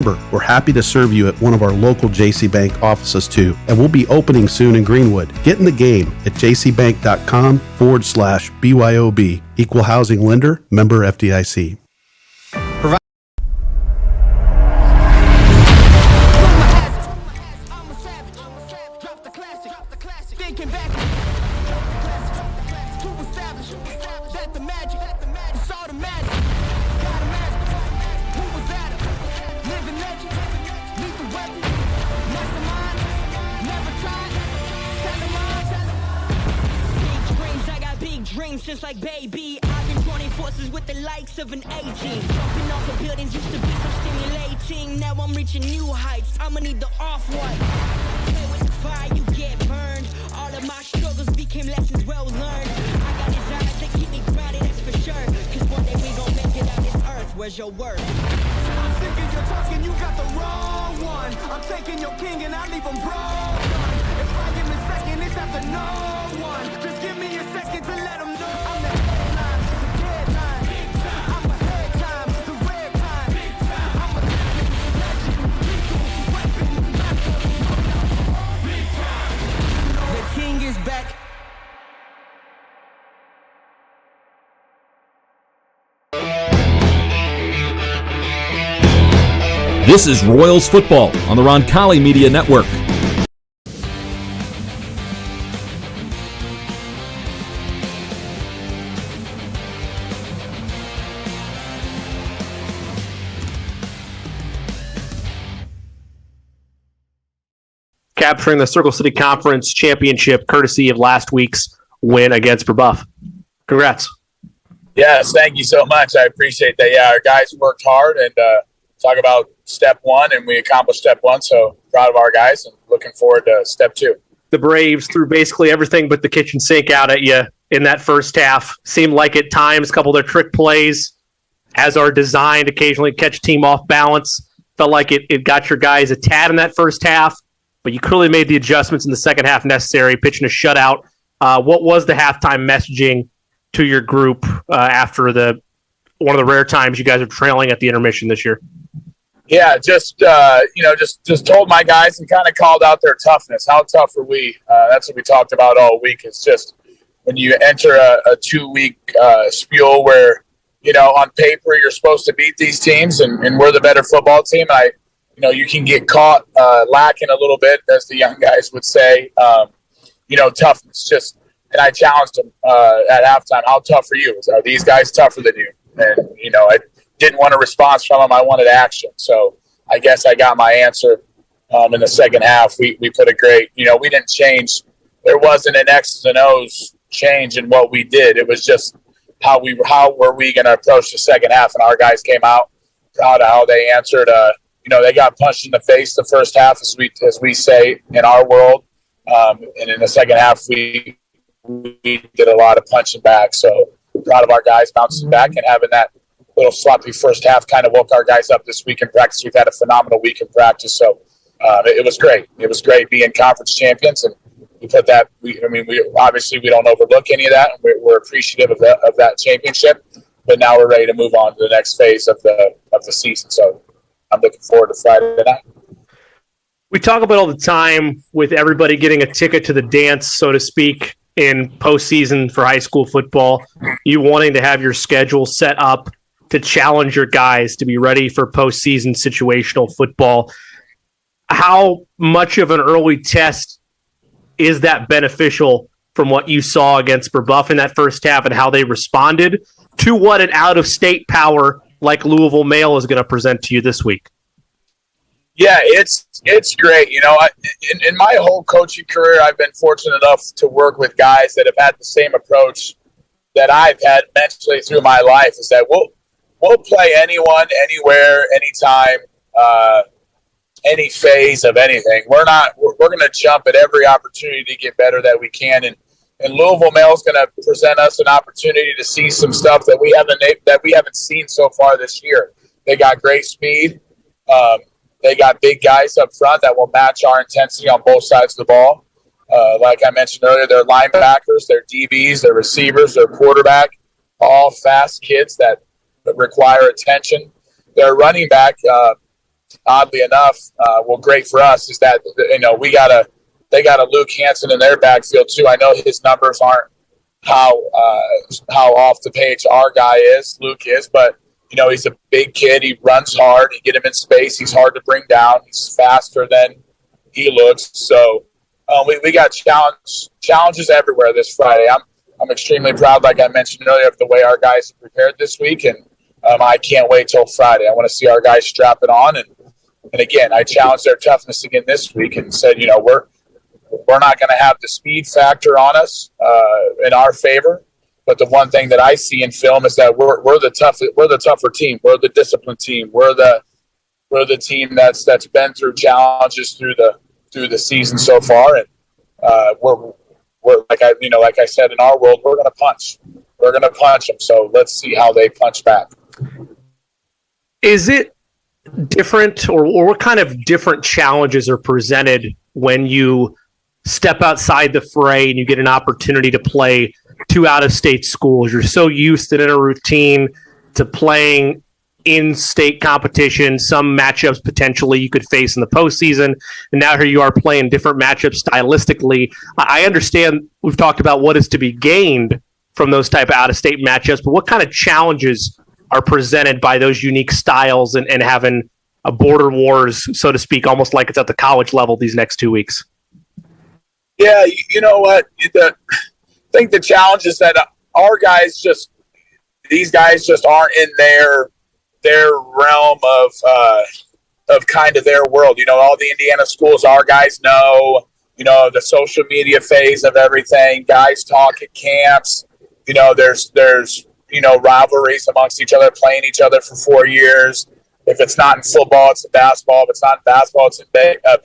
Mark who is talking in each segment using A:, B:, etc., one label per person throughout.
A: Remember, we're happy to serve you at one of our local JC Bank offices too, and we'll be opening soon in Greenwood. Get in the game at jcbank.com/BYOB. Equal housing lender, member FDIC.
B: Just like baby, I've been joining forces with the likes of an A-team. Jumping off of buildings used to be so stimulating. Now I'm reaching new heights, I'ma need the off-white. Play with the fire, you get burned. All of my struggles became lessons well learned. I got desires that keep me grounded, that's for sure. Cause one day we gon' make it on this earth, where's your worth?
C: I'm thinking you're talking, you got the wrong one. I'm taking your king and I leave him broke. If I give him a second, it's after no one. Just give me a second to let him know. I'm the headline, the deadline. I'm a head time, the red time. I'm a legend, weapon, the king is back.
D: This is Royals Football on the Roncalli Media Network.
E: Capturing the Circle City Conference Championship courtesy of last week's win against Brebeuf. Congrats.
F: Yes, thank you so much. I appreciate that. Yeah, our guys worked hard and talk about step one, and we accomplished step one, so proud of our guys and looking forward to step two.
E: The Braves threw basically everything but the kitchen sink out at you in that first half. Seemed like at times a couple of their trick plays, as are designed, occasionally catch team off balance. Felt like it got your guys a tad in that first half, but you clearly made the adjustments in the second half necessary, pitching a shutout. What was the halftime messaging to your group after one of the rare times you guys are trailing at the intermission this year?
F: Yeah, just told my guys and kind of called out their toughness. How tough are we? That's what we talked about all week. It's just when you enter a 2-week spiel where, on paper you're supposed to beat these teams and we're the better football team. You can get caught lacking a little bit, as the young guys would say. Toughness. And I challenged them at halftime. How tough are you? Are these guys tougher than you? And I didn't want a response from them. I wanted action. So I guess I got my answer in the second half. We put a great. We didn't change. There wasn't an X's and O's change in what we did. It was just how were we going to approach the second half? And our guys came out proud of how they answered. They got punched in the face the first half, as we say in our world, and in the second half we did a lot of punching back. So proud of our guys bouncing back and having that little sloppy first half kind of woke our guys up this week in practice. We've had a phenomenal week in practice, so it was great. It was great being conference champions, and we put that. We obviously we don't overlook any of that. We're appreciative of that championship, but now we're ready to move on to the next phase of the season. So I'm looking forward to Friday night.
E: We talk about all the time with everybody getting a ticket to the dance, so to speak, in postseason for high school football. You wanting to have your schedule set up to challenge your guys to be ready for postseason situational football. How much of an early test is that beneficial from what you saw against Brebeuf in that first half and how they responded to what an out-of-state power like Louisville Male is going to present to you this week?
F: Yeah, it's great. In my whole coaching career, I've been fortunate enough to work with guys that have had the same approach that I've had mentally through my life, is that we'll play anyone, anywhere, anytime, any phase of anything. We're going to jump at every opportunity to get better that we can. And Louisville Male is going to present us an opportunity to see some stuff that we haven't seen so far this year. They got great speed. They got big guys up front that will match our intensity on both sides of the ball. Like I mentioned earlier, they're linebackers, they're DBs, they're receivers, they're quarterback, all fast kids that require attention. Their running back, oddly enough, great for us is that, they got a Luke Hansen in their backfield too. I know his numbers aren't how off the page our guy is, Luke is, but he's a big kid. He runs hard. You get him in space. He's hard to bring down. He's faster than he looks. So we got challenges everywhere this Friday. I'm extremely proud, like I mentioned earlier, of the way our guys have prepared this week, and I can't wait till Friday. I want to see our guys strap it on, and again, I challenged their toughness again this week and said, we're not going to have the speed factor on us in our favor. But the one thing that I see in film is that we're the tougher team. We're the disciplined team. We're the team that's been through challenges through the season so far, and we're like I said, in our world, we're going to punch. We're going to punch them. So let's see how they punch back.
E: Is it different, or what kind of different challenges are presented when you step outside the fray and you get an opportunity to play two out-of-state schools? You're so used to in a routine to playing in-state competition, some matchups potentially you could face in the postseason, and now here you are playing different matchups stylistically. I understand we've talked about what is to be gained from those type of out-of-state matchups, but what kind of challenges are presented by those unique styles and having a border wars, so to speak, almost like it's at the college level these next 2 weeks?
F: Yeah, you know what? I think the challenge is that these guys just aren't in their realm of kind of their world. All the Indiana schools, our guys know, the social media phase of everything. Guys talk at camps. There's rivalries amongst each other, playing each other for 4 years. If it's not in football, it's in basketball. If it's not in basketball, it's in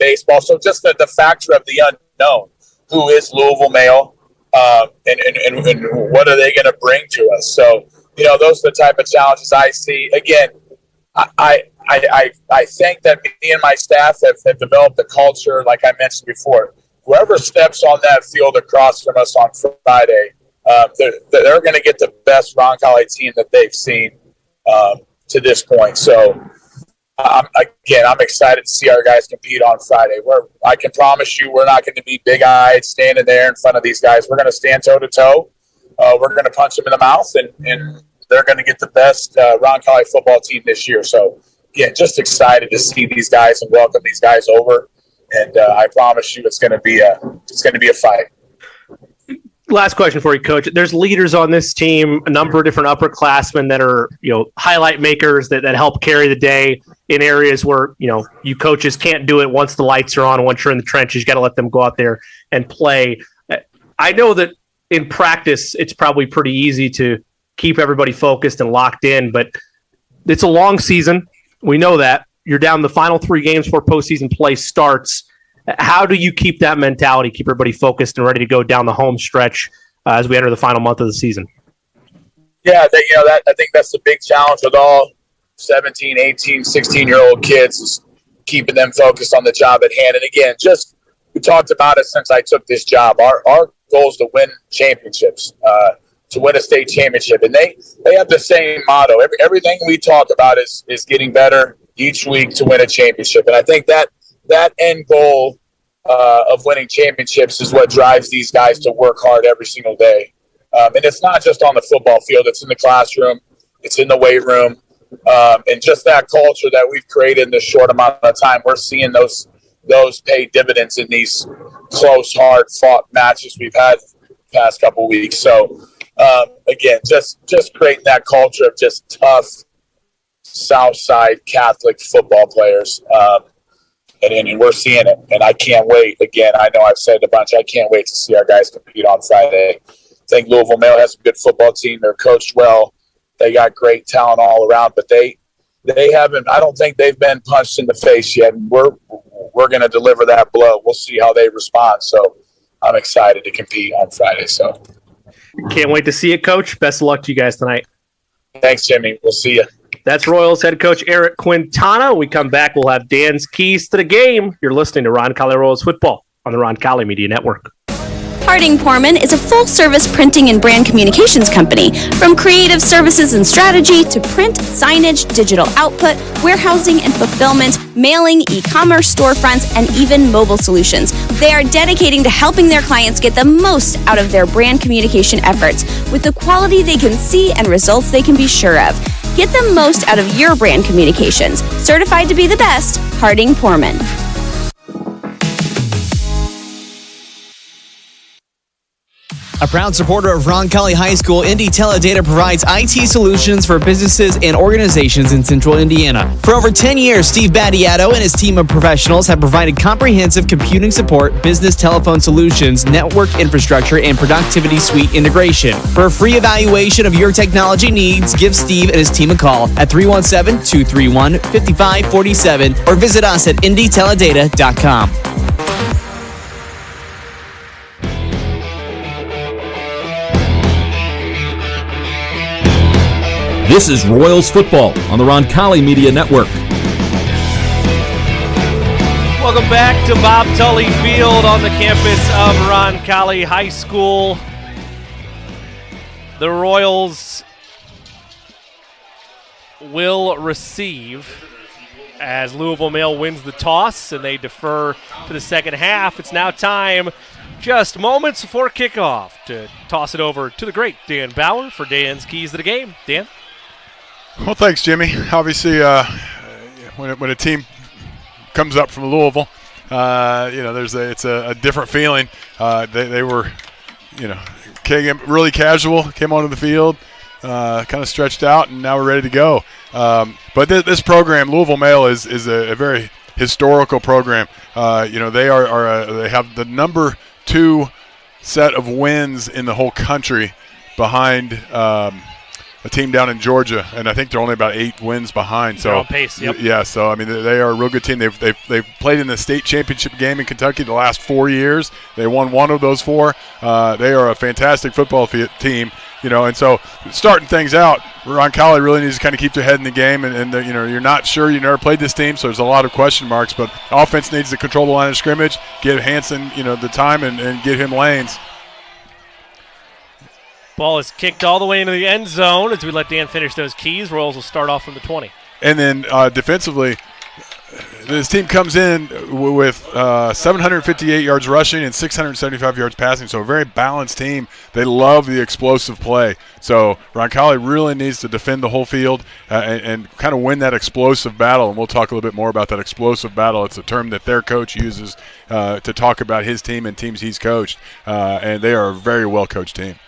F: baseball. So just the factor of the unknown. Who is Louisville male, and what are they going to bring to us? So, those are the type of challenges I see. Again, I think that me and my staff have developed a culture, like I mentioned before. Whoever steps on that field across from us on Friday, they're going to get the best Roncalli team that they've seen to this point. So, I'm excited to see our guys compete on Friday. I can promise you we're not going to be big-eyed standing there in front of these guys. We're going to stand toe-to-toe. We're going to punch them in the mouth, and they're going to get the best Roncalli football team this year. So, just excited to see these guys and welcome these guys over. And I promise you it's going to be a fight.
E: Last question for you, Coach. There's leaders on this team, a number of different upperclassmen that are, highlight makers that help carry the day in areas where, you coaches can't do it once the lights are on. Once you're in the trenches, you got to let them go out there and play. I know that in practice, it's probably pretty easy to keep everybody focused and locked in, but it's a long season. We know that. You're down the final 3 games before postseason play starts. How do you keep that mentality, keep everybody focused and ready to go down the home stretch as we enter the final month of the season?
F: Yeah, I think that's the big challenge with all 17, 18, 16-year-old kids is keeping them focused on the job at hand. And again, we talked about it since I took this job. Our goal is to win championships, to win a state championship. And they have the same motto. Everything we talk about is getting better each week to win a championship. And I think that end goal of winning championships is what drives these guys to work hard every single day. And it's not just on the football field. It's in the classroom. It's in the weight room. And just that culture that we've created in this short amount of time, we're seeing those pay dividends in these close, hard-fought matches we've had the past couple weeks. So, again, just creating that culture of just tough Southside Catholic football players. And we're seeing it, and I can't wait. Again, I know I've said it a bunch. I can't wait to see our guys compete on Friday. I think Louisville Male has a good football team. They're coached well. They got great talent all around, but they haven't. I don't think they've been punched in the face yet. And we're going to deliver that blow. We'll see how they respond. So I'm excited to compete on Friday. So
E: can't wait to see it, Coach. Best of luck to you guys tonight.
F: Thanks, Jimmy. We'll see you.
E: That's Royals head coach Eric Quintana. When we come back, we'll have Dan's keys to the game. You're listening to Roncalli Royals football on the Roncalli Media Network.
G: Harding Porman is a full-service printing and brand communications company. From creative services and strategy to print, signage, digital output, warehousing, and fulfillment, mailing, e-commerce storefronts, and even mobile solutions. They are dedicating to helping their clients get the most out of their brand communication efforts with the quality they can see and results they can be sure of. Get the most out of your brand communications. Certified to be the best, Harding Poorman.
H: A proud supporter of Roncalli High School, Indy Teledata provides IT solutions for businesses and organizations in central Indiana. For over 10 years, Steve Battiato and his team of professionals have provided comprehensive computing support, business telephone solutions, network infrastructure, and productivity suite integration. For a free evaluation of your technology needs, give Steve and his team a call at 317-231-5547 or visit us at indyteledata.com.
D: This is Royals football on the Roncalli Media Network.
I: Welcome back to Bob Tully Field on the campus of Roncalli High School. The Royals will receive as Louisville Mail wins the toss and they defer to the second half. It's now time, just moments before kickoff, to toss it over to the great Dan Bauer for Dan's Keys to the Game. Dan?
J: Well, thanks, Jimmy. Obviously, when a team comes up from Louisville, it's a different feeling. They were, really casual, came onto the field, kind of stretched out, and now we're ready to go. But this program, Louisville Mail, is a very historical program. They have the number 2 set of wins in the whole country behind a team down in Georgia, and I think they're only about 8 wins behind. So
I: they're on pace, yep.
J: Yeah, so I mean they are a real good team. They've played in the state championship game in Kentucky the last 4 years. They won 1 of those 4. They are a fantastic football team, and so starting things out, Roncalli really needs to kind of keep their head in the game, and you're not sure. You never played this team, so there's a lot of question marks. But offense needs to control the line of scrimmage, give Hansen the time, and give him lanes.
I: Ball is kicked all the way into the end zone as we let Dan finish those keys. Royals will start off from the 20.
J: And then defensively, this team comes in with 758 yards rushing and 675 yards passing, so a very balanced team. They love the explosive play. So Roncalli really needs to defend the whole field and kind of win that explosive battle, and we'll talk a little bit more about that explosive battle. It's a term that their coach uses to talk about his team and teams he's coached, and they are a very well-coached team.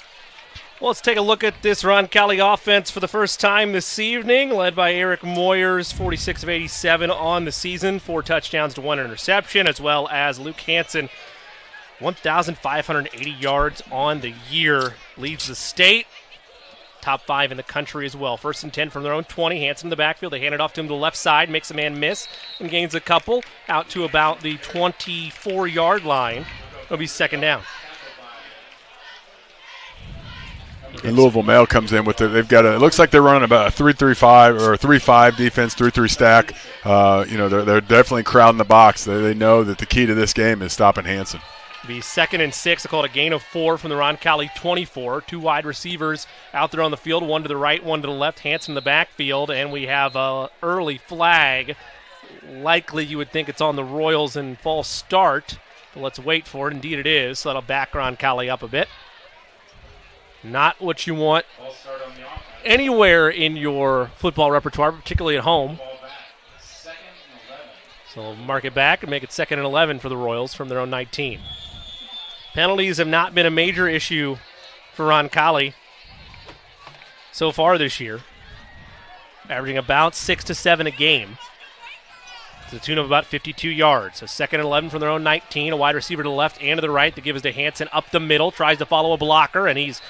I: Well, let's take a look at this Roncalli offense for the first time this evening, led by Eric Moyers, 46 of 87 on the season, 4 touchdowns to 1 interception, as well as Luke Hansen, 1,580 yards on the year, leads the state. Top 5 in the country as well. 1st and 10 from their own 20. Hansen in the backfield. They hand it off to him to the left side, makes a man miss, and gains a couple out to about the 24-yard line. It'll be second down.
J: And Louisville Mail comes in with they've got it looks like they're running about a 3-3-5 or a 3-5 defense, 3-3 stack. They're definitely crowding the box. They know that the key to this game is stopping Hansen.
I: Be 2nd and 6. I call it a gain of 4 from the Roncalli 24. 2 wide receivers out there on the field, 1 to the right, 1 to the left. Hansen in the backfield, and we have an early flag. Likely you would think it's on the Royals and false start, but let's wait for it. Indeed it is, so that'll back Roncalli up a bit. Not what you want anywhere in your football repertoire, particularly at home. So we'll mark it back and make it 2nd and 11 for the Royals from their own 19. Penalties have not been a major issue for Roncalli so far this year, averaging about 6 to 7 a game. To the tune of about 52 yards. So 2nd and 11 from their own 19. A wide receiver to the left and to the right. That gives to Hansen up the middle. Tries to follow a blocker, and he's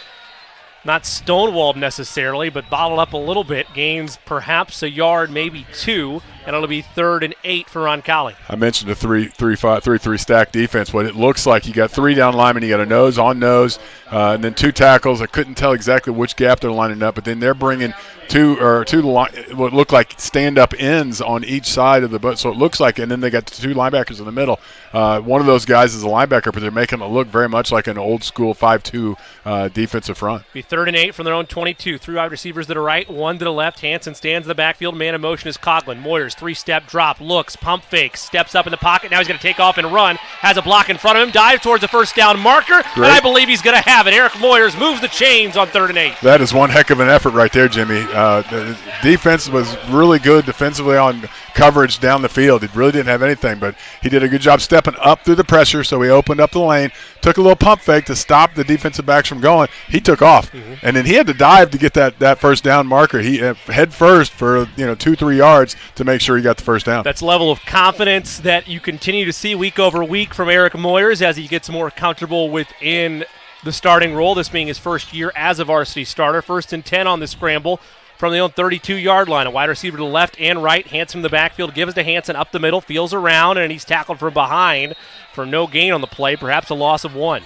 I: not stonewalled necessarily, but bottled up a little bit. Gains perhaps a yard, maybe 2, and it'll be 3rd and 8 for Roncalli.
J: I mentioned a 3-3 stack defense. What it looks like, you got 3 down linemen, you got a nose on nose, and then 2 tackles. I couldn't tell exactly which gap they're lining up, but then they're bringing two what look like stand-up ends on each side of the boat. So it looks like, and then they got 2 linebackers in the middle. One of those guys is a linebacker, but they're making it look very much like an old-school 5-2 defensive front.
I: Be 3rd and 8 from their own 22. 3 wide receivers to the right, 1 to the left. Hansen stands in the backfield. Man in motion is Coughlin. Moyers 3-step drop, looks, pump fake, steps up in the pocket. Now he's going to take off and run. Has a block in front of him. Dive towards the first down marker.
J: Great.
I: And I believe he's going to have it. Eric Moyers moves the chains on 3rd and 8.
J: That is one heck of an effort right there, Jimmy. The defense was really good defensively on coverage down the field. He really didn't have anything, but he did a good job stepping up through the pressure, so he opened up the lane, took a little pump fake to stop the defensive backs from going. He took off, and then he had to dive to get that first down marker. He head first for 2-3 yards to make sure he got the first down.
I: That's level of confidence that you continue to see week over week from Eric Moyers as he gets more comfortable within the starting role, this being his first year as a varsity starter. 1st and 10 on the scramble from the own 32-yard line. A wide receiver to the left and right. Hanson in the backfield, gives to Hanson up the middle, feels around, and he's tackled from behind for no gain on the play, perhaps a loss of 1.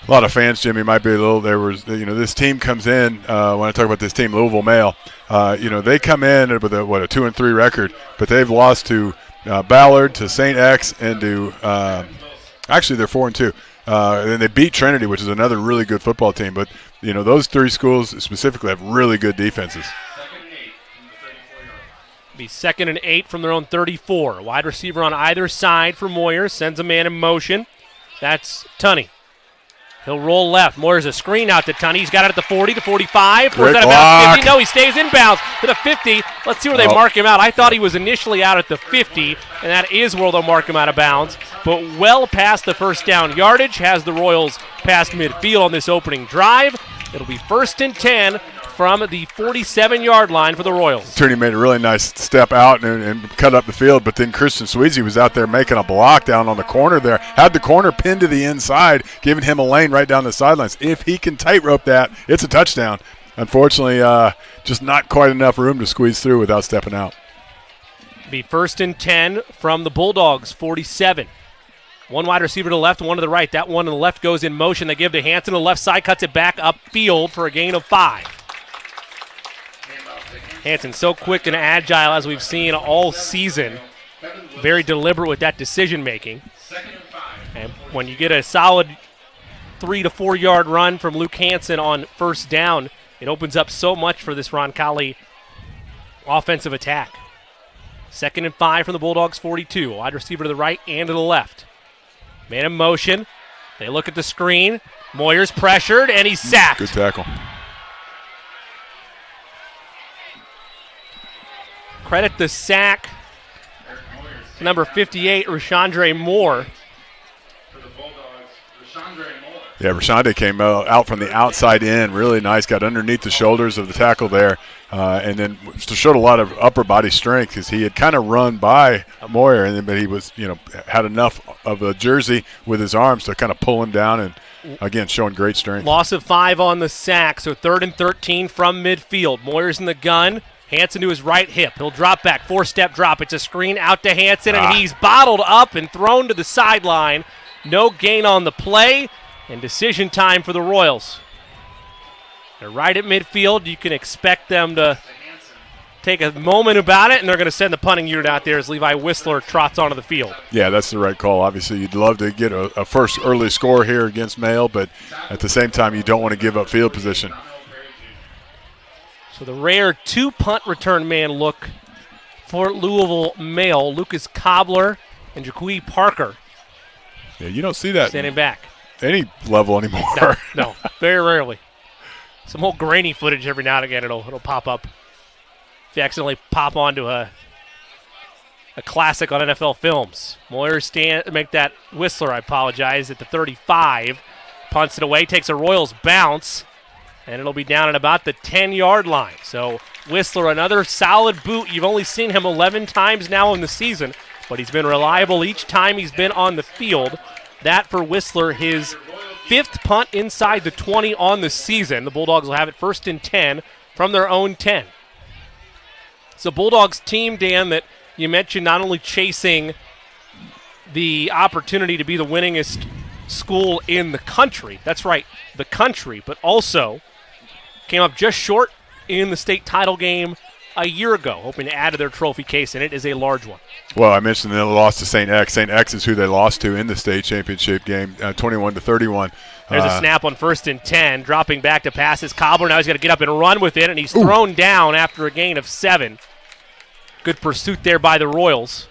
J: A lot of fans, Jimmy, might be a little. This team comes in. When I talk about this team, Louisville Male, they come in with a 2-3 record, but they've lost to Ballard, to St. X, and to actually they're 4-2. And they beat Trinity, which is another really good football team. But those 3 schools specifically have really good defenses.
I: Be 2nd and 8 from their own 34. Wide receiver on either side for Moyers. Sends a man in motion. That's Tunney. He'll roll left. Moyers a screen out to Tunney. He's got it at the 40, the 45.
J: Great
I: that
J: block.
I: about 50? No, he stays inbounds to the 50. Let's see where they mark him out. I thought he was initially out at the 50, and that is where they'll mark him out of bounds. But well past the first down yardage, has the Royals past midfield on this opening drive. It'll be 1st and 10 from the 47-yard line for the Royals.
J: Tierney made a really nice step out and cut up the field, but then Christian Sweezy was out there making a block down on the corner there. Had the corner pinned to the inside, giving him a lane right down the sidelines. If he can tightrope that, it's a touchdown. Unfortunately, just not quite enough room to squeeze through without stepping out.
I: Be 1st and 10 from the Bulldogs, 47. One wide receiver to the left, one to the right. That one to the left goes in motion. They give to Hanson. The left side cuts it back upfield for a gain of 5. Hanson so quick and agile as we've seen all season. Very deliberate with that decision making. And when you get a solid 3 to 4 yard run from Luke Hanson on first down, it opens up so much for this Roncalli offensive attack. 2nd and 5 from the Bulldogs 42. Wide receiver to the right and to the left. Man in motion. They look at the screen. Moyers pressured, and he's sacked.
J: Good tackle.
I: Credit the sack. Number 58, Rashandre Moore.
J: Yeah, Rashonde came out from the outside in, really nice, got underneath the shoulders of the tackle there, and then showed a lot of upper body strength because he had kind of run by Moyer, but he was, had enough of a jersey with his arms to kind of pull him down, and again, showing great strength.
I: Loss of 5 on the sack, so 3rd and 13 from midfield. Moyer's in the gun. Hanson to his right hip. He'll drop back, 4-step drop. It's a screen out to Hanson, and he's bottled up and thrown to the sideline. No gain on the play, and decision time for the Royals. They're right at midfield. You can expect them to take a moment about it, and they're going to send the punting unit out there as Levi Whistler trots onto the field.
J: Yeah, that's the right call. Obviously, you'd love to get a first early score here against Male, but at the same time, you don't want to give up field position.
I: So the rare 2 punt return man look for Louisville Male. Lucas Cobbler and Jaqui Parker.
J: Yeah, you don't see that
I: standing back
J: any level anymore.
I: No, very rarely. Some old grainy footage every now and again it'll pop up. If you accidentally pop onto a classic on NFL films. Moyer make that Whistler, I apologize, at the 35. Punts it away, takes a Royals bounce. And it'll be down at about the 10-yard line. So Whistler, another solid boot. You've only seen him 11 times now in the season, but he's been reliable each time he's been on the field. That for Whistler, his 5th punt inside the 20 on the season. The Bulldogs will have it 1st and 10 from their own 10. So Bulldogs team, Dan, that you mentioned not only chasing the opportunity to be the winningest school in the country. That's right, the country, but also came up just short in the state title game a year ago, hoping to add to their trophy case, and it is a large one.
J: Well, I mentioned they lost to St. X. St. X is who they lost to in the state championship game, 21-31.
I: There's a snap on 1st and 10, dropping back to passes. Cobbler now he's got to get up and run with it, and he's thrown down after a gain of 7. Good pursuit there by the Royals.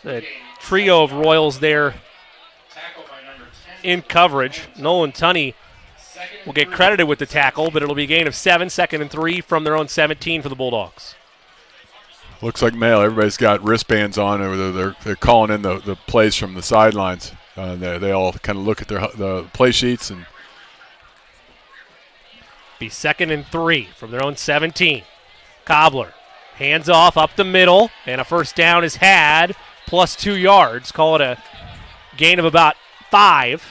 I: A trio of Royals there in coverage. Nolan Tunney will get credited with the tackle, but it'll be a gain of 7, 2nd and 3 from their own 17 for the Bulldogs.
J: Looks like mail. Everybody's got wristbands on. They're calling in the plays from the sidelines. They all kind of look at the play sheets. And
I: be 2nd and 3 from their own 17. Cobbler, hands off up the middle, and a first down is had, plus 2 yards. Call it a gain of about 5.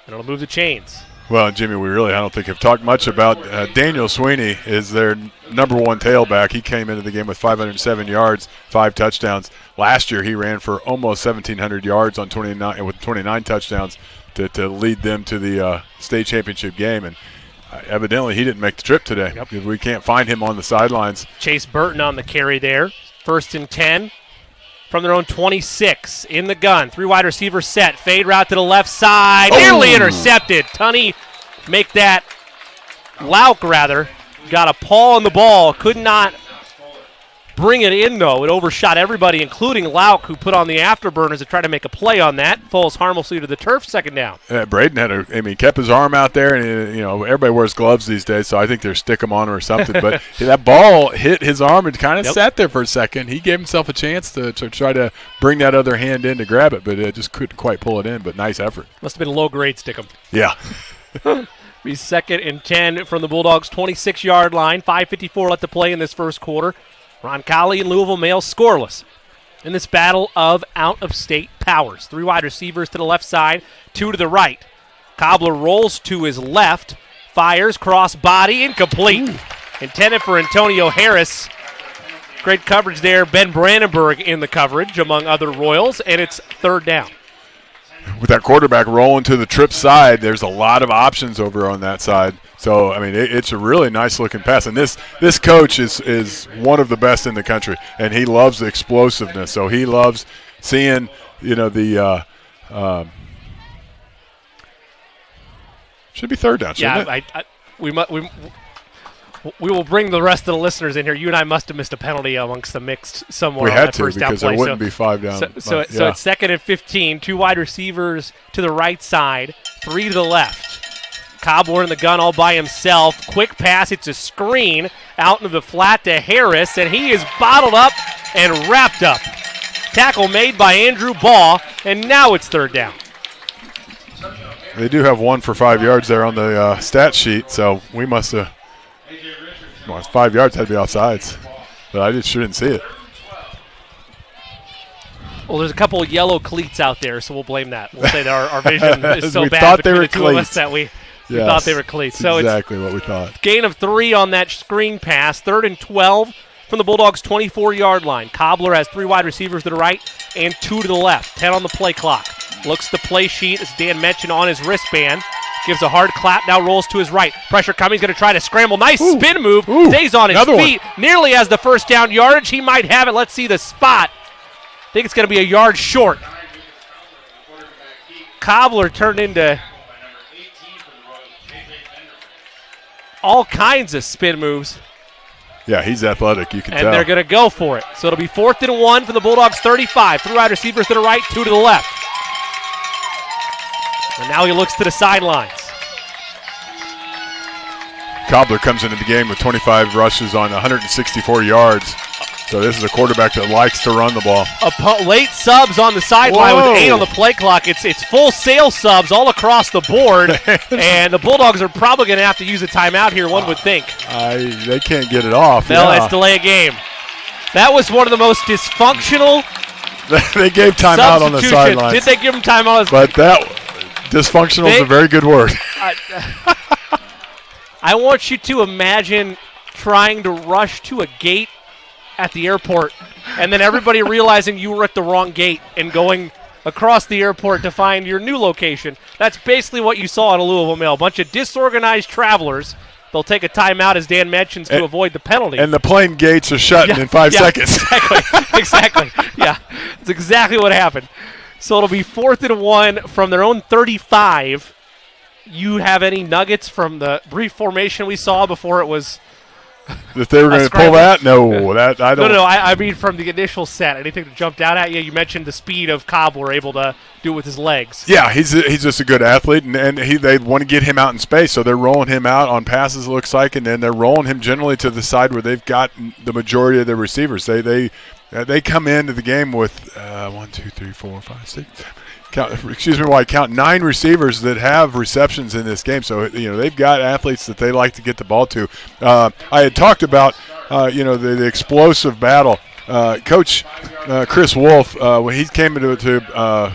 I: And it'll move the chains.
J: Well, Jimmy, I don't think have talked much about Daniel Sweeney is their number 1 tailback. He came into the game with 507 yards, 5 touchdowns. Last year he ran for almost 1,700 yards on 29 touchdowns to lead them to the state championship game. And evidently he didn't make the trip today.
I: Yep.
J: We can't find him on the sidelines.
I: Chase Burton on the carry there. 1st and 10. From their own 26, in the gun, 3 wide receiver set, fade route to the left side, nearly intercepted. Tunney make that, Lauk rather, got a paw on the ball, could not bring it in though. It overshot everybody, including Lauk, who put on the afterburners to try to make a play on that. Falls harmlessly to the turf, 2nd down.
J: Braden kept his arm out there, and everybody wears gloves these days, so I think they're stick 'em on him or something. But that ball hit his arm and kind of sat there for a second. He gave himself a chance to try to bring that other hand in to grab it, but it just couldn't quite pull it in. But nice effort.
I: Must have been a low-grade stick 'em.
J: Yeah.
I: Be 2nd and 10 from the Bulldogs' 26-yard line. 5:54 left to play in this first quarter. Roncalli and Louisville male scoreless in this battle of out-of-state powers. 3 wide receivers to the left side, 2 to the right. Cobbler rolls to his left, fires, cross body, incomplete. Intended for Antonio Harris. Great coverage there. Ben Brandenburg in the coverage among other Royals, and it's 3rd down.
J: With that quarterback rolling to the trip side, there's a lot of options over on that side. So, it's a really nice-looking pass. And this coach is one of the best in the country, and he loves the explosiveness. So he loves seeing, the should be 3rd down, shouldn't it?
I: We will bring the rest of the listeners in here. You and I must have missed a penalty amongst the mixed somewhere.
J: We
I: on
J: had
I: that
J: to
I: first down
J: because
I: play.
J: there wouldn't be 5 down.
I: So it's 2nd and 15. 2 wide receivers to the right side, 3 to the left. Cobbler in the gun all by himself. Quick pass. It's a screen out into the flat to Harris, and he is bottled up and wrapped up. Tackle made by Andrew Baugh, and now it's 3rd down.
J: They do have 1 for 5 yards there on the stat sheet, so we must have. Well, it's 5 yards, had to be offsides, but I just shouldn't see it.
I: Well, there's a couple of yellow cleats out there, so we'll blame that. We'll say that our vision is so
J: We
I: bad
J: thought
I: between
J: they were
I: the two of us
J: cleats.
I: that we
J: Yes,
I: thought they were cleats. So
J: exactly what we thought.
I: it's gain of 3 on that screen pass, 3rd and 12 from the Bulldogs' 24-yard line. Cobbler has 3 wide receivers to the right and 2 to the left. 10 on the play clock. Looks the play sheet, as Dan mentioned, on his wristband. Gives a hard clap, now rolls to his right. Pressure coming, he's going to try to scramble. Nice spin move, stays on his feet. Nearly has the first down yardage. He might have it. Let's see the spot. I think it's going to be a yard short. Cobbler turned into all kinds of spin moves.
J: Yeah, he's athletic, you can tell.
I: And they're going to go for it. So it'll be 4th and 1 for the Bulldogs' 35. 3 wide receivers to the right, 2 to the left. And now he looks to the sidelines.
J: Cobbler comes into the game with 25 rushes on 164 yards. So this is a quarterback that likes to run the ball.
I: Late subs on the sideline with 8 on the play clock. It's full sale subs all across the board. And the Bulldogs are probably going to have to use a timeout here, one would think.
J: They can't get it off.
I: No, it's delay a game. That was one of the most dysfunctional
J: They gave timeout on the sidelines.
I: Did they give him timeout?
J: But that dysfunctional is a very good word.
I: I want you to imagine trying to rush to a gate at the airport and then everybody realizing you were at the wrong gate and going across the airport to find your new location. That's basically what you saw in a Louisville Mail. A bunch of disorganized travelers. They'll take a timeout, as Dan mentions, to avoid the penalty.
J: And the plane gates are shutting in 5 seconds.
I: Exactly. Yeah, that's exactly what happened. So it'll be 4th and 1 from their own 35. you have any nuggets from the brief formation we saw before it was
J: If they were going to pull that? No, that I don't.
I: No, I mean from the initial set. Anything that jumped out at you? You mentioned the speed of Cobbler, able to do it with his legs.
J: Yeah, he's just a good athlete, and they want to get him out in space, so they're rolling him out on passes, it looks like, and then they're rolling him generally to the side where they've got the majority of their receivers. They come into the game with 1, 2, 3, 4, 5, 6, 7. I count 9 receivers that have receptions in this game. So they've got athletes that they like to get the ball to. I had talked about the explosive battle. Coach Chris Wolf, when he came into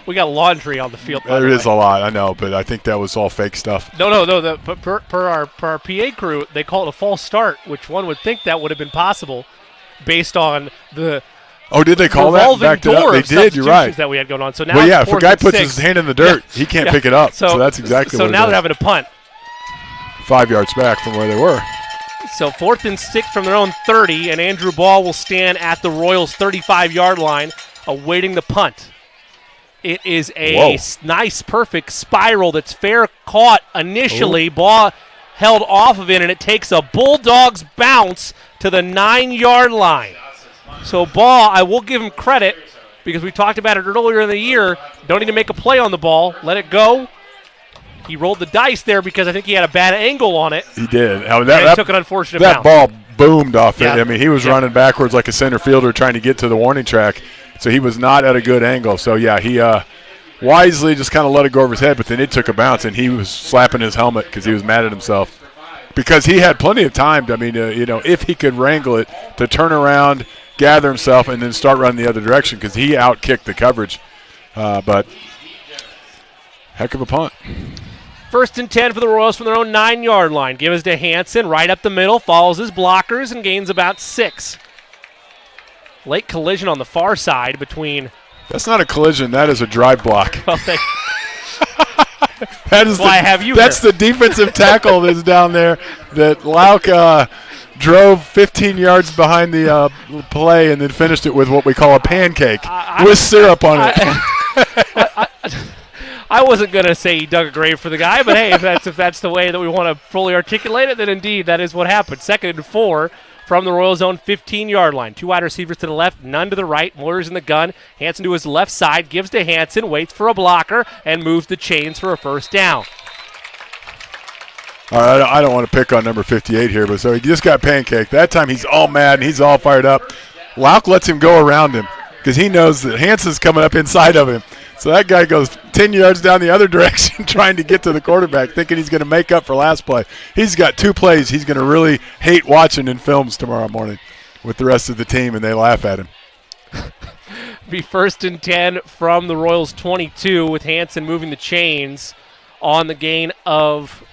I: we got laundry on the field.
J: There is a lot, I know, but I think that was all fake stuff.
I: No. Per our PA crew, they call it a false start, which one would think that would have been possible based on the.
J: Oh, did they call that? Backed it up. They did. You're right.
I: That we had going on. So now,
J: if a guy puts his hand in the dirt, he can't pick it up. So that's exactly.
I: So
J: what
I: now they're having a punt.
J: 5 yards back from where they were.
I: So 4th and 6 from their own 30, and Andrew Ball will stand at the Royals' 35-yard line, awaiting the punt. It is a nice, perfect spiral that's fair caught initially. Ball held off of it, and it takes a Bulldogs bounce to the 9-yard line. So Ball, I will give him credit because we talked about it earlier in the year. Don't need to make a play on the ball. Let it go. He rolled the dice there because I think he had a bad angle on it.
J: He did.
I: That took an unfortunate bounce.
J: That ball boomed off it. I mean, he was running backwards like a center fielder trying to get to the warning track. So he was not at a good angle. So, he wisely just kind of let it go over his head, but then it took a bounce, and he was slapping his helmet because he was mad at himself. Because he had plenty of time, if he could wrangle it, to turn around, gather himself, and then start running the other direction because he outkicked the coverage. But heck of a punt.
I: 1st and 10 for the Royals from their own 9-yard line. Give us to Hansen, right up the middle, follows his blockers, and gains about 6. Late collision on the far side between.
J: That's not a collision. That is a drive block.
I: Well,
J: That's the defensive tackle that's down there that Lauk drove 15 yards behind the play and then finished it with what we call a pancake with syrup on it.
I: I wasn't going to say he dug a grave for the guy, but hey, if that's the way that we want to fully articulate it, then indeed that is what happened. 2nd and 4 from the Royals' own 15-yard line. 2 wide receivers to the left, none to the right. Moyer's in the gun. Hansen to his left side, gives to Hansen, waits for a blocker, and moves the chains for a first down.
J: All right, I don't want to pick on number 58 here, but so he just got pancaked. That time he's all mad and he's all fired up. Lauk lets him go around him because he knows that Hansen's coming up inside of him. So that guy goes 10 yards down the other direction trying to get to the quarterback, thinking he's going to make up for last play. He's got 2 plays he's going to really hate watching in films tomorrow morning with the rest of the team, and they laugh at him.
I: Be 1st and 10 from the Royals' 22 with Hansen moving the chains on the gain of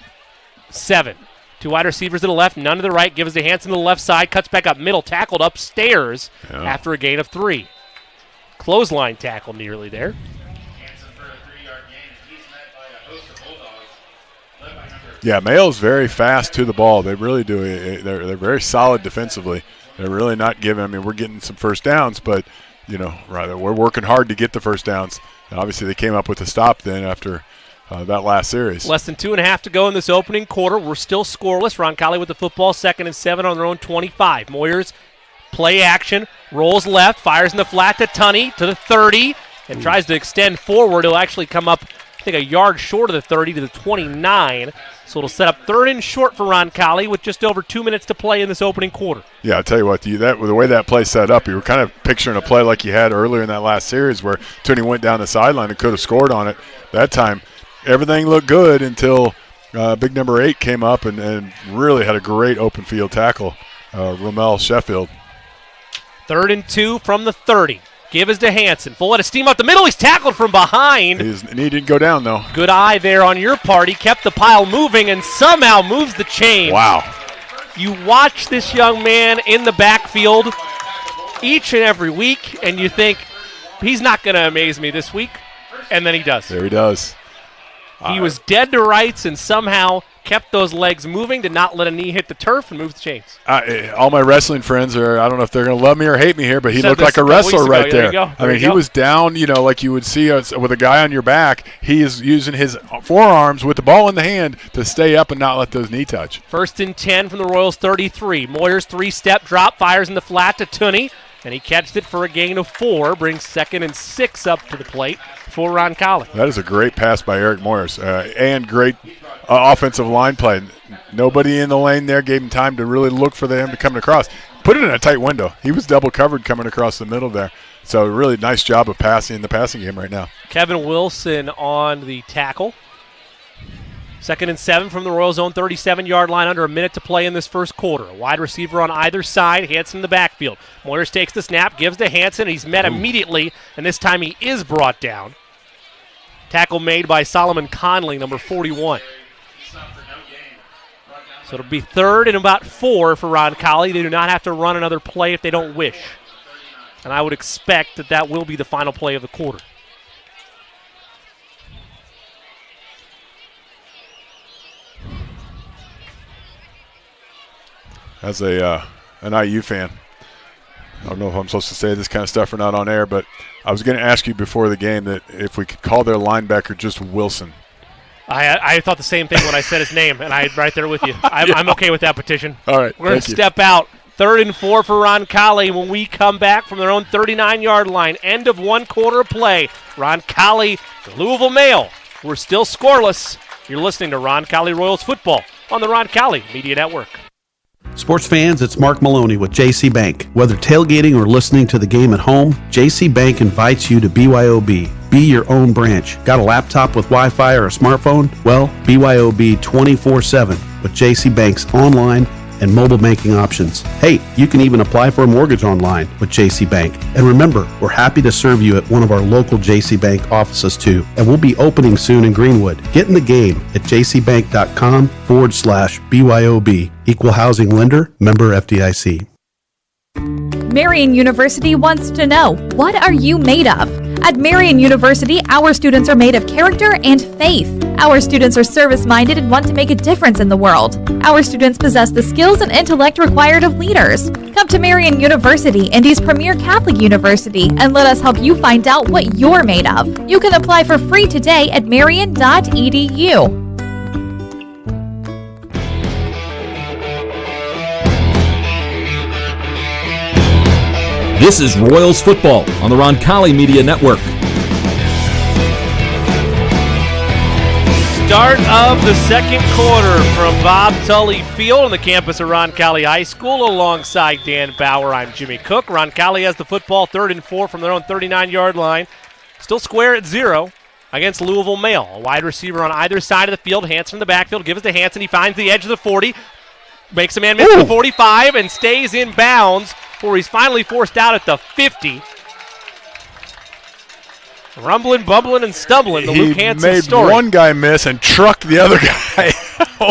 I: 7. 2 wide receivers to the left, none to the right. Gives to Hansen to the left side, cuts back up middle, tackled upstairs after a gain of 3. Clothesline tackle nearly there.
J: Yeah, Mayo's very fast to the ball. They really do. They're very solid defensively. They're really not giving. I mean, we're getting some first downs, but we're working hard to get the first downs. And obviously, they came up with a stop then after that last series.
I: Less than 2.5 to go in this opening quarter. We're still scoreless. Roncalli with the football, 2nd and 7 on their own 25. Moyers play action, rolls left, fires in the flat to Tunney to the 30, and tries to extend forward. He'll actually come up, I think, a yard short of the 30 to the 29. So it'll set up 3rd and short for Roncalli with just over 2 minutes to play in this opening quarter.
J: Yeah, I'll tell you what, the way that play set up, you were kind of picturing a play like you had earlier in that last series where Tunney went down the sideline and could have scored on it. That time, everything looked good until big number 8 came up and really had a great open field tackle, Rommel Sheffield.
I: 3rd and 2 from the 30. Give is to Hansen. Full head of steam up the middle. He's tackled from behind.
J: He didn't go down, though.
I: Good eye there on your part. He kept the pile moving and somehow moves the chain.
J: Wow.
I: You watch this young man in the backfield each and every week, and you think, he's not going to amaze me this week. And then he does.
J: There he does.
I: He was dead to rights and somehow kept those legs moving, did not let a knee hit the turf, and moved the chains.
J: All my wrestling friends I don't know if they're going to love me or hate me here, but he looked like a wrestler right there. I mean, he was down, like you would see with a guy on your back. He is using his forearms with the ball in the hand to stay up and not let those knee touch.
I: 1st and 10 from the Royals 33. Moyer's 3-step drop, fires in the flat to Tunney, and he catches it for a gain of 4, brings 2nd and 6 up to the plate for Roncalli.
J: That is a great pass by Eric Moyers and great offensive line play. Nobody in the lane there, gave him time to really look for him to come across. Put it in a tight window. He was double covered coming across the middle there. So really nice job of passing in the passing game right now.
I: Kevin Wilson on the tackle. 2nd and 7 from the Royals' own 37-yard line, under a minute to play in this first quarter. A wide receiver on either side, Hansen in the backfield. Moyers takes the snap, gives to Hansen. He's met immediately, and this time he is brought down. Tackle made by Solomon Conley, number 41. So it'll be 3rd and about 4 for Roncalli. They do not have to run another play if they don't wish. And I would expect that will be the final play of the quarter.
J: As an IU fan, I don't know if I'm supposed to say this kind of stuff or not on air, but I was going to ask you before the game that if we could call their linebacker just Wilson.
I: I thought the same thing when I said his name, and I'm right there with you. I'm okay with that petition.
J: All right.
I: We're going to step out. 3rd and 4 for Roncalli when we come back from their own 39-yard line. End of one quarter of play. Roncalli, the Louisville Mail. We're still scoreless. You're listening to Roncalli Royals football on the Roncalli Media Network.
A: Sports fans, it's Mark Maloney with JC Bank. Whether tailgating or listening to the game at home, JC Bank invites you to BYOB. Be your own branch. Got a laptop with Wi-Fi or a smartphone? Well, BYOB 24/7 with JC Bank's online and mobile banking options. Hey, you can even apply for a mortgage online with JC Bank. And remember, we're happy to serve you at one of our local JC Bank offices too. And we'll be opening soon in Greenwood. Get in the game at jcbank.com/BYOB. Equal housing lender, member FDIC.
K: Marian University wants to know, what are you made of? At Marian University, our students are made of character and faith. Our students are service-minded and want to make a difference in the world. Our students possess the skills and intellect required of leaders. Come to Marian University, Indy's premier Catholic university, and let us help you find out what you're made of. You can apply for free today at marian.edu.
D: This is Royals football on the Roncalli Media Network.
I: Start of the second quarter from Bob Tully Field on the campus of Roncalli High School. Alongside Dan Bauer, I'm Jimmy Cook. Roncalli has the football, 3rd and 4 from their own 39-yard line. Still square at 0 against Louisville Mail. A wide receiver on either side of the field. Hansen in the backfield, gives it to Hansen. He finds the edge of the 40, makes a man miss at the 45, and stays in bounds before he's finally forced out at the 50. Rumbling, bumbling, and stumbling, the Luke Hansen story.
J: He made one guy miss and trucked the other guy.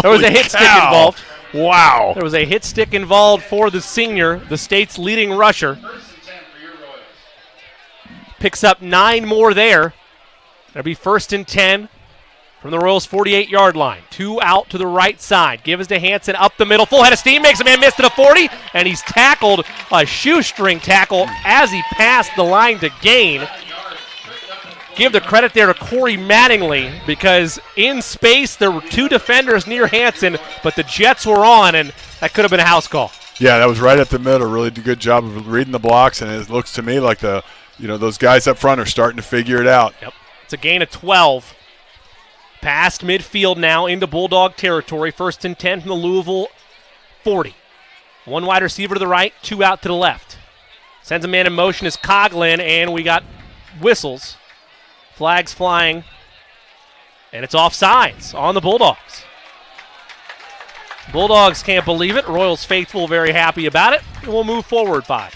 I: There was a hit stick involved.
J: Wow.
I: There was a hit stick involved for the senior, the state's leading rusher. Picks up 9 more there. That'll be 1st and 10 from the Royals' 48-yard line. 2 out to the right side. Gives to Hansen up the middle. Full head of steam. Makes a man miss to the 40. And he's tackled, a shoestring tackle, as he passed the line to gain. Give the credit there to Corey Mattingly, because in space there were 2 defenders near Hansen, but the Jets were on, and that could have been a house call.
J: Yeah, that was right at the middle. Really good job of reading the blocks, and it looks to me like those guys up front are starting to figure it out.
I: Yep. It's a gain of 12. Past midfield now into Bulldog territory. 1st and 10 from the Louisville 40. 1 wide receiver to the right, 2 out to the left. Sends a man in motion is Coughlin, and we got whistles. Flags flying, and it's offsides on the Bulldogs. Bulldogs can't believe it. Royals faithful very happy about it. We'll move forward 5.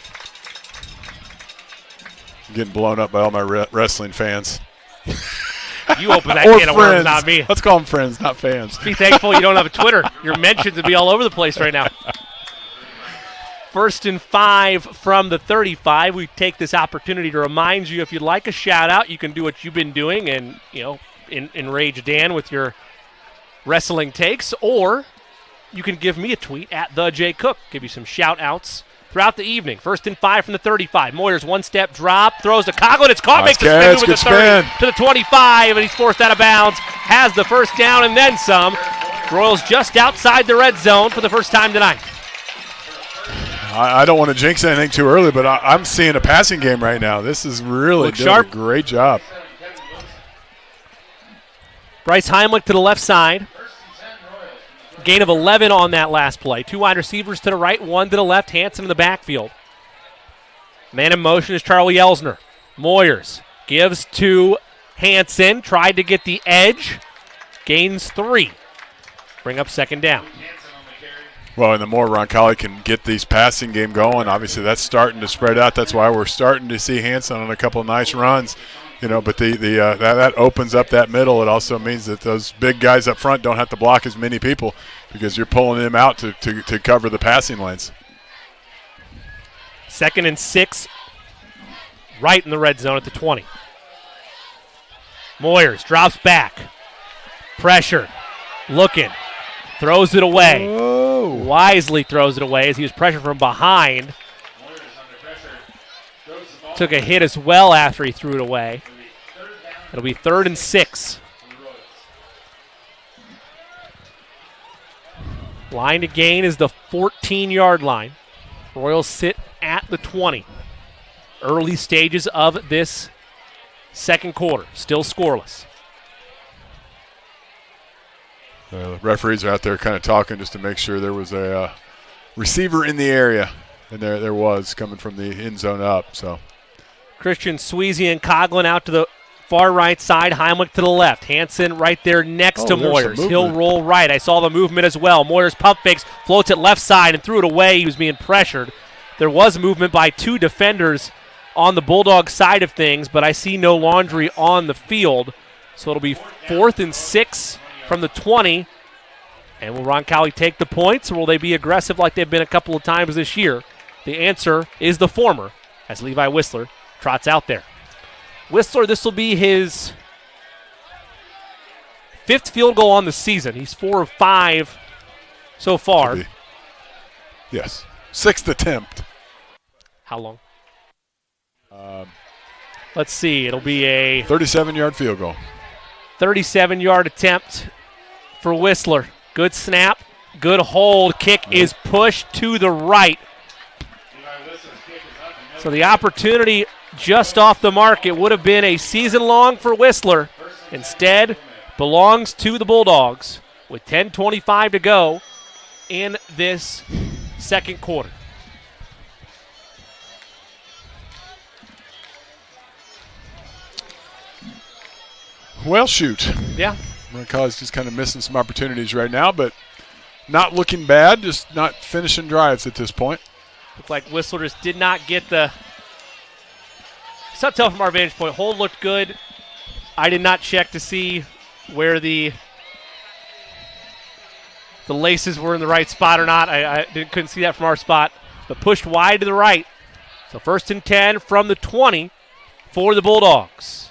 J: I'm getting blown up by all my wrestling fans.
I: You open that can of worms, not me.
J: Let's call them friends, not fans.
I: Be thankful you don't have a Twitter. Your mentions would be all over the place right now. 1st and 5 from the 35. We take this opportunity to remind you, if you'd like a shout-out, you can do what you've been doing and, enrage Dan with your wrestling takes, or you can give me a tweet at the J Cook. Give you some shout-outs throughout the evening. 1st and 5 from the 35. Moyers one-step drop, throws to Coughlin. It's caught, makes the spin move at the 30 to the 25, and he's forced out of bounds. Has the first down and then some. Royals just outside the red zone for the first time tonight.
J: I don't want to jinx anything too early, but I'm seeing a passing game right now. This is really doing a great job.
I: Bryce Heimlich to the left side. Gain of 11 on that last play. 2 wide receivers to the right, 1 to the left. Hanson in the backfield. Man in motion is Charlie Elsner. Moyers gives to Hanson. Tried to get the edge. Gains 3. Bring up second down.
J: Well, and the more Roncalli can get these passing game going, obviously that's starting to spread out. That's why we're starting to see Hanson on a couple of nice runs. But that opens up that middle. It also means that those big guys up front don't have to block as many people because you're pulling them out to cover the passing lanes.
I: 2nd and 6, right in the red zone at the 20. Moyers drops back. Pressure. Looking. Throws it away.
J: Whoa.
I: Wisely throws it away as he was pressured from behind. Took a hit as well after he threw it away. It'll be 3rd and 6. Line to gain is the 14-yard line. Royals sit at the 20. Early stages of this second quarter. Still scoreless.
J: The referees are out there kind of talking just to make sure there was a receiver in the area. And there was coming from the end zone up. So
I: Christian Sweezy and Coughlin out to the far right side. Heimlich to the left. Hanson right there next to Moyers. He'll roll right. I saw the movement as well. Moyers pump fakes, floats it left side and threw it away. He was being pressured. There was movement by 2 defenders on the Bulldog side of things, but I see no laundry on the field. So it'll be 4th and 6 from the 20. And will Roncalli take the points, or will they be aggressive like they've been a couple of times this year? The answer is the former, as Levi Whistler trots out there. Whistler, this will be his 5th field goal on the season. He's 4 of 5 so far.
J: Yes. 6th attempt.
I: How long? Let's see. It'll be a
J: 37-yard field goal.
I: 37-yard attempt for Whistler. Good snap. Good hold. Kick is pushed to the right. So the opportunity just off the mark. It would have been a season long for Whistler. Instead, belongs to the Bulldogs with 10:25 to go in this second quarter.
J: Well, shoot.
I: Yeah.
J: Roncalli's just kind of missing some opportunities right now, but not looking bad, just not finishing drives at this point.
I: Looked like Whistler just did not get the – it's not tough from our vantage point. Hold looked good. I did not check to see where the laces were in the right spot or not. I couldn't see that from our spot, but pushed wide to the right. So 1st and 10 from the 20 for the Bulldogs.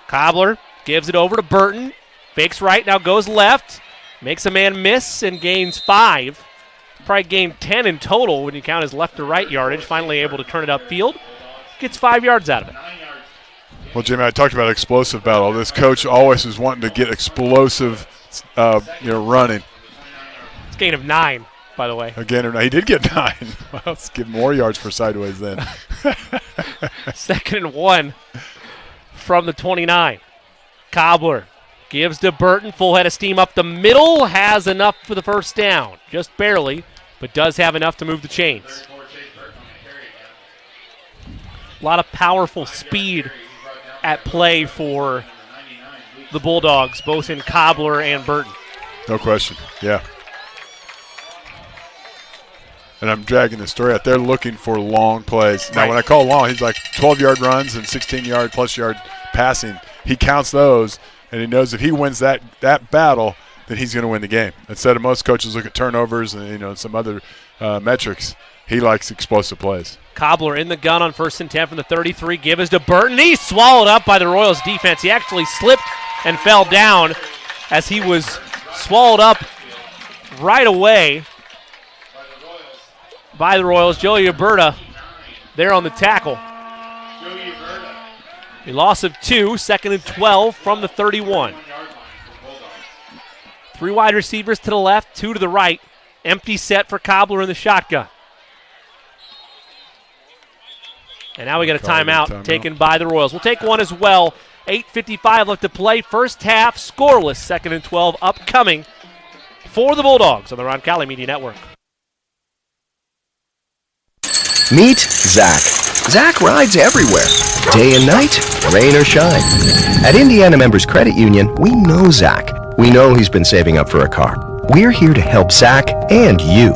I: Cobbler gives it over to Burton. Fakes right, now goes left. Makes a man miss and gains 5. Probably gained 10 in total when you count his left to right yardage. Finally able to turn it upfield. Gets 5 yards out of it.
J: Well, Jimmy, I talked about explosive battle. This coach always is wanting to get explosive, running.
I: It's a gain of 9, by the way.
J: Again, he did get 9. Well, let's give more yards for sideways then.
I: 2nd and 1 from the 29. Cobbler gives to Burton. Full head of steam up the middle. Has enough for the first down. Just barely, but does have enough to move the chains. A lot of powerful speed at play for the Bulldogs, both in Cobbler and Burton.
J: No question, yeah. And I'm dragging the story out. They're looking for long plays. Now, when I call long, he's like 12-yard runs and 16-yard-plus yard passing. He counts those, and he knows if he wins that battle, then he's going to win the game. Instead of most coaches look at turnovers and some other metrics, he likes explosive plays.
I: Cobbler in the gun on 1st and 10 from the 33. Give is to Burton. He's swallowed up by the Royals defense. He actually slipped and fell down as he was swallowed up right away by the Royals. Joey Alberta there on the tackle. A loss of 2, 2nd and 12 from the 31. 3 wide receivers to the left, 2 to the right. Empty set for Cobbler in the shotgun. And now we got a timeout taken by the Royals. We'll take one as well. 8:55 left to play. First half scoreless. 2nd and 12 upcoming for the Bulldogs on the Roncalli Media Network.
L: Meet Zach. Zach rides everywhere, day and night, rain or shine. At Indiana Members Credit Union, we know Zach. We know he's been saving up for a car. We're here to help Zach and you.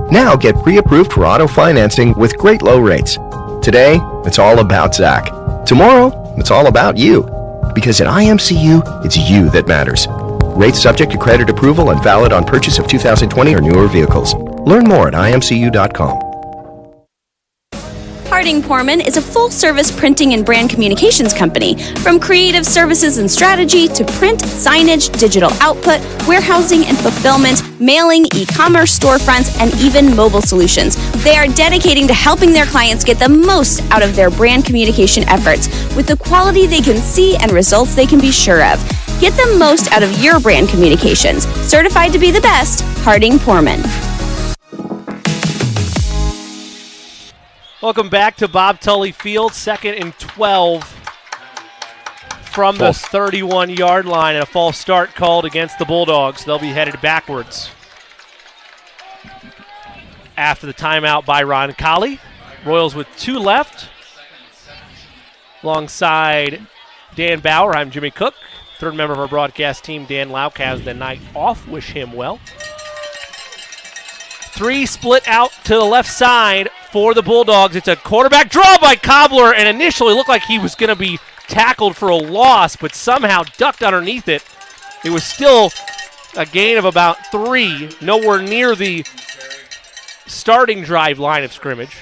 L: Now get pre-approved for auto financing with great low rates. Today, it's all about Zach. Tomorrow, it's all about you. Because at IMCU, it's you that matters. Rates subject to credit approval and valid on purchase of 2020 or newer vehicles. Learn more at imcu.com.
G: Harding Porman is a full-service printing and brand communications company. From creative services and strategy to print, signage, digital output, warehousing and fulfillment, mailing, e-commerce storefronts, and even mobile solutions. They are dedicating to helping their clients get the most out of their brand communication efforts with the quality they can see and results they can be sure of. Get the most out of your brand communications. Certified to be the best, Harding Porman.
I: Welcome back to Bob Tully Field. 2nd and 12 from the 31-yard line, and a false start called against the Bulldogs. They'll be headed backwards after the timeout by Roncalli. Royals with 2 left. Alongside Dan Bauer, I'm Jimmy Cook. Third member of our broadcast team, Dan Lauk, has the night off. Wish him well. 3 split out to the left side for the Bulldogs. It's a quarterback draw by Cobbler, and initially looked like he was going to be tackled for a loss, but somehow ducked underneath it. It was still a gain of about 3, nowhere near the starting drive line of scrimmage.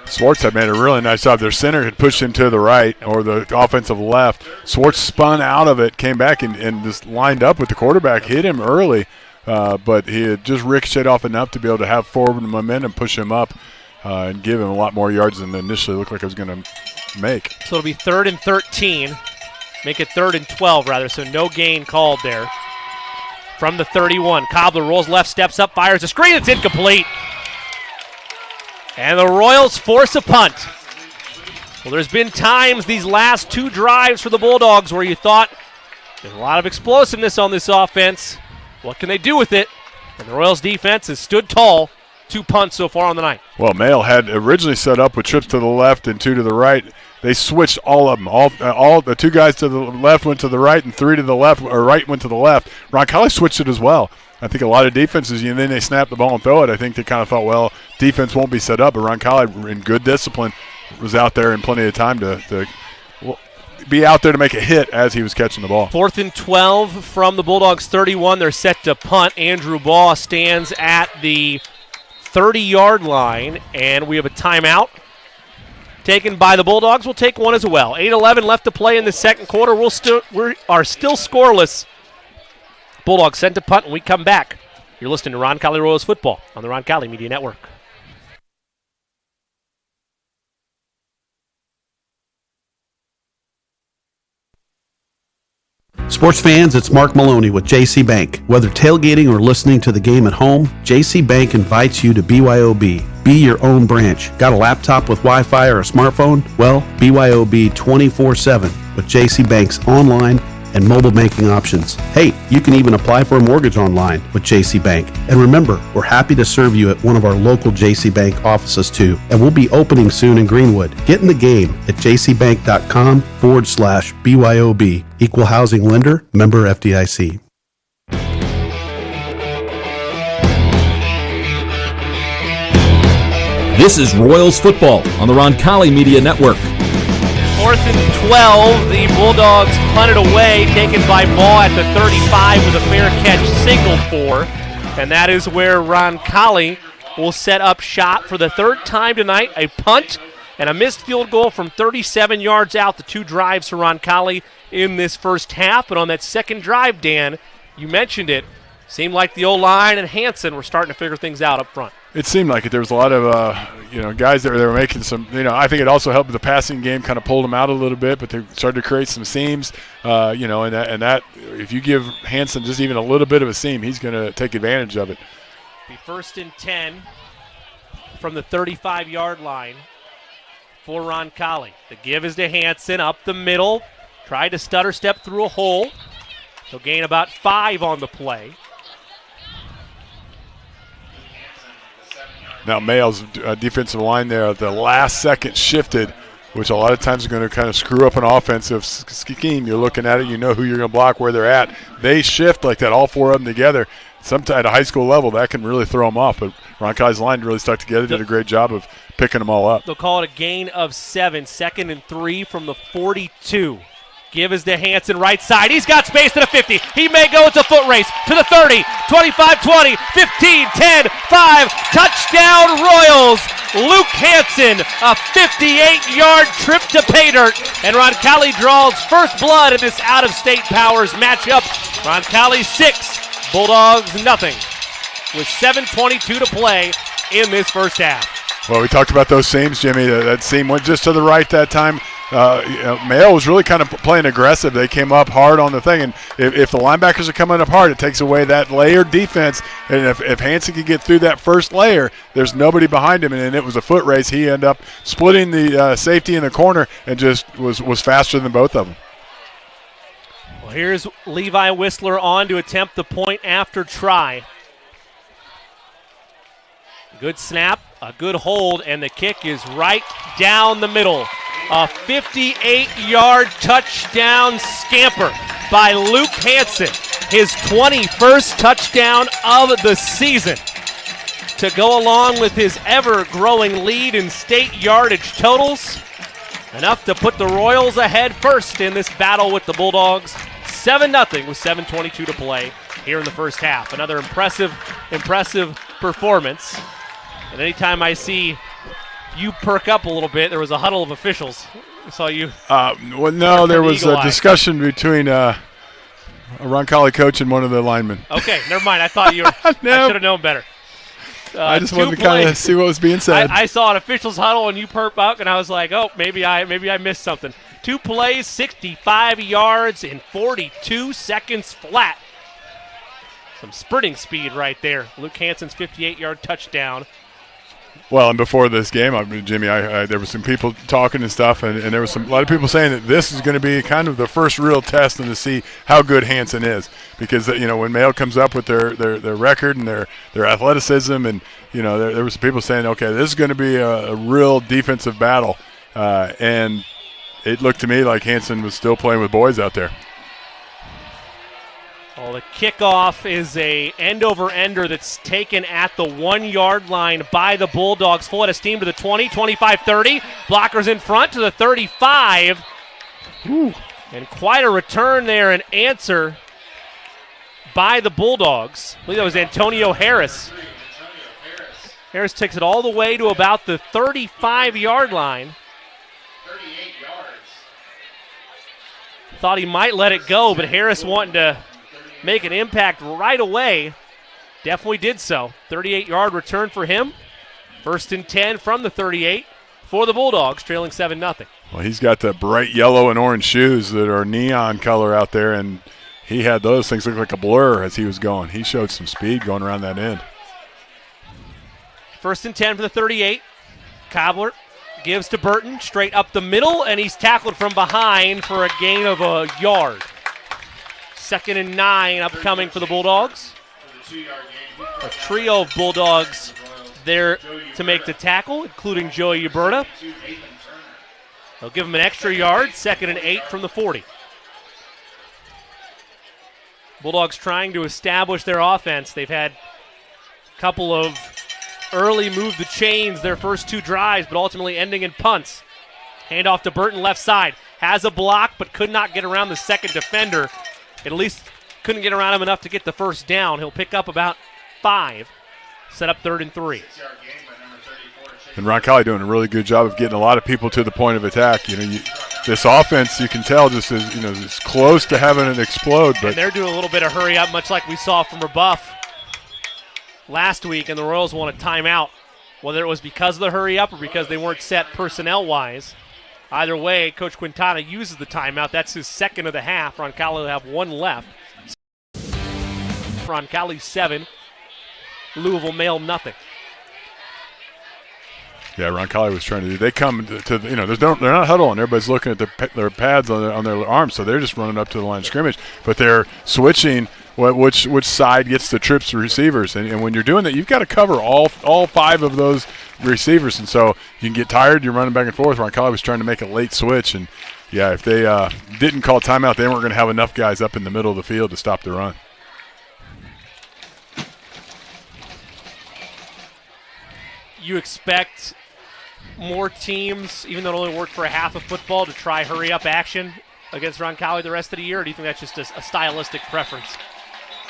J: Swartz had made a really nice job. Their center had pushed him to the right or the offensive left. Swartz spun out of it, came back and just lined up with the quarterback, hit him early. But he had just ricocheted off enough to be able to have forward momentum, push him up, and give him a lot more yards than initially looked like it was going to make.
I: So it'll be 3rd and 13. Make it 3rd and 12, rather, so no gain called there. From the 31, Cobbler rolls left, steps up, fires a screen. It's incomplete. And the Royals force a punt. Well, there's been times these last 2 drives for the Bulldogs where you thought there's a lot of explosiveness on this offense. What can they do with it? And the Royals defense has stood tall. 2 punts so far on the night.
J: Well, Mail had originally set up with trips to the left and 2 to the right. They switched all of them. All the 2 guys to the left went to the right and 3 to the left, or right went to the left. Roncalli switched it as well. I think a lot of defenses, and then they snap the ball and throw it. I think they kind of thought, well, defense won't be set up, but Roncalli, in good discipline, was out there in plenty of time to be out there to make a hit as he was catching the ball.
I: 4th and 12 from the Bulldogs 31. They're set to punt. Andrew Baugh stands at the 30-yard line, and we have a timeout taken by the Bulldogs. We'll take one as well. 8:11 left to play in the second quarter. We are still scoreless. Bulldogs sent to punt, and we come back. You're listening to Roncalli Royals football on the Roncalli Media Network.
A: Sports fans, it's Mark Maloney with JC Bank. Whether tailgating or listening to the game at home, JC Bank invites you to BYOB. Be your own branch. Got a laptop with Wi-Fi or a smartphone? Well, BYOB 24/7 with JC Bank's online and mobile banking options. Hey, you can even apply for a mortgage online with JC Bank. And remember, we're happy to serve you at one of our local JC Bank offices too. And we'll be opening soon in Greenwood. Get in the game at jcbank.com/BYOB. Equal housing lender, member FDIC.
D: This is Royals football on the Roncalli Media Network.
I: 4th and 12, the Bulldogs punted away, taken by Ball at the 35 with a fair catch signaled for. And that is where Roncalli will set up shop for the 3rd time tonight. A punt and a missed field goal from 37 yards out. The 2 drives for Roncalli in this first half. But on that second drive, Dan, you mentioned it, Seemed like the O-line and Hansen were starting to figure things out up front.
J: It seemed like it. There was a lot of guys that were making some. I think it also helped with the passing game, kind of pulled them out a little bit, but they started to create some seams. And that if you give Hansen just even a little bit of a seam, he's going to take advantage of it.
I: Be 1st and 10 from the 35-yard line for Roncalli. The give is to Hansen up the middle. Tried to stutter step through a hole. He'll gain about 5 on the play.
J: Now Mayo's defensive line there at the last second shifted, which a lot of times is going to kind of screw up an offensive scheme. You're looking at it, you know who you're going to block, where they're at. They shift like that, all 4 of them together. Sometimes at a high school level, that can really throw them off. But Roncalli's line really stuck together, did a great job of picking them all up.
I: They'll call it a gain of 7, 2nd and 3 from the 42. Give is to Hansen, right side. He's got space to the 50. He may go. It's a foot race to the 30, 25, 20, 15, 10, 5. Touchdown Royals. Luke Hansen, a 58-yard trip to pay dirt. And Roncalli draws first blood in this out-of-state powers matchup. Roncalli 6, Bulldogs nothing, with 7:22 to play in this first half.
J: Well, we talked about those seams, Jimmy. That seam went just to the right that time. Mayo was really kind of playing aggressive. They came up hard on the thing, and if the linebackers are coming up hard, it takes away that layered defense. And if Hansen could get through that first layer, there's nobody behind him, and it was a foot race. He ended up splitting the safety in the corner and just was faster than both of them.
I: Well, here's Levi Whistler on to attempt the point after try. Good snap, a good hold, and the kick is right down the middle. A 58-yard touchdown scamper by Luke Hansen, his 21st touchdown of the season, to go along with his ever-growing lead in state yardage totals. Enough to put the Royals ahead first in this battle with the Bulldogs. 7-0 with 7:22 to play here in the first half. Another impressive performance. And anytime I see you perk up a little bit, there was a huddle of officials. I saw you.
J: Well, no, there was a discussion between a Roncalli coach and one of the linemen.
I: Okay, never mind. I thought you were.
J: No.
I: I should have known better.
J: I just wanted to kind of see what was being said.
I: I saw an officials huddle and you perp up, and I was like, oh, maybe I missed something. 2 plays, 65 yards in 42 seconds flat. Some sprinting speed right there. Luke Hansen's 58-yard touchdown.
J: Well, and before this game, Jimmy, there were some people talking and stuff, and there was a lot of people saying that this is going to be kind of the first real test and to see how good Hansen is. Because, when Mayo comes up with their record and their athleticism, and, there was people saying, okay, this is going to be a real defensive battle. And it looked to me like Hansen was still playing with boys out there.
I: Well, the kickoff is a end-over-ender that's taken at the 1-yard line by the Bulldogs. Full head of steam to the 20, 25, 30. Blockers in front to the 35. Ooh. And quite a return there, an answer by the Bulldogs. I believe that was Antonio Harris. Harris takes it all the way to about the 35-yard line.
F: 38 yards.
I: Thought he might let it go, but Harris wanting to make an impact right away. Definitely did so. 38-yard return for him. 1st and 10 from the 38 for the Bulldogs, trailing 7-0.
J: Well, he's got the bright yellow and orange shoes that are neon color out there, and he had those things look like a blur as he was going. He showed some speed going around that end.
I: 1st and 10 for the 38. Cobbler gives to Burton, straight up the middle, and he's tackled from behind for a gain of a yard. 2nd and 9 upcoming for the Bulldogs. A trio of Bulldogs there to make the tackle, including Joey Uberta. They'll give him an extra yard. 2nd and 8 from the 40. Bulldogs trying to establish their offense. They've had a couple of early move the chains their first 2 drives, but ultimately ending in punts. Handoff to Burton left side. Has a block, but could not get around the second defender. At least couldn't get around him enough to get the first down. He'll pick up about 5. Set up 3rd and 3.
J: And Roncalli doing a really good job of getting a lot of people to the point of attack. this offense, you can tell, just is, it's close to having it explode. But
I: and they're doing a little bit of hurry up, much like we saw from Rebuff last week, and the Royals want a timeout, whether it was because of the hurry up or because they weren't set personnel-wise. Either way, Coach Quintana uses the timeout. That's his second of the half. Roncalli will have one left. Roncalli 7, Louisville Mail nothing.
J: Yeah, Roncalli was trying to do. They come to they're not huddling. Everybody's looking at their pads on their arms, so they're just running up to the line of scrimmage. But they're switching which side gets the trips receivers, and when you're doing that, you've got to cover all 5 of those receivers, and so you can get tired. You're running back and forth. Roncalli was trying to make a late switch, and yeah, if they didn't call timeout, they weren't going to have enough guys up in the middle of the field to stop the run.
I: You expect more teams, even though it only worked for a half of football, to try hurry-up action against Roncalli the rest of the year, or do you think that's just a stylistic preference?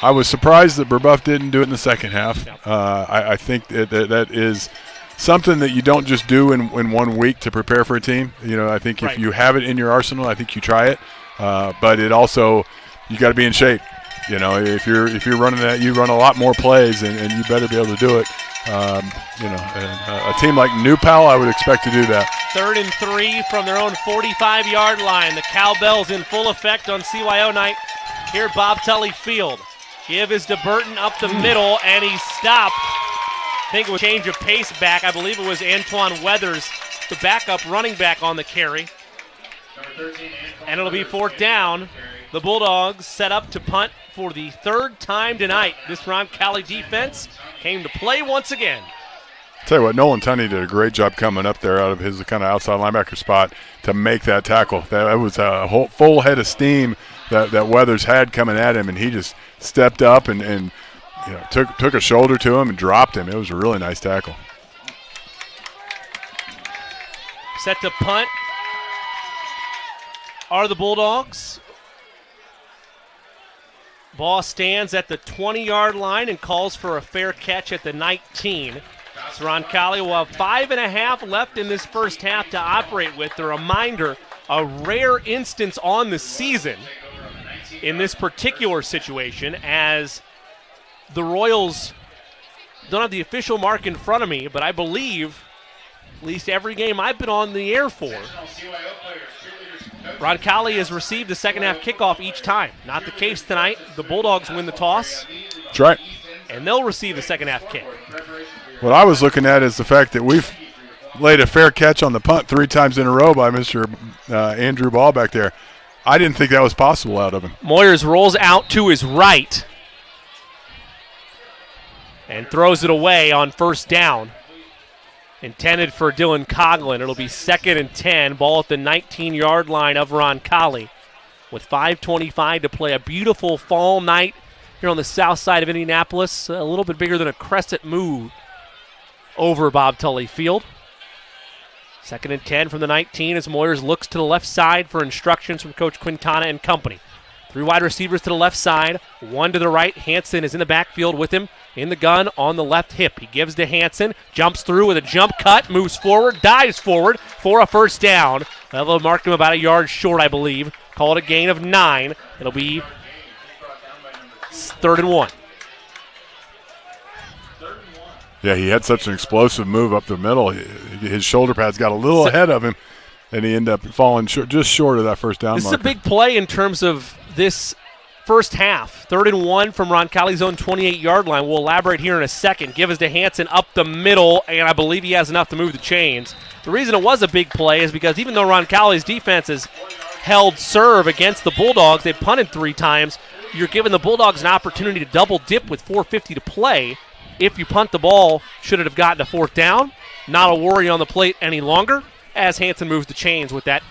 J: I was surprised that Brebeuf didn't do it in the second half. Yep. I think that is something that you don't just do in 1 week to prepare for a team. I think if you have it in your arsenal, I think you try it. But it also, you got to be in shape. If you're running that, you run a lot more plays, and you better be able to do it. A team like New Pal, I would expect to do that.
I: 3rd and 3 from their own 45-yard line. The cowbells in full effect on CYO night here at Bob Tully Field. Give is to Burton up the middle, and he stopped. I think it was change of pace back. I believe it was Antoine Weathers, the backup running back on the carry. And it'll be 4th down. The Bulldogs set up to punt for the 3rd time tonight. This Roncalli defense came to play once again.
J: Tell you what, Nolan Tunney did a great job coming up there out of his kind of outside linebacker spot to make that tackle. That was a whole full head of steam that Weathers had coming at him, and he just stepped up and took a shoulder to him and dropped him. It was a really nice tackle.
I: Set to punt are the Bulldogs. Ball stands at the 20-yard line and calls for a fair catch at the 19. So Roncalli will have 5.5 left in this first half to operate with. The reminder, a rare instance on the season in this particular situation, as the Royals don't have the official mark in front of me, but I believe at least every game I've been on the air for, Roncalli has received the second half kickoff each time. Not the case tonight. The Bulldogs win the toss.
J: That's right.
I: And they'll receive the second half kick.
J: What I was looking at is the fact that we've laid a fair catch on the punt 3 times in a row by Mr. Andrew Ball back there. I didn't think that was possible out of him.
I: Moyers rolls out to his right and throws it away on first down. Intended for Dylan Coughlin. It'll be 2nd and 10. Ball at the 19-yard line of Roncalli with 5:25 to play. A beautiful fall night here on the south side of Indianapolis. A little bit bigger than a crescent moon over Bob Tully Field. 2nd and 10 from the 19 as Moyers looks to the left side for instructions from Coach Quintana and company. 3 wide receivers to the left side, 1 to the right. Hansen is in the backfield with him in the gun on the left hip. He gives to Hansen, jumps through with a jump cut, moves forward, dives forward for a first down. They'll mark him about a yard short, I believe. Call it a gain of 9. It'll be 3rd and 1.
J: Yeah, he had such an explosive move up the middle. His shoulder pads got a little ahead of him, and he ended up falling just short of that first down
I: This
J: marker.
I: is a big play in terms of this first half. 3rd and 1 from Roncalli's own 28-yard line. We'll elaborate here in a second. Give us to Hansen up the middle, and I believe he has enough to move the chains. The reason it was a big play is because even though Roncalli's defense has held serve against the Bulldogs, they've punted 3 times, you're giving the Bulldogs an opportunity to double dip with 4:50 to play. If you punt the ball, should it have gotten a 4th down? Not a worry on the plate any longer as Hansen moves the chains with that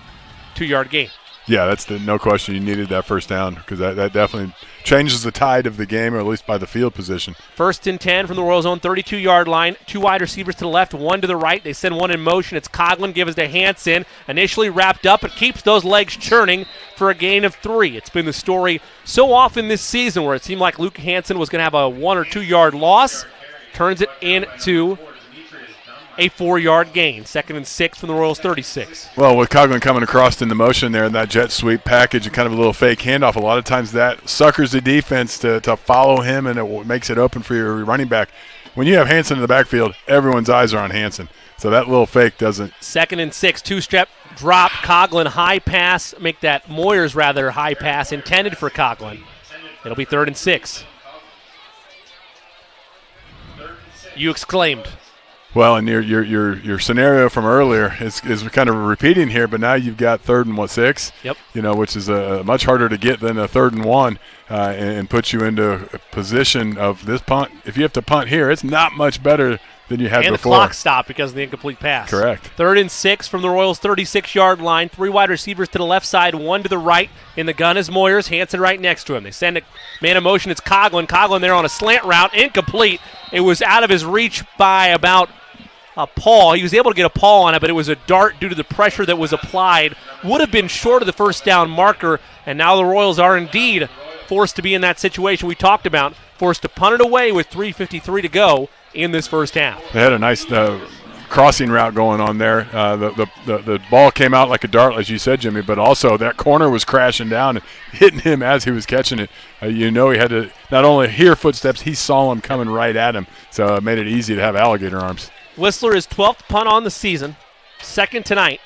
I: 2-yard gain.
J: Yeah, that's no question. You needed that first down because that definitely changes the tide of the game, or at least by the field position.
I: 1st and 10 from the Royals' own 32-yard line. 2 wide receivers to the left, 1 to the right. They send 1 in motion. It's Coughlin, gives to Hansen. Initially wrapped up, but keeps those legs churning for a gain of 3. It's been the story so often this season where it seemed like Luke Hansen was going to have a 1 or 2 yard loss. Turns it into a 4-yard gain. 2nd and 6 from the Royals' 36.
J: Well, with Coughlin coming across in the motion there, and that jet sweep package and kind of a little fake handoff, a lot of times that suckers the defense to follow him, and it makes it open for your running back. When you have Hansen in the backfield, everyone's eyes are on Hansen. So that little fake doesn't.
I: 2nd and 6, 2-step drop. Coughlin high pass, make that Moyers rather high pass intended for Coughlin. It'll be 3rd and 6. You exclaimed.
J: Well, and your scenario from earlier is kind of repeating here, but now you've got 3rd and 6.
I: Yep.
J: Which is much harder to get than a 3rd and 1, and puts you into a position of this punt. If you have to punt here, it's not much better than you had
I: and
J: before.
I: And the clock stopped because of the incomplete pass.
J: Correct.
I: 3rd and 6 from the Royals' 36-yard line. 3 wide receivers to the left side, 1 to the right. In the gun is Moyers. Hansen right next to him. They send a man in motion. It's Coughlin. Coughlin there on a slant route. Incomplete. It was out of his reach by about a paw. He was able to get a paw on it, but it was a dart due to the pressure that was applied. Would have been short of the first down marker, and now the Royals are indeed forced to be in that situation we talked about, forced to punt it away with 3:53 to go in this first half.
J: They had a nice crossing route going on there. The ball came out like a dart, as you said, Jimmy, but also that corner was crashing down and hitting him as he was catching it. He had to not only hear footsteps, he saw them coming right at him, so it made it easy to have alligator arms.
I: Whistler is 12th punt on the season, 2nd tonight.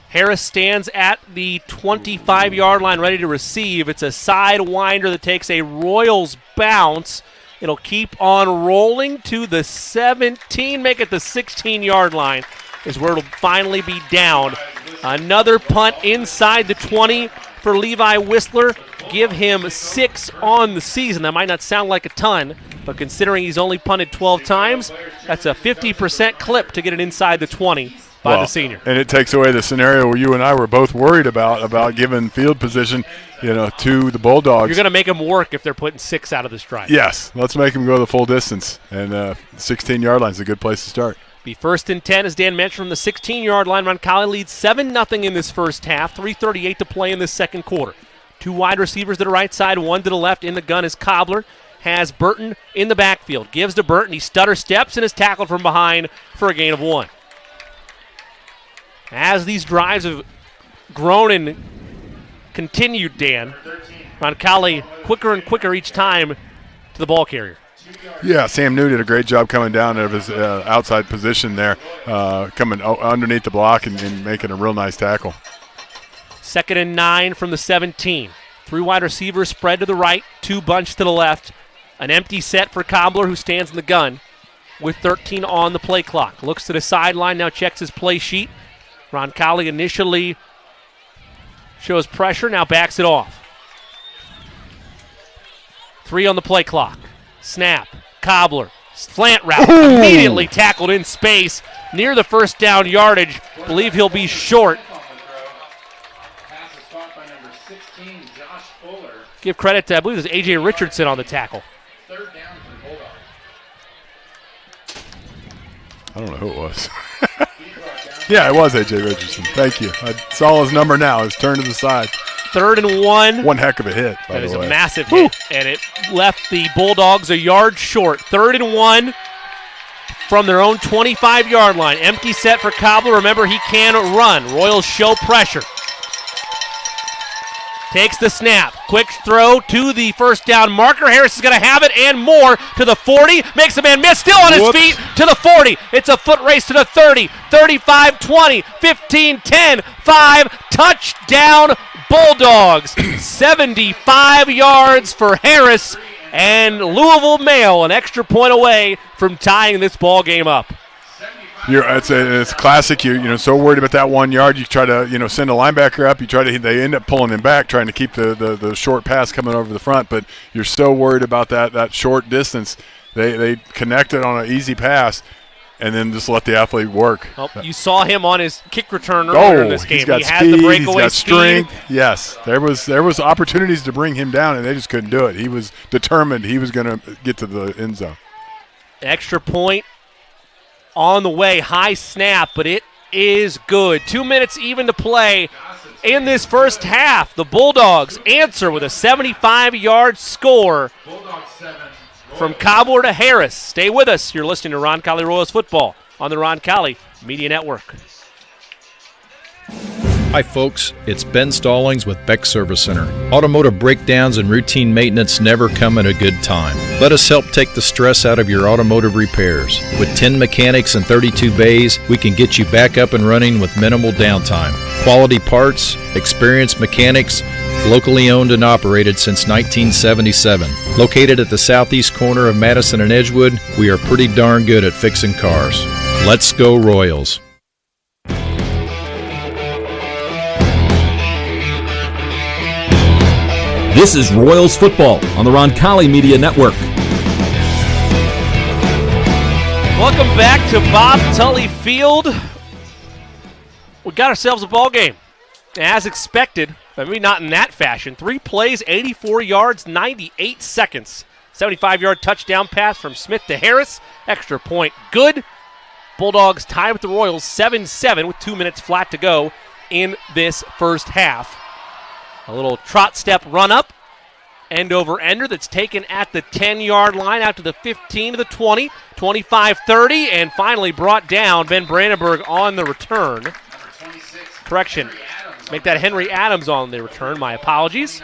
I: Harris stands at the 25-yard line ready to receive. It's a sidewinder that takes a Royals bounce. It'll keep on rolling to the 17, make it the 16-yard line is where it'll finally be down. Another punt inside the 20 for Levi Whistler. Give him 6 on the season. That might not sound like a ton, but considering he's only punted 12 times, that's a 50% clip to get it inside the 20 by the senior.
J: And it takes away the scenario where you and I were both worried about giving field position, to the Bulldogs.
I: You're going to make them work if they're putting 6 out of this drive.
J: Yes, let's make them go the full distance, and 16-yard line is a good place to start.
I: Be 1st and 10, as Dan mentioned, from the 16-yard line. Roncalli leads 7-0 in this first half, 3:38 to play in this second quarter. 2 wide receivers to the right side, 1 to the left. In the gun is Cobbler. Has Burton in the backfield. Gives to Burton. He stutter steps and is tackled from behind for a gain of 1. As these drives have grown and continued, Dan, Roncalli quicker and quicker each time to the ball carrier.
J: Yeah, Sam New did a great job coming down out of his outside position there, coming underneath the block and making a real nice tackle.
I: 2nd and 9 from the 17. 3 wide receivers spread to the right, 2 bunch to the left. An empty set for Cobbler, who stands in the gun with 13 on the play clock. Looks to the sideline, now checks his play sheet. Roncalli initially shows pressure, now backs it off. 3 on the play clock. Snap. Cobbler. Slant route. Immediately tackled in space near the first down yardage. Believe he'll be short. Give credit to, I believe it was A.J. Richardson on the tackle.
J: I don't know who it was. Yeah, it was A.J. Richardson. Thank you. I saw his number now. It's turned to the side.
I: 3rd and 1.
J: One heck of a hit, by the way.
I: That is a massive hit, and it left the Bulldogs a yard short. 3rd and 1 from their own 25-yard line. Empty set for Cobbler. Remember, he can run. Royals show pressure. Takes the snap. Quick throw to the first down marker. Harris is going to have it and more to the 40. Makes the man miss. Still on his feet to the 40. It's a foot race to the 30. 35, 20, 15, 10, 5. Touchdown Bulldogs. 75 yards for Harris. And Louisville Male an extra point away from tying this ball game up.
J: It's classic. You're so worried about that 1 yard. You try to send a linebacker up. They end up pulling him back, trying to keep the short pass coming over the front. But you're so worried about that short distance. They connect it on an easy pass, and then just let the athlete work.
I: Oh, you saw him on his kick return earlier in this game.
J: He's got
I: he
J: speed,
I: has the breakaway
J: he's got strength. Yes, there was opportunities to bring him down, and they just couldn't do it. He was determined he was going to get to the end zone.
I: Extra point on the way, high snap, but it is good. 2 minutes even to play in this first half. The Bulldogs answer with a 75-yard score. from Cobbler to Harris. Stay with us. You're listening to Roncalli Royals football on the Roncalli Media Network.
M: Hi folks, it's Ben Stallings with Beck Service Center. Automotive breakdowns and routine maintenance never come at a good time. Let us help take the stress out of your automotive repairs. With 10 mechanics and 32 bays, we can get you back up and running with minimal downtime. Quality parts, experienced mechanics, locally owned and operated since 1977. Located at the southeast corner of Madison and Edgewood, we are pretty darn good at fixing cars. Let's go Royals.
D: This is Royals football on the Roncalli Media Network.
I: Welcome back to Bob Tully Field. We got ourselves a ball game. As expected, maybe not in that fashion. 3 plays, 84 yards, 98 seconds. 75-yard touchdown pass from Smith to Harris. Extra point good. Bulldogs tie with the Royals 7-7 with 2 minutes flat to go in this first half. A little trot step run up. End over ender that's taken at the 10-yard line out to the 15 to the 20, 25-30, and finally brought down. Ben Brandenburg on the return. Correction. Make that Henry Adams on the return. My apologies.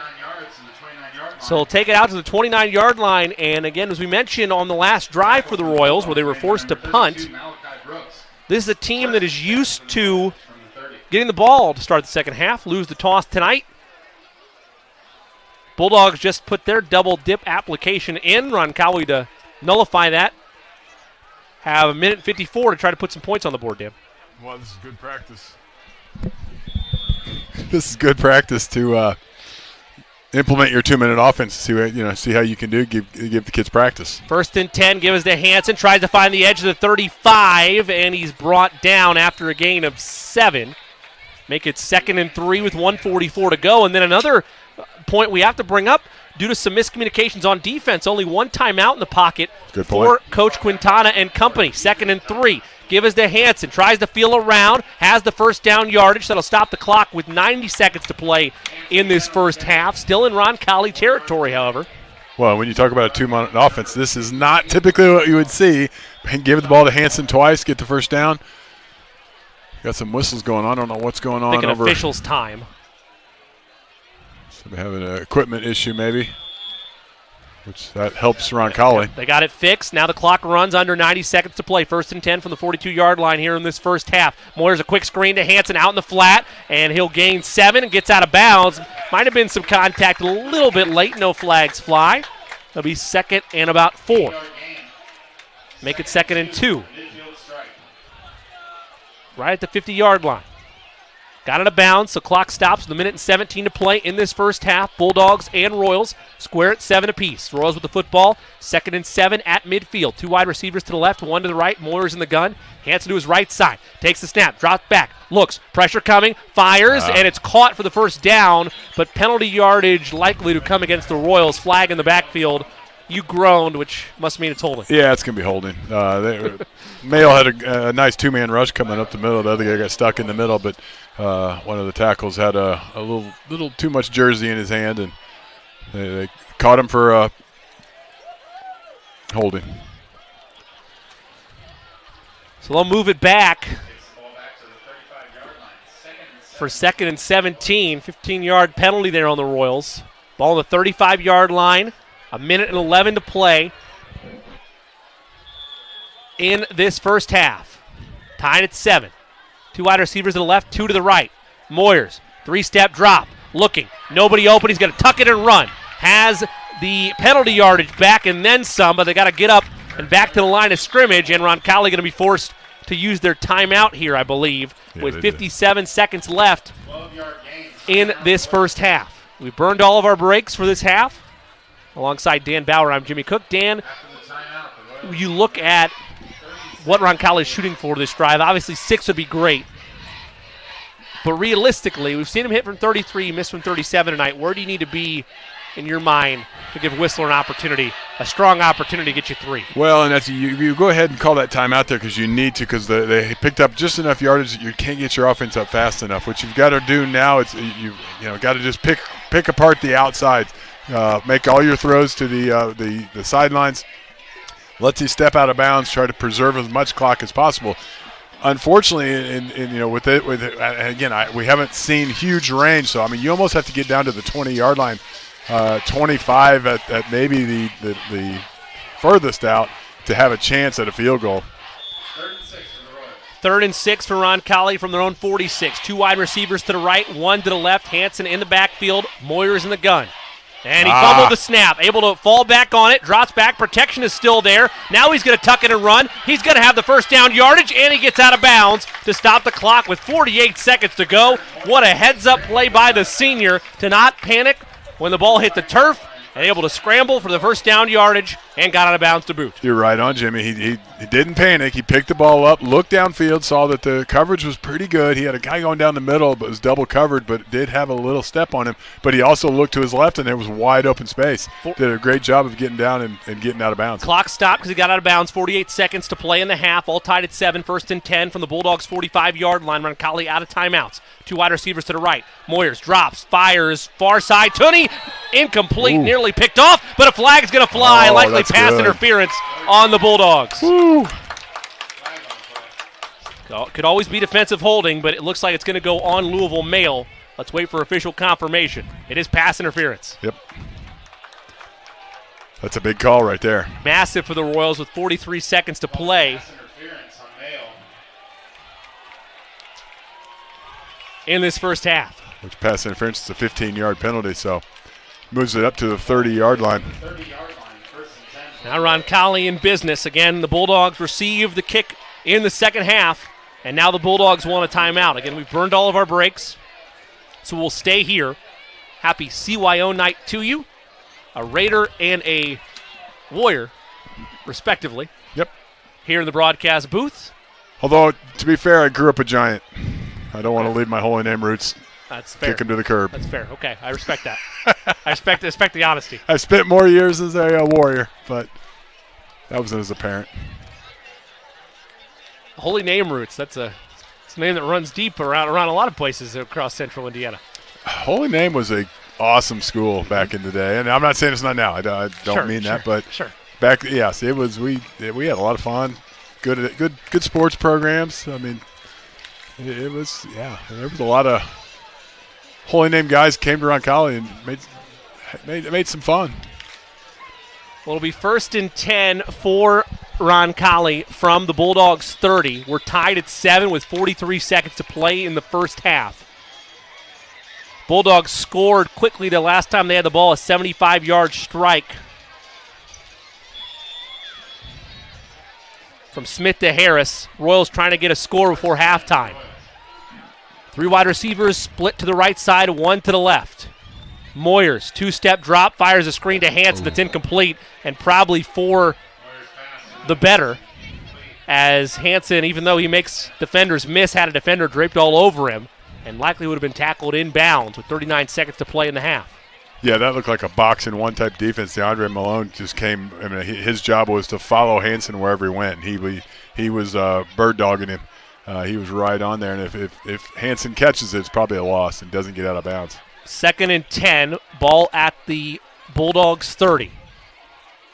I: So we'll take it out to the 29-yard line. And again, as we mentioned on the last drive for the Royals where they were forced to punt, this is a team that is used to getting the ball to start the second half, lose the toss tonight. Bulldogs just put their double dip application in. Roncalli to nullify that. Have a minute 54 to try to put some points on the board, Dan.
J: Well, this is good practice. This is good practice to implement your 2-minute offense. See how you can do. Give the kids practice.
I: 1st and 10. Give us to Hansen. Tries to find the edge of the 35, and he's brought down after a gain of 7. Make it 2nd and 3 with 1:44 to go, and then another point we have to bring up due to some miscommunications on defense. Only 1 timeout in the pocket for Coach Quintana and company. 2nd and 3. Give us to Hansen. Tries to feel around. Has the first down yardage. That'll stop the clock with 90 seconds to play in this first half. Still in Roncalli territory, however.
J: Well, when you talk about a 2-minute offense, this is not typically what you would see. Give the ball to Hansen twice, get the first down. Got some whistles going on. I don't know what's going on
I: Thinking
J: over.
I: Officials' time.
J: So they have an equipment issue maybe, which that helps Roncalli.
I: They got it fixed. Now the clock runs under 90 seconds to play. 1st and 10 from the 42-yard line here in this first half. Moyer's a quick screen to Hansen out in the flat, and he'll gain 7 and gets out of bounds. Might have been some contact a little bit late. No flags fly. It'll be 2nd and about 4. Make it 2nd and 2. Right at the 50-yard line. Got out of bounds, so clock stops with 1:17 to play in this first half. Bulldogs and Royals square at 7 apiece. Royals with the football, 2nd and 7 at midfield. 2 wide receivers to the left, 1 to the right. Moyer's in the gun. Hansen to his right side. Takes the snap, drops back, looks, pressure coming, fires, and it's caught for the first down, but penalty yardage likely to come against the Royals. Flag in the backfield. You groaned, which must mean it's holding.
J: Yeah, it's going to be holding. Mayo had a nice 2-man rush coming up the middle. The other guy got stuck in the middle, but one of the tackles had a little too much jersey in his hand, and they caught him for holding.
I: So they'll move it back for 2nd and 17. 15-yard penalty there on the Royals. Ball on the 35-yard line. 1:11 to play in this first half. Tied at 7. 2 wide receivers to the left, 2 to the right. Moyers, 3-step drop, looking. Nobody open. He's going to tuck it and run. Has the penalty yardage back and then some, but they got to get up and back to the line of scrimmage, and Roncalli going to be forced to use their timeout here, I believe, with 57 seconds left in this first half. We burned all of our breaks for this half. Alongside Dan Bauer, I'm Jimmy Cook. Dan, you look at what Roncalli is shooting for this drive. Obviously, 6 would be great. But realistically, we've seen him hit from 33, miss from 37 tonight. Where do you need to be in your mind to give Whistler an opportunity, a strong opportunity to get you 3?
J: Well, and that's you go ahead and call that timeout there because you need to, because they picked up just enough yardage that you can't get your offense up fast enough. What you've got to do now is you got to just pick apart the outsides. Make all your throws to the sidelines, lets you step out of bounds, try to preserve as much clock as possible. Unfortunately, we haven't seen huge range. So, I mean, you almost have to get down to the 20-yard line, 25 at maybe the furthest out to have a chance at a field goal.
I: 3rd and 6 for Roncalli from their own 46. 2 wide receivers to the right, 1 to the left. Hansen in the backfield. Moyer's in the gun. And he fumbled the snap, able to fall back on it, drops back, protection is still there. Now he's going to tuck it and run. He's going to have the first down yardage, and he gets out of bounds to stop the clock with 48 seconds to go. What a heads-up play by the senior to not panic when the ball hit the turf, and able to scramble for the first down yardage and got out of bounds to boot.
J: You're right on, Jimmy. He didn't panic. He picked the ball up, looked downfield, saw that the coverage was pretty good. He had a guy going down the middle, but was double covered, but did have a little step on him. But he also looked to his left, and there was wide open space. Did a great job of getting down and getting out of bounds.
I: Clock stopped because he got out of bounds. 48 seconds to play in the half. All tied at 7. 1st and 10 from the Bulldogs' 45-yard line. Roncalli out of timeouts. 2 wide receivers to the right. Moyers drops, fires, far side. Tunney, incomplete, nearly picked off, but a flag is going to fly. Likely pass interference on the Bulldogs. Could always be defensive holding, but it looks like it's going to go on Louisville Mail. Let's wait for official confirmation. It is pass interference.
J: Yep. That's a big call right there.
I: Massive for the Royals with 43 seconds to play. In this first half.
J: Which pass interference is a 15-yard penalty, so moves it up to the 30-yard line.
I: Now Roncalli in business. Again, the Bulldogs receive the kick in the second half, and now the Bulldogs want a timeout. Again, we've burned all of our breaks, so we'll stay here. Happy CYO night to you. A Raider and a Warrior, respectively.
J: Yep.
I: Here in the broadcast booth.
J: Although, to be fair, I grew up a Giant. I don't want to leave my Holy Name roots.
I: That's fair.
J: Kick him to the curb.
I: That's fair. Okay, I respect that. I respect the honesty.
J: I spent more years as a Warrior, but that was as a parent.
I: Holy Name Roots. It's a name that runs deep around a lot of places across central Indiana.
J: Holy Name was a awesome school back in the day, and I'm not saying it's not now. I don't mean that, but back, yes, it was. We had a lot of fun. Good sports programs. I mean, it was, yeah. There was a lot of Holy Name guys came to Roncalli and made some fun.
I: Well, it'll be 1st and 10 for Roncalli from the Bulldogs 30. We're tied at 7 with 43 seconds to play in the first half. Bulldogs scored quickly the last time they had the ball, a 75-yard strike from Smith to Harris. Royals trying to get a score before halftime. 3 wide receivers split to the right side, 1 to the left. Moyers, 2-step drop, fires a screen to Hansen that's incomplete, and probably for the better, as Hansen, even though he makes defenders miss, had a defender draped all over him, and likely would have been tackled inbounds with 39 seconds to play in the half.
J: Yeah, that looked like a box-and-one type defense. DeAndre Malone just came. I mean, his job was to follow Hansen wherever he went. He was bird-dogging him. He was right on there, and if Hansen catches it, it's probably a loss and doesn't get out of bounds.
I: 2nd and 10, ball at the Bulldogs 30.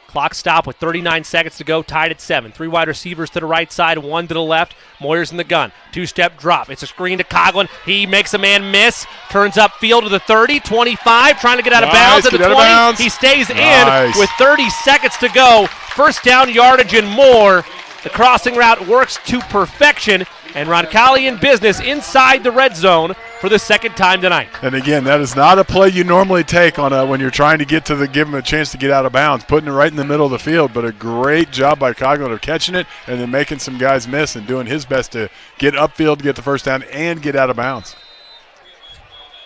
I: Clock stop with 39 seconds to go, tied at 7. 3 wide receivers to the right side, 1 to the left. Moyer's in the gun. 2-step drop. It's a screen to Coughlin. He makes a man miss. Turns upfield to the 30, 25, trying to get out of bounds at the 20. He stays in with 30 seconds to go. First down yardage and more. The crossing route works to perfection, and Roncalli in business inside the red zone for the second time tonight.
J: And again, that is not a play you normally take on when you're trying to give him a chance to get out of bounds, putting it right in the middle of the field. But a great job by Coughlin of catching it and then making some guys miss and doing his best to get upfield, get the first down, and get out of bounds.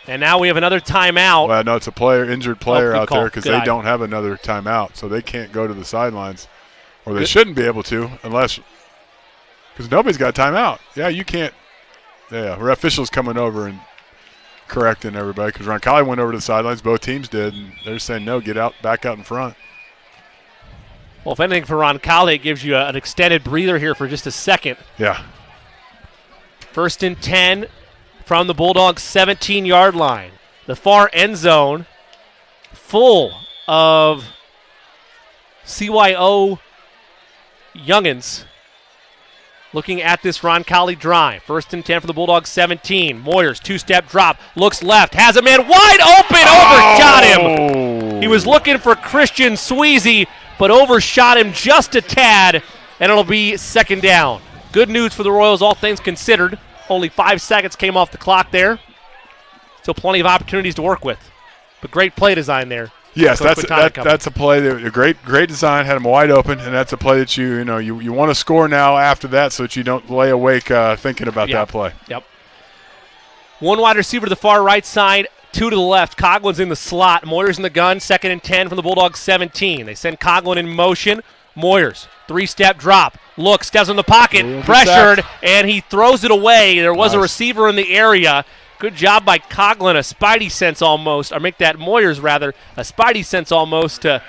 I: And now we have another timeout.
J: Well, no, it's a injured player out there because they don't have another timeout, so they can't go to the sidelines. Or they shouldn't be able to because nobody's got a timeout. Yeah, you can't. Yeah, our officials coming over and correcting everybody because Roncalli went over to the sidelines. Both teams did, and they're saying, no, get out, back out in front.
I: Well, if anything for Roncalli, it gives you an extended breather here for just a second.
J: Yeah.
I: 1st and 10 from the Bulldogs' 17-yard line. The far end zone full of CYO youngins looking at this Roncalli drive. 1st and 10 for the Bulldogs, 17. Moyers, two-step drop, looks left, has a man wide open, overshot him. He was looking for Christian Sweezy, but overshot him just a tad, and it'll be 2nd down. Good news for the Royals, all things considered. Only 5 seconds came off the clock there. Still plenty of opportunities to work with. But great play design there.
J: Yes, that's a play that a great design, had him wide open, and that's a play that you want to score now after that so that you don't lay awake thinking about that play.
I: Yep. One wide receiver to the far right side, 2 to the left. Coughlin's in the slot. Moyers in the gun, 2nd and 10 from the Bulldogs, 17. They send Coughlin in motion. Moyers, 3-step drop. Look, steps in the pocket, pressured, and he throws it away. There was a receiver in the area. Good job by Coughlin, a spidey sense almost, or make that Moyers rather, a spidey sense almost to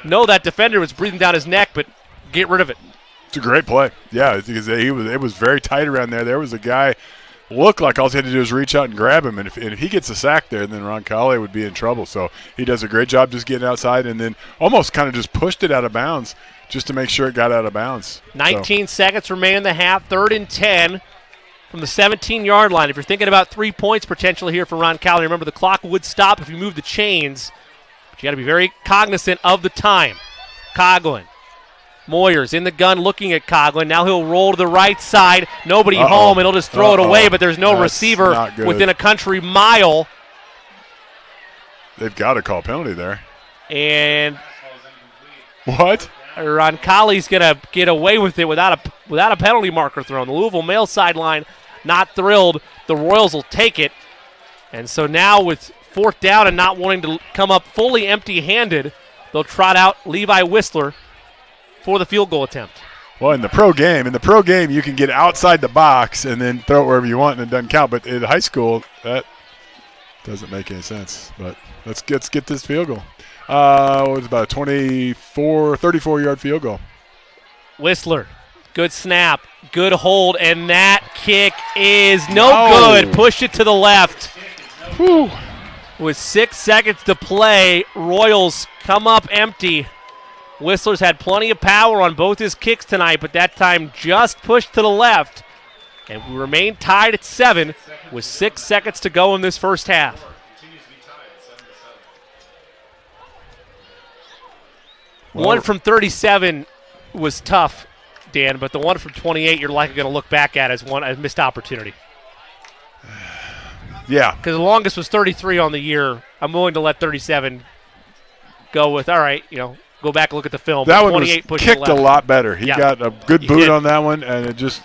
I: know that defender was breathing down his neck, but get rid of it.
J: It's a great play. Yeah, because it was very tight around there. There was a guy, looked like all he had to do was reach out and grab him, and if he gets a sack there, then Roncalli would be in trouble. So he does a great job just getting outside and then almost kind of just pushed it out of bounds just to make sure it got out of bounds.
I: 19 seconds remain in the half, 3rd and 10. From the 17-yard line. If you're thinking about 3 points potentially here for Roncalli, remember the clock would stop if you move the chains, but you got to be very cognizant of the time. Coughlin. Moyers in the gun looking at Coughlin. Now he'll roll to the right side. Nobody home, and he'll just throw it away, but there's no receiver within a country mile.
J: They've got to call a penalty there.
I: And
J: what?
I: Roncalli's going to get away with it without a penalty marker thrown. The Louisville male sideline not thrilled. The Royals will take it. And so now with 4th down and not wanting to come up fully empty-handed, they'll trot out Levi Whistler for the field goal attempt.
J: Well, in the pro game, you can get outside the box and then throw it wherever you want and it doesn't count. But in high school, that doesn't make any sense. But let's get this field goal. It was about a 34-yard field goal.
I: Whistler, good snap, good hold, and that kick is no good. Push it to the left.
J: Whew.
I: With 6 seconds to play, Royals come up empty. Whistler's had plenty of power on both his kicks tonight, but that time just pushed to the left. And we remain tied at 7 with 6 seconds to go in this first half. One from 37 was tough, Dan, but the one from 28 you're likely going to look back at as a missed opportunity.
J: Yeah.
I: Because the longest was 33 on the year. I'm willing to let 37 go with, all right, go back and look at the film.
J: That one was kicked a lot better. He got a good boot on that one, and it just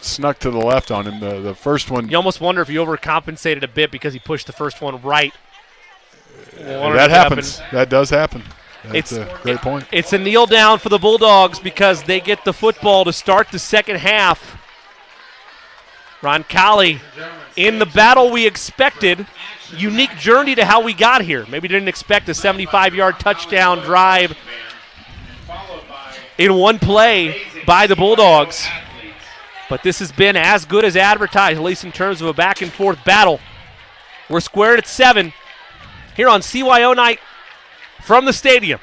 J: snuck to the left on him. The first one.
I: You almost wonder if he overcompensated a bit because he pushed the first one right.
J: That happens. That does happen. That's a great point.
I: It's a kneel down for the Bulldogs because they get the football to start the second half. Roncalli in the battle we expected. Unique journey to how we got here. Maybe didn't expect a 75-yard touchdown drive in one play by the Bulldogs. But this has been as good as advertised, at least in terms of a back-and-forth battle. We're squared at 7 here on CYO night from the stadium.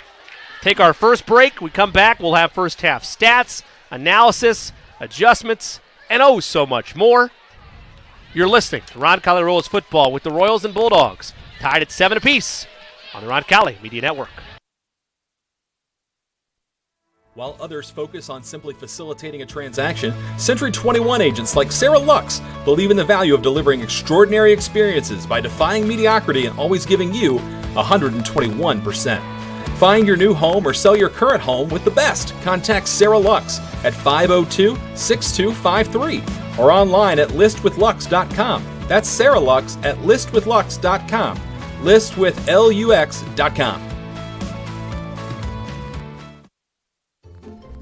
I: Take our first break. We come back. We'll have first half stats, analysis, adjustments, and oh so much more. You're listening to Roncalli Royals football with the Royals and Bulldogs tied at 7 apiece on the Roncalli Media Network.
D: While others focus on simply facilitating a transaction, Century 21 agents like Sarah Lux believe in the value of delivering extraordinary experiences by defying mediocrity and always giving you 121%. Find your new home or sell your current home with the best. Contact Sarah Lux at 502-6253 or online at listwithlux.com. That's Sarah Lux at listwithlux.com. Listwithlux.com.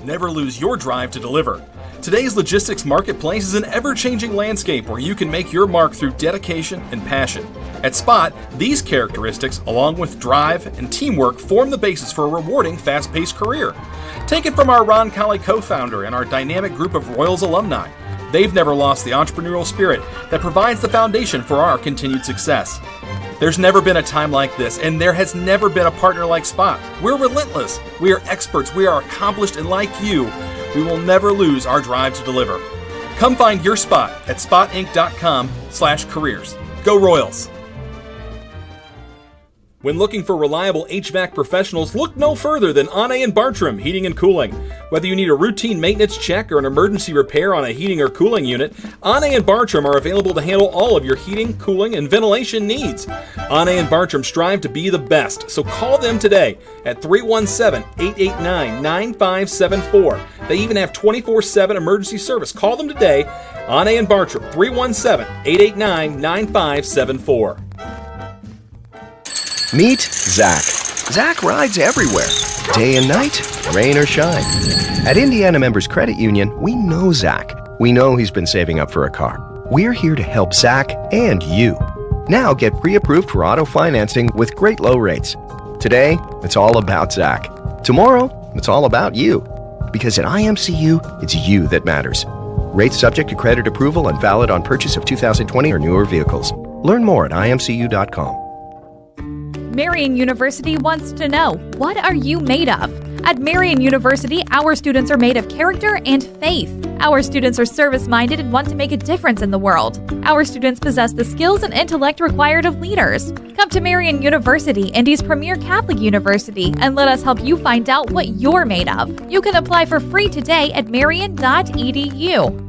D: Never lose your drive to deliver. Today's logistics marketplace is an ever-changing landscape where you can make your mark through dedication and passion. At Spot, these characteristics, along with drive and teamwork, form the basis for a rewarding, fast-paced career. Take it from our Roncalli co-founder and our dynamic group of Royals alumni. They've never lost the entrepreneurial spirit that provides the foundation for our continued success. There's never been a time like this, and there has never been a partner like Spot. We're relentless. We are experts. We are accomplished, and like you, we will never lose our drive to deliver. Come find your spot at spotinc.com/careers. Go Royals! When looking for reliable HVAC professionals, look no further than Ane & Bartram Heating and Cooling. Whether you need a routine maintenance check or an emergency repair on a heating or cooling unit, Ane & Bartram are available to handle all of your heating, cooling, and ventilation needs. Ane & Bartram strive to be the best, so call them today at 317-889-9574. They even have 24/7 emergency service. Call them today, Ane & Bartram, 317-889-9574.
L: Meet Zach. Zach rides everywhere, day and night, rain or shine. At Indiana Members Credit Union, we know Zach. We know he's been saving up for a car. We're here to help Zach and you. Now get pre-approved for auto financing with great low rates. Today, it's all about Zach. Tomorrow, it's all about you. Because at IMCU, it's you that matters. Rates subject to credit approval and valid on purchase of 2020 or newer vehicles. Learn more at imcu.com.
K: Marian University wants to know, what are you made of? At Marian University, our students are made of character and faith. Our students are service-minded and want to make a difference in the world. Our students possess the skills and intellect required of leaders. Come to Marian University, Indy's premier Catholic university, and let us help you find out what you're made of. You can apply for free today at marian.edu.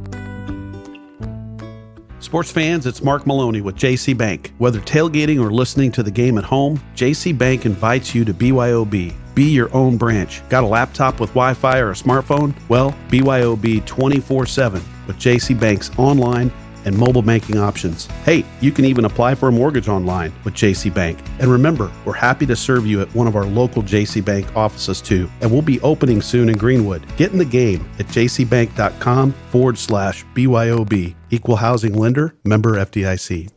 A: Sports fans, it's Mark Maloney with JC Bank. Whether tailgating or listening to the game at home, JC Bank invites you to BYOB. Be your own branch. Got a laptop with Wi-Fi or a smartphone? Well, BYOB 24/7 with JC Bank's online and mobile banking options. Hey, you can even apply for a mortgage online with JC Bank. And remember, we're happy to serve you at one of our local JC Bank offices too. And we'll be opening soon in Greenwood. Get in the game at jcbank.com/BYOB. Equal housing lender, member FDIC.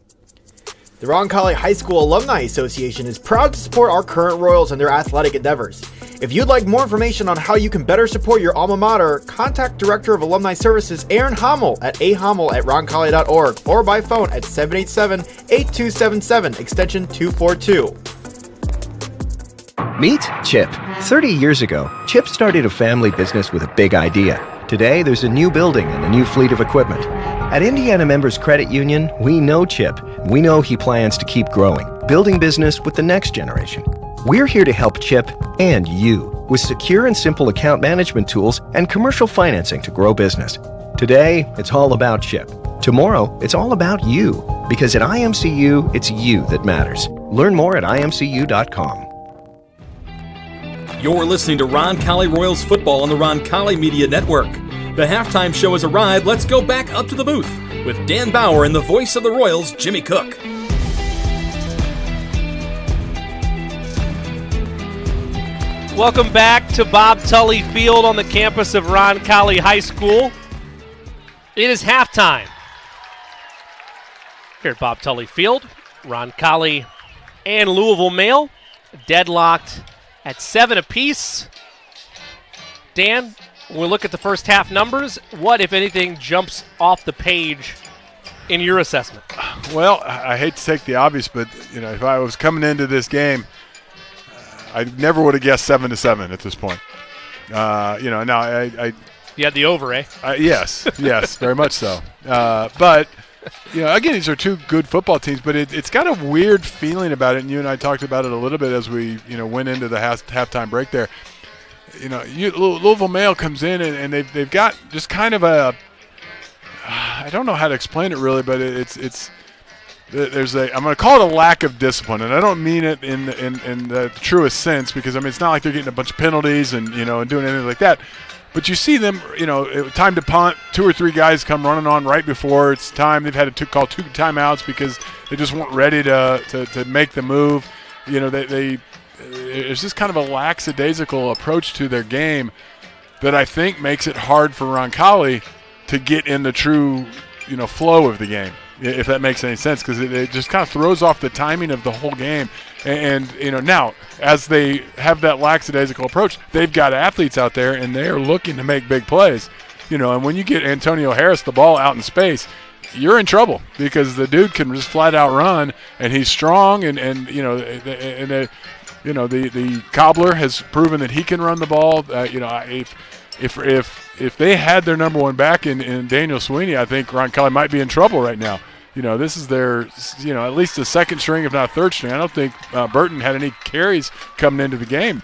N: The Roncalli High School Alumni Association is proud to support our current Royals in their athletic endeavors. If you'd like more information on how you can better support your alma mater, contact Director of Alumni Services Aaron Hommel at ahommel@roncalli.org or by phone at 787-8277, extension 242.
L: Meet Chip. 30 years ago, Chip started a family business with a big idea. Today, there's a new building and a new fleet of equipment. At Indiana Members Credit Union, we know Chip. We know he plans to keep growing, building business with the next generation. We're here to help Chip and you with secure and simple account management tools and commercial financing to grow business. Today, it's all about Chip. Tomorrow, it's all about you. Because at IMCU, it's you that matters. Learn more at imcu.com.
D: You're listening to Roncalli Royals football on the Roncalli Media Network. The halftime show has arrived. Let's go back up to the booth with Dan Bauer and the voice of the Royals, Jimmy Cook.
I: Welcome back to Bob Tully Field on the campus of Roncalli High School. It is halftime here at Bob Tully Field. Roncalli and Louisville Male deadlocked at 7 apiece. Dan, when we look at the first half numbers, what, if anything, jumps off the page in your assessment?
J: Well, I hate to take the obvious, but if I was coming into this game, I never would have guessed 7-7 at this point. Now I
I: you had the over, eh?
J: Yes, very much so. But again, these are two good football teams, but it's got a weird feeling about it. And you and I talked about it a little bit as we went into the halftime break there. Louisville Male comes in and they've got just kind of a, I don't know how to explain it really, but there's I'm going to call it a lack of discipline, and I don't mean it in the truest sense, because it's not like they're getting a bunch of penalties and and doing anything like that. But you see them, time to punt, 2 or 3 guys come running on right before it's time. They've had to call 2 timeouts because they just weren't ready to make the move. It's just kind of a lackadaisical approach to their game that I think makes it hard for Roncalli to get in the true, flow of the game, if that makes any sense, because it just kind of throws off the timing of the whole game. And now, as they have that lackadaisical approach, they've got athletes out there, and they are looking to make big plays. And when you get Antonio Harris the ball out in space, you're in trouble, because the dude can just flat out run, and he's strong, the cobbler has proven that he can run the ball. if they had their number one back in Daniel Sweeney, I think Roncalli might be in trouble right now. This is their, at least the second string, if not third string. I don't think Burton had any carries coming into the game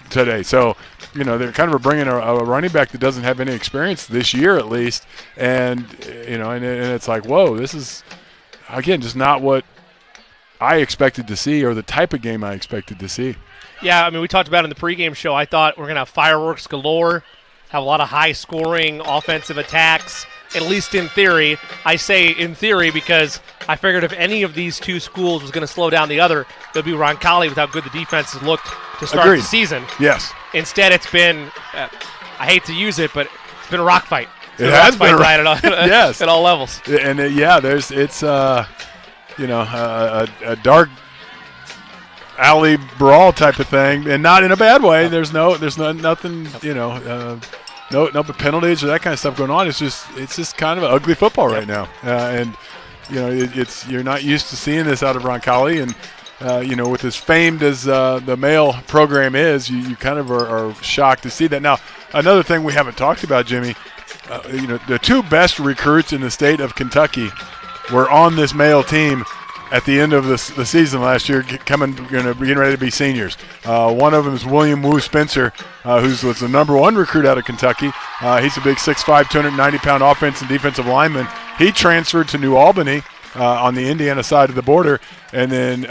J: today. So, they're kind of bringing a running back that doesn't have any experience this year at least. And, and it's like, whoa, this is, again, just not what I expected to see or the type of game I expected to see.
I: Yeah, I mean, we talked about it in the pregame show. I thought we're going to have fireworks galore, have a lot of high-scoring offensive attacks. At least in theory. I say in theory because I figured if any of these two schools was going to slow down the other, it would be Roncalli with how good the defense has looked to start
J: Agreed.
I: the season.
J: Yes.
I: Instead, it's been, I hate to use it, but it's been a rock fight.
J: It has been a rock
I: fight
J: yes.
I: at all levels.
J: And it's a dark alley brawl type of thing, and not in a bad way. There's nothing, No penalties or that kind of stuff going on. It's just kind of an ugly football right now, and you're not used to seeing this out of Roncalli, and with as famed as the male program is, you kind of are shocked to see that. Now, another thing we haven't talked about, Jimmy, the two best recruits in the state of Kentucky were on this male team at the end of the season last year, getting ready to be seniors. One of them is William Wu Spencer, who was the number one recruit out of Kentucky. He's a big 6'5", 290-pound offensive and defensive lineman. He transferred to New Albany on the Indiana side of the border. And then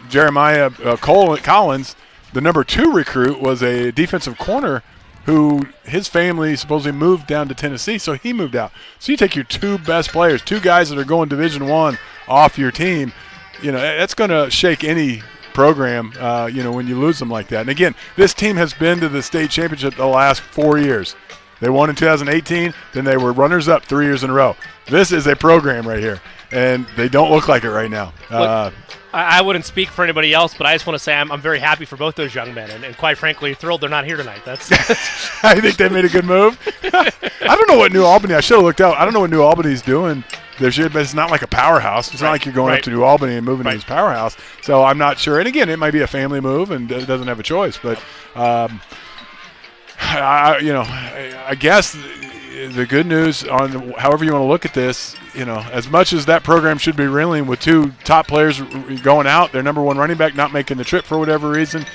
J: Jeremiah Collins, the number 2 recruit, was a defensive corner who his family supposedly moved down to Tennessee, so he moved out. So you take your two best players, two guys that are going Division I off your team, that's going to shake any program, when you lose them like that. And again, this team has been to the state championship the last 4 years. They won in 2018, then they were runners-up 3 years in a row. This is a program right here, and they don't look like it right now.
I: Look, I wouldn't speak for anybody else, but I just want to say I'm very happy for both those young men, and quite frankly, thrilled they're not here tonight. That's
J: I think they made a good move. I don't know what New Albany – I should have looked out. I don't know what New Albany's doing this year, but it's not like a powerhouse. It's not like you're going up to New Albany and moving to this powerhouse. So I'm not sure. And, again, it might be a family move and it doesn't have a choice. But, I guess the good news on however you want to look at this, as much as that program should be reeling with two top players going out, their number one running back not making the trip for whatever reason,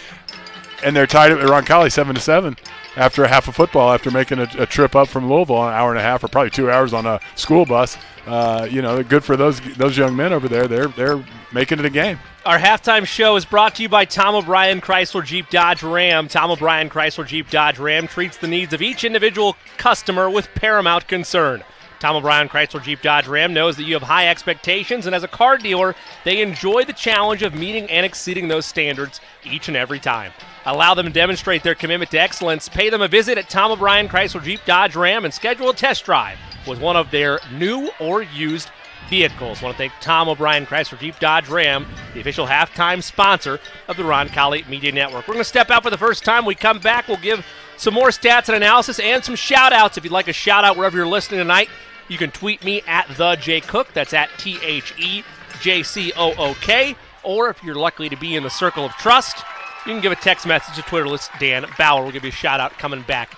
J: and they're tied at Roncalli 7-7 after a half of football after making a trip up from Louisville, an hour and a half or probably 2 hours on a school bus. Good for those young men over there. They're making it a game.
I: Our halftime show is brought to you by Tom O'Brien Chrysler Jeep Dodge Ram. Tom O'Brien Chrysler Jeep Dodge Ram treats the needs of each individual customer with paramount concern. Tom O'Brien Chrysler Jeep Dodge Ram knows that you have high expectations, and as a car dealer, they enjoy the challenge of meeting and exceeding those standards each and every time. Allow them to demonstrate their commitment to excellence. Pay them a visit at Tom O'Brien Chrysler Jeep Dodge Ram and schedule a test drive with one of their new or used vehicles. I want to thank Tom O'Brien Chrysler Jeep Dodge Ram, the official halftime sponsor of the Roncalli Media Network. We're going to step out for the first time. We come back, we'll give some more stats and analysis and some shout-outs. If you'd like a shout-out wherever you're listening tonight, you can tweet me at TheJCook. That's at TheJCook. Or if you're lucky to be in the circle of trust, you can give a text message to Twitterless Dan Bauer. We'll give you a shout-out coming back.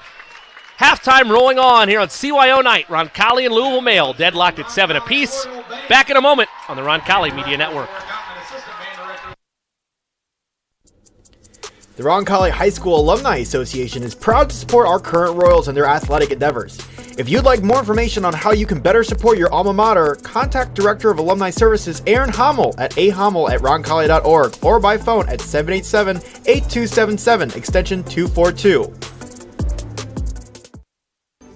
I: Halftime rolling on here on CYO Night. Roncalli and Louisville Male deadlocked at 7 apiece. Back in a moment on the Roncalli Media Network.
N: The Roncalli High School Alumni Association is proud to support our current Royals in their athletic endeavors. If you'd like more information on how you can better support your alma mater, contact Director of Alumni Services Aaron Hommel at ahommel@roncalli.org or by phone at 787-8277, extension 242.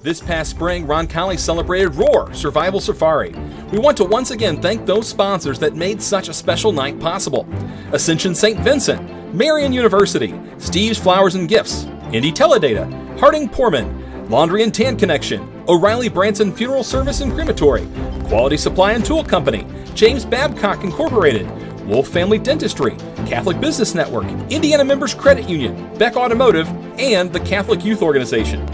D: This past spring, Roncalli celebrated Roar Survival Safari. We want to once again thank those sponsors that made such a special night possible. Ascension St. Vincent, Marian University, Steve's Flowers and Gifts, Indy Teledata, Harding Poorman, Laundry and Tan Connection, O'Reilly Branson Funeral Service and Crematory, Quality Supply and Tool Company, James Babcock Incorporated, Wolf Family Dentistry, Catholic Business Network, Indiana Members Credit Union, Beck Automotive, and the Catholic Youth Organization.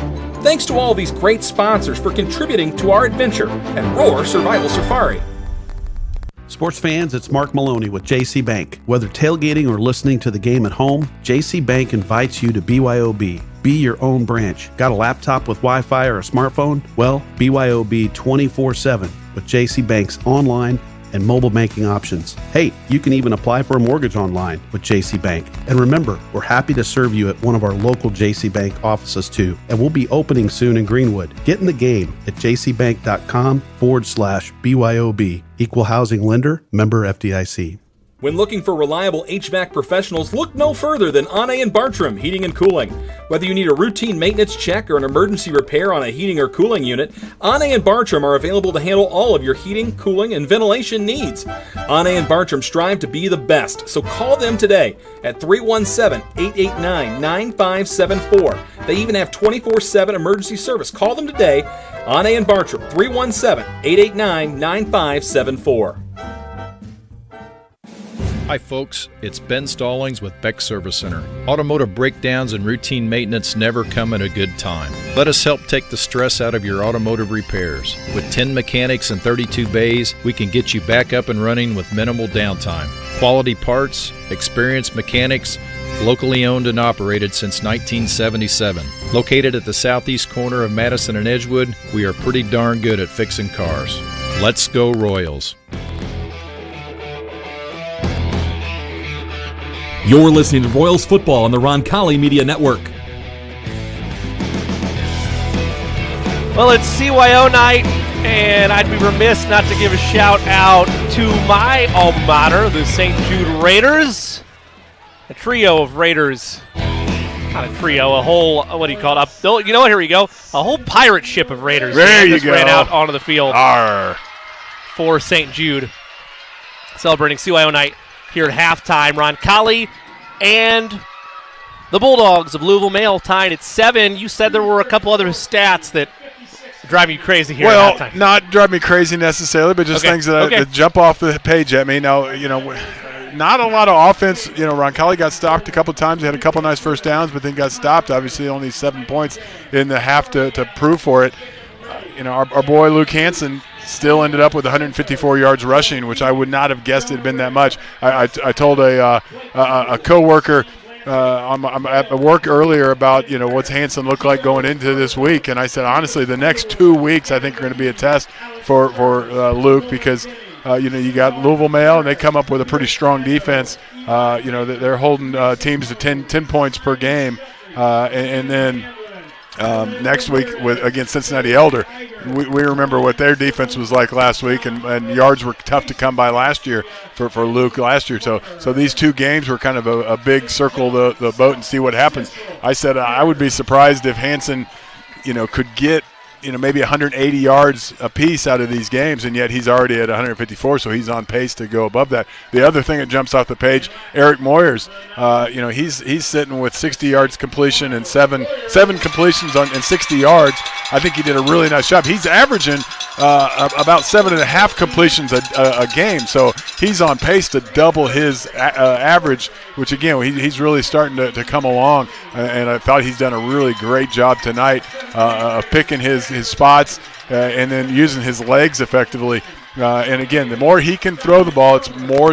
D: Thanks to all these great sponsors for contributing to our adventure at Roar Survival Safari.
A: Sports fans, it's Mark Maloney with JC Bank. Whether tailgating or listening to the game at home, JC Bank invites you to BYOB. Be your own branch. Got a laptop with Wi-Fi or a smartphone? Well, BYOB 24/7 with JC Bank's online and mobile banking options. Hey, you can even apply for a mortgage online with JC Bank. And remember, we're happy to serve you at one of our local JC Bank offices too. And we'll be opening soon in Greenwood. Get in the game at jcbank.com/BYOB. Equal housing lender, member FDIC.
D: When looking for reliable HVAC professionals, look no further than Ane and Bartram Heating and Cooling. Whether you need a routine maintenance check or an emergency repair on a heating or cooling unit, Ane and Bartram are available to handle all of your heating, cooling, and ventilation needs. Ane and Bartram strive to be the best, so call them today at 317-889-9574. They even have 24/7 emergency service. Call them today, Ane and Bartram, 317-889-9574.
M: Hi folks, it's Ben Stallings with Beck Service Center. Automotive breakdowns and routine maintenance never come at a good time. Let us help take the stress out of your automotive repairs. With 10 mechanics and 32 bays, we can get you back up and running with minimal downtime. Quality parts, experienced mechanics, locally owned and operated since 1977. Located at the southeast corner of Madison and Edgewood, we are pretty darn good at fixing cars. Let's go Royals.
O: You're listening to Royals football on the Roncalli Media Network.
I: Well, it's CYO night, and I'd be remiss not to give a shout out to my alma mater, the St. Jude Raiders. A trio of Raiders. Not a trio, a whole, what do you call it? You know what, here we go. A whole pirate ship of Raiders.
J: There you
I: just
J: go.
I: Ran out onto the field.
J: Arr.
I: For St. Jude. Celebrating CYO night here at halftime. Roncalli and the Bulldogs of Louisville Male tied at 7. You said there were a couple other stats that drive you crazy here at halftime.
J: Not drive me crazy necessarily, but just things that jump off the page at me. Now, not a lot of offense. Roncalli got stopped a couple times. They had a couple nice first downs, but then got stopped. Obviously, only 7 points in the half to prove for it. Our boy Luke Hansen still ended up with 154 yards rushing, which I would not have guessed it had been that much. I told a coworker I'm at work earlier about what's Hansen look like going into this week, and I said honestly the next 2 weeks I think are going to be a test for Luke because you got Louisville Male and they come up with a pretty strong defense. They're holding teams to 10 points per game, and then next week against Cincinnati Elder, we remember what their defense was like last week, and yards were tough to come by last year for Luke last year. So these 2 games were kind of a big circle the boat and see what happens. I said I would be surprised if Hansen, could get maybe 180 yards apiece out of these games, and yet he's already at 154, so he's on pace to go above that. The other thing that jumps off the page, Eric Moyers, he's sitting with 60 yards completion and seven completions and 60 yards. I think he did a really nice job. He's averaging about 7.5 completions a game, so he's on pace to double his average, which again he's really starting to come along, and I thought he's done a really great job tonight of picking his spots and then using his legs effectively. And again, the more he can throw the ball, it's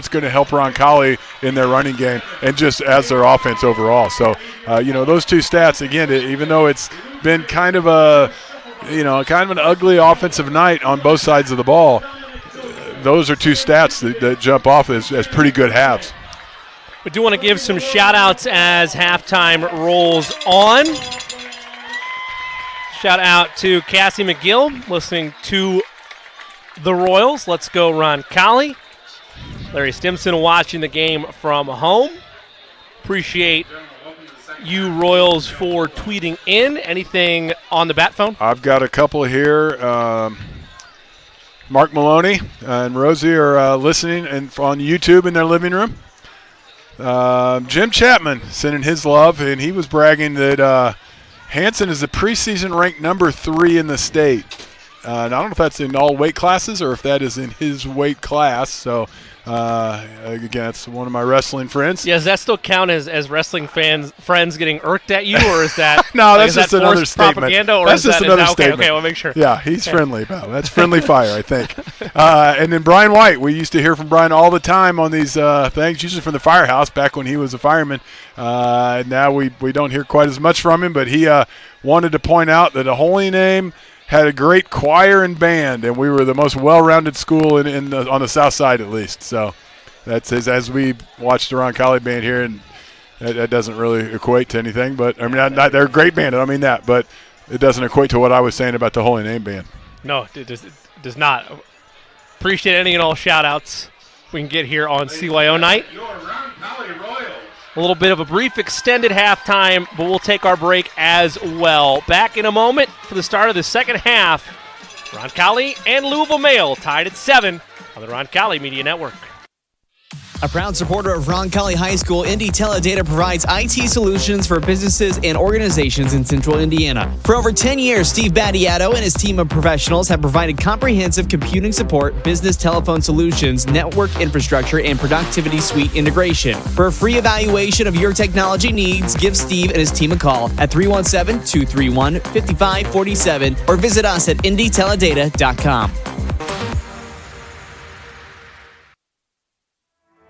J: going to help Roncalli in their running game and just as their offense overall. So, those 2 stats, again, even though it's been kind of an ugly offensive night on both sides of the ball, those are 2 stats that jump off as pretty good halves.
I: We do want to give some shout-outs as halftime rolls on. Shout out to Cassie McGill listening to the Royals. Let's go Roncalli. Larry Stimson watching the game from home. Appreciate you Royals for tweeting in. Anything on the bat phone? I've
J: got a couple here. Mark Maloney and Rosie are listening on YouTube in their living room. Jim Chapman sending his love, and he was bragging that Hansen is the preseason ranked number 3 in the state. I don't know if that's in all weight classes or if that is in his weight class. So, again, that's one of my wrestling friends.
I: Yeah, does that still count as wrestling friends getting irked at you, or is that
J: no? That's
I: is
J: just
I: that
J: another statement.
I: Propaganda, or
J: that's
I: is
J: just
I: that,
J: another
I: is that,
J: statement.
I: Okay, I want to make sure.
J: Yeah, he's friendly, pal. That's friendly fire, I think. And then Brian White, we used to hear from Brian all the time on these things, usually from the firehouse back when he was a fireman. Now we don't hear quite as much from him, but he wanted to point out that a Holy Name had a great choir and band, and we were the most well-rounded school on the south side at least. So that's as we watched the Roncalli band here, and that doesn't really equate to anything. But I mean, they're a great band. I don't mean that, but it doesn't equate to what I was saying about the Holy Name band.
I: No, it does not. Appreciate any and all shout-outs we can get here on CYO night. A little bit of a brief extended halftime, but we'll take our break as well. Back in a moment for the start of the second half. Roncalli and Louisville Male tied at 7 on the Roncalli Media Network.
H: A proud supporter of Roncalli High School, Indy Teledata provides IT solutions for businesses and organizations in central Indiana. For over 10 years, Steve Battiato and his team of professionals have provided comprehensive computing support, business telephone solutions, network infrastructure, and productivity suite integration. For a free evaluation of your technology needs, give Steve and his team a call at 317-231-5547 or visit us at indyteledata.com.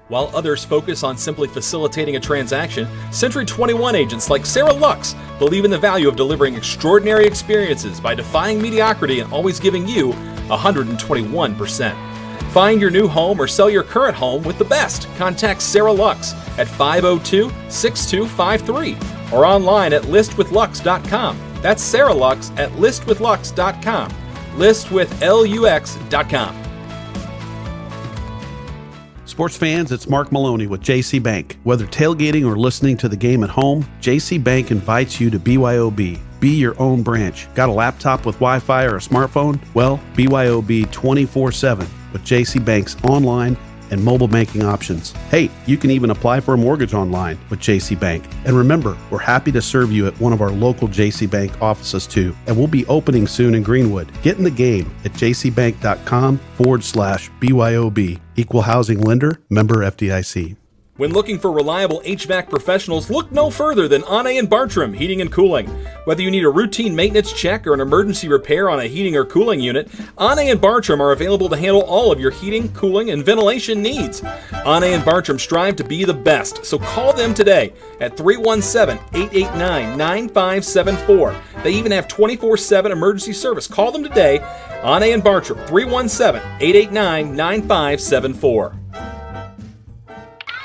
D: While others focus on simply facilitating a transaction, Century 21 agents like Sarah Lux believe in the value of delivering extraordinary experiences by defying mediocrity and always giving you 121%. Find your new home or sell your current home with the best. Contact Sarah Lux at 502-6253 or online at listwithlux.com. That's Sarah Lux at listwithlux.com. Listwithlux.com.
A: Sports fans, it's Mark Maloney with JC Bank. Whether tailgating or listening to the game at home, JC Bank invites you to BYOB. Be your own branch. Got a laptop with Wi-Fi or a smartphone? Well, BYOB 24/7 with JC Bank's online and mobile banking options. Hey, you can even apply for a mortgage online with JC Bank. And remember, we're happy to serve you at one of our local JC Bank offices too. And we'll be opening soon in Greenwood. Get in the game at jcbank.com/BYOB. Equal housing lender, member FDIC.
D: When looking for reliable HVAC professionals, look no further than Ane and Bartram Heating and Cooling. Whether you need a routine maintenance check or an emergency repair on a heating or cooling unit, Ane and Bartram are available to handle all of your heating, cooling, and ventilation needs. Ane and Bartram strive to be the best, so call them today at 317-889-9574. They even have 24/7 emergency service. Call them today, Ane and Bartram, 317-889-9574.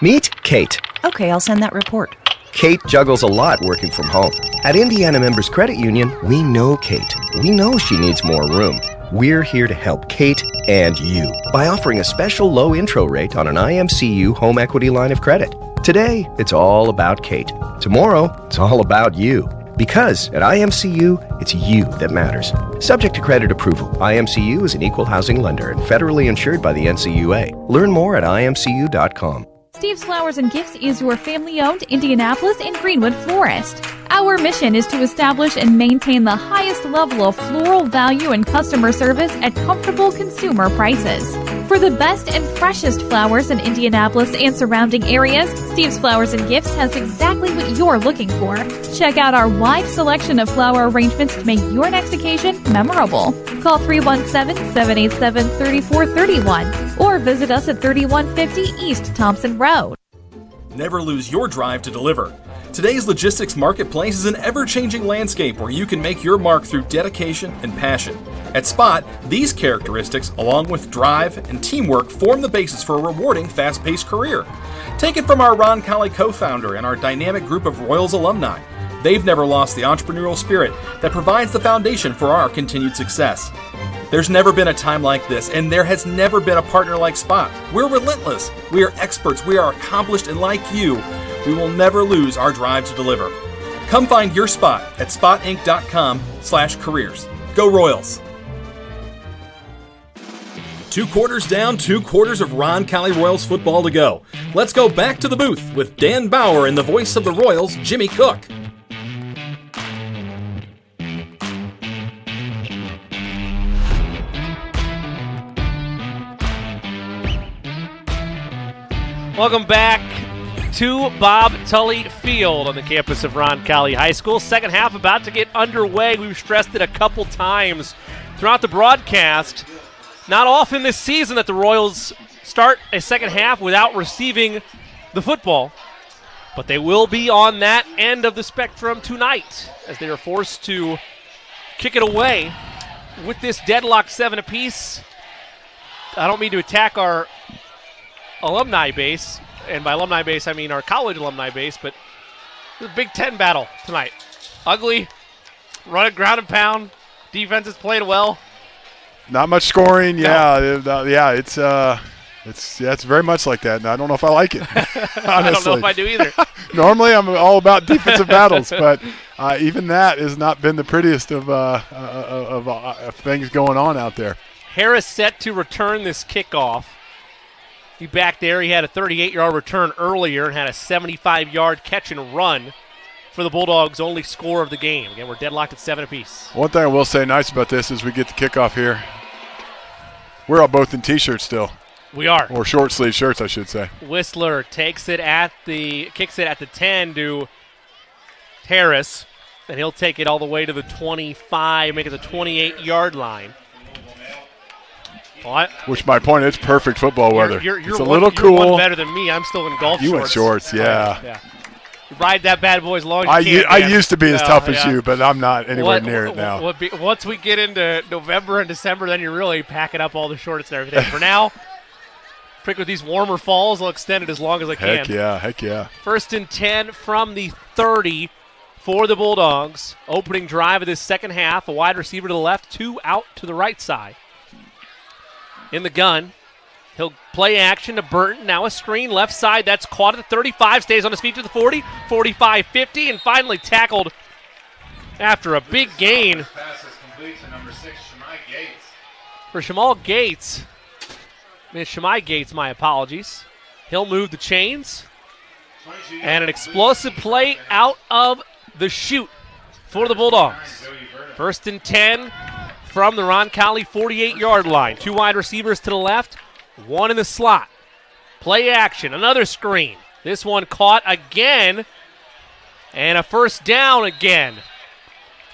L: Meet Kate.
P: Okay, I'll send that report.
L: Kate juggles a lot working from home. At Indiana Members Credit Union, we know Kate. We know she needs more room. We're here to help Kate and you by offering a special low intro rate on an IMCU home equity line of credit. Today, it's all about Kate. Tomorrow, it's all about you. Because at IMCU, it's you that matters. Subject to credit approval, IMCU is an equal housing lender and federally insured by the NCUA. Learn more at imcu.com.
K: Steve's Flowers and Gifts is your family-owned Indianapolis and Greenwood florist. Our mission is to establish and maintain the highest level of floral value and customer service at comfortable consumer prices. For the best and freshest flowers in Indianapolis and surrounding areas, Steve's Flowers and Gifts has exactly what you're looking for. Check out our wide selection of flower arrangements to make your next occasion memorable. Call 317-787-3431 or visit us at 3150 East Thompson Road.
D: Never lose your drive to deliver. Today's logistics marketplace is an ever-changing landscape where you can make your mark through dedication and passion. At Spot, these characteristics, along with drive and teamwork, form the basis for a rewarding, fast-paced career. Take it from our Roncalli co-founder and our dynamic group of Royals alumni. They've never lost the entrepreneurial spirit that provides the foundation for our continued success. There's never been a time like this, and there has never been a partner like Spot. We're relentless, we are experts, we are accomplished, and like you, we will never lose our drive to deliver. Come find your spot at spotinc.com/careers. Go Royals! 2 quarters down, 2 quarters of Roncalli Royals football to go. Let's go back to the booth with Dan Bauer and the voice of the Royals, Jimmy Cook.
I: Welcome back to Bob Tully Field on the campus of Roncalli High School. Second half about to get underway. We've stressed it a couple times throughout the broadcast. Not often this season that the Royals start a second half without receiving the football, but they will be on that end of the spectrum tonight as they are forced to kick it away with this deadlock 7 apiece. I don't mean to attack our alumni base, and by alumni base I mean our college alumni base, but it's a Big Ten battle tonight. Ugly, run, ground and pound, defense is played well.
J: Not much scoring, it's very much like that, and I don't know if I like it, honestly.
I: I don't know if I do either.
J: Normally I'm all about defensive battles, but even that has not been the prettiest of things going on out there.
I: Harris set to return this kickoff. He back there. He had a 38-yard return earlier and had a 75-yard catch and run for the Bulldogs' only score of the game. Again, we're deadlocked at 7 apiece.
J: One thing I will say nice about this is we get the kickoff here. We're all both in T-shirts still.
I: We are.
J: Or short sleeve shirts, I should say.
I: Whistler kicks it at the 10 to Harris, and he'll take it all the way to the 25, make it the 28-yard line. What?
J: Which my point, it's perfect football weather.
I: You're
J: it's a little cool.
I: You're one better than me. I'm still in golf shorts.
J: You went shorts, yeah.
I: Yeah. You ride that bad boy as long as you can.
J: I used to be as tough as you, but I'm not anywhere near it now.
I: Once we get into November and December, then you're really packing up all the shorts and everything. For now, with these warmer falls, I'll extend it as long as I can.
J: Heck yeah.
I: First and 10 from the 30 for the Bulldogs. Opening drive of this second half. A wide receiver to the left, 2 out to the right side. In the gun, he'll play action to Burton. Now a screen left side. That's caught at the 35. Stays on his feet to the 40, 45, 50, and finally tackled after a big gain. For Shamal Gates. Shemai Gates, my apologies. He'll move the chains. And an explosive play out of the chute for the Bulldogs. First and 10 from the Roncalli 48-yard line. 2 wide receivers to the left, 1 in the slot. Play action, another screen. This one caught again, and a first down again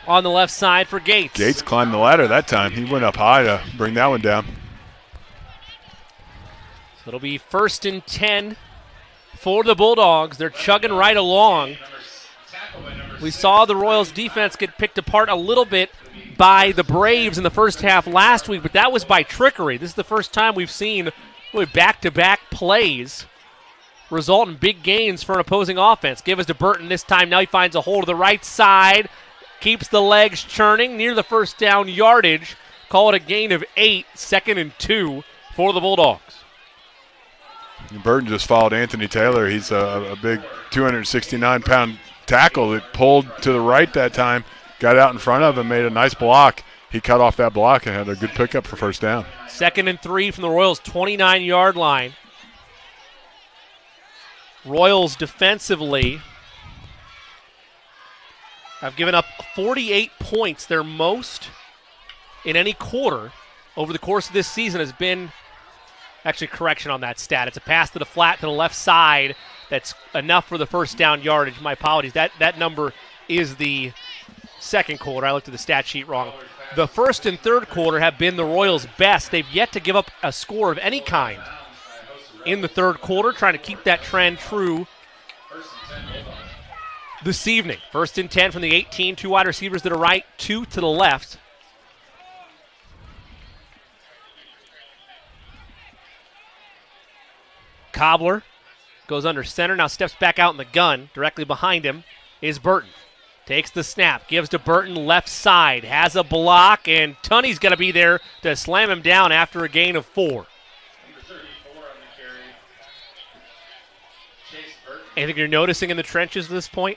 I: on the left side for Gates.
J: Gates climbed the ladder that time. He went up high to bring that one down.
I: So it'll be first and 10 for the Bulldogs. They're chugging right along. We saw the Royals defense get picked apart a little bit by the Braves in the first half last week, but that was by trickery. This is the first time we've seen really back-to-back plays result in big gains for an opposing offense. Give us to Burton this time. Now he finds a hole to the right side, keeps the legs churning near the first down yardage. Call it a gain of 8, 2nd and 2 for the Bulldogs.
J: Burton just followed Anthony Taylor. He's a big 269-pound tackle that pulled to the right that time. Got out in front of him, made a nice block. He cut off that block and had a good pickup for first down.
I: 2nd and 3 from the Royals' 29-yard line. Royals defensively have given up 48 points. Their most in any quarter over the course of this season has been, actually correction on that stat. It's a pass to the flat to the left side that's enough for the first down yardage. My apologies. That number is the second quarter. I looked at the stat sheet wrong. The first and third quarter have been the Royals' best. They've yet to give up a score of any kind in the third quarter, trying to keep that trend true this evening. First and 10 from the 18, 2 wide receivers to the right, 2 to the left. Cobbler goes under center, now steps back out in the gun. Directly behind him is Burton. Takes the snap, gives to Burton left side, has a block, and Tunney's going to be there to slam him down after a gain of 4. Anything you're noticing in the trenches at this point?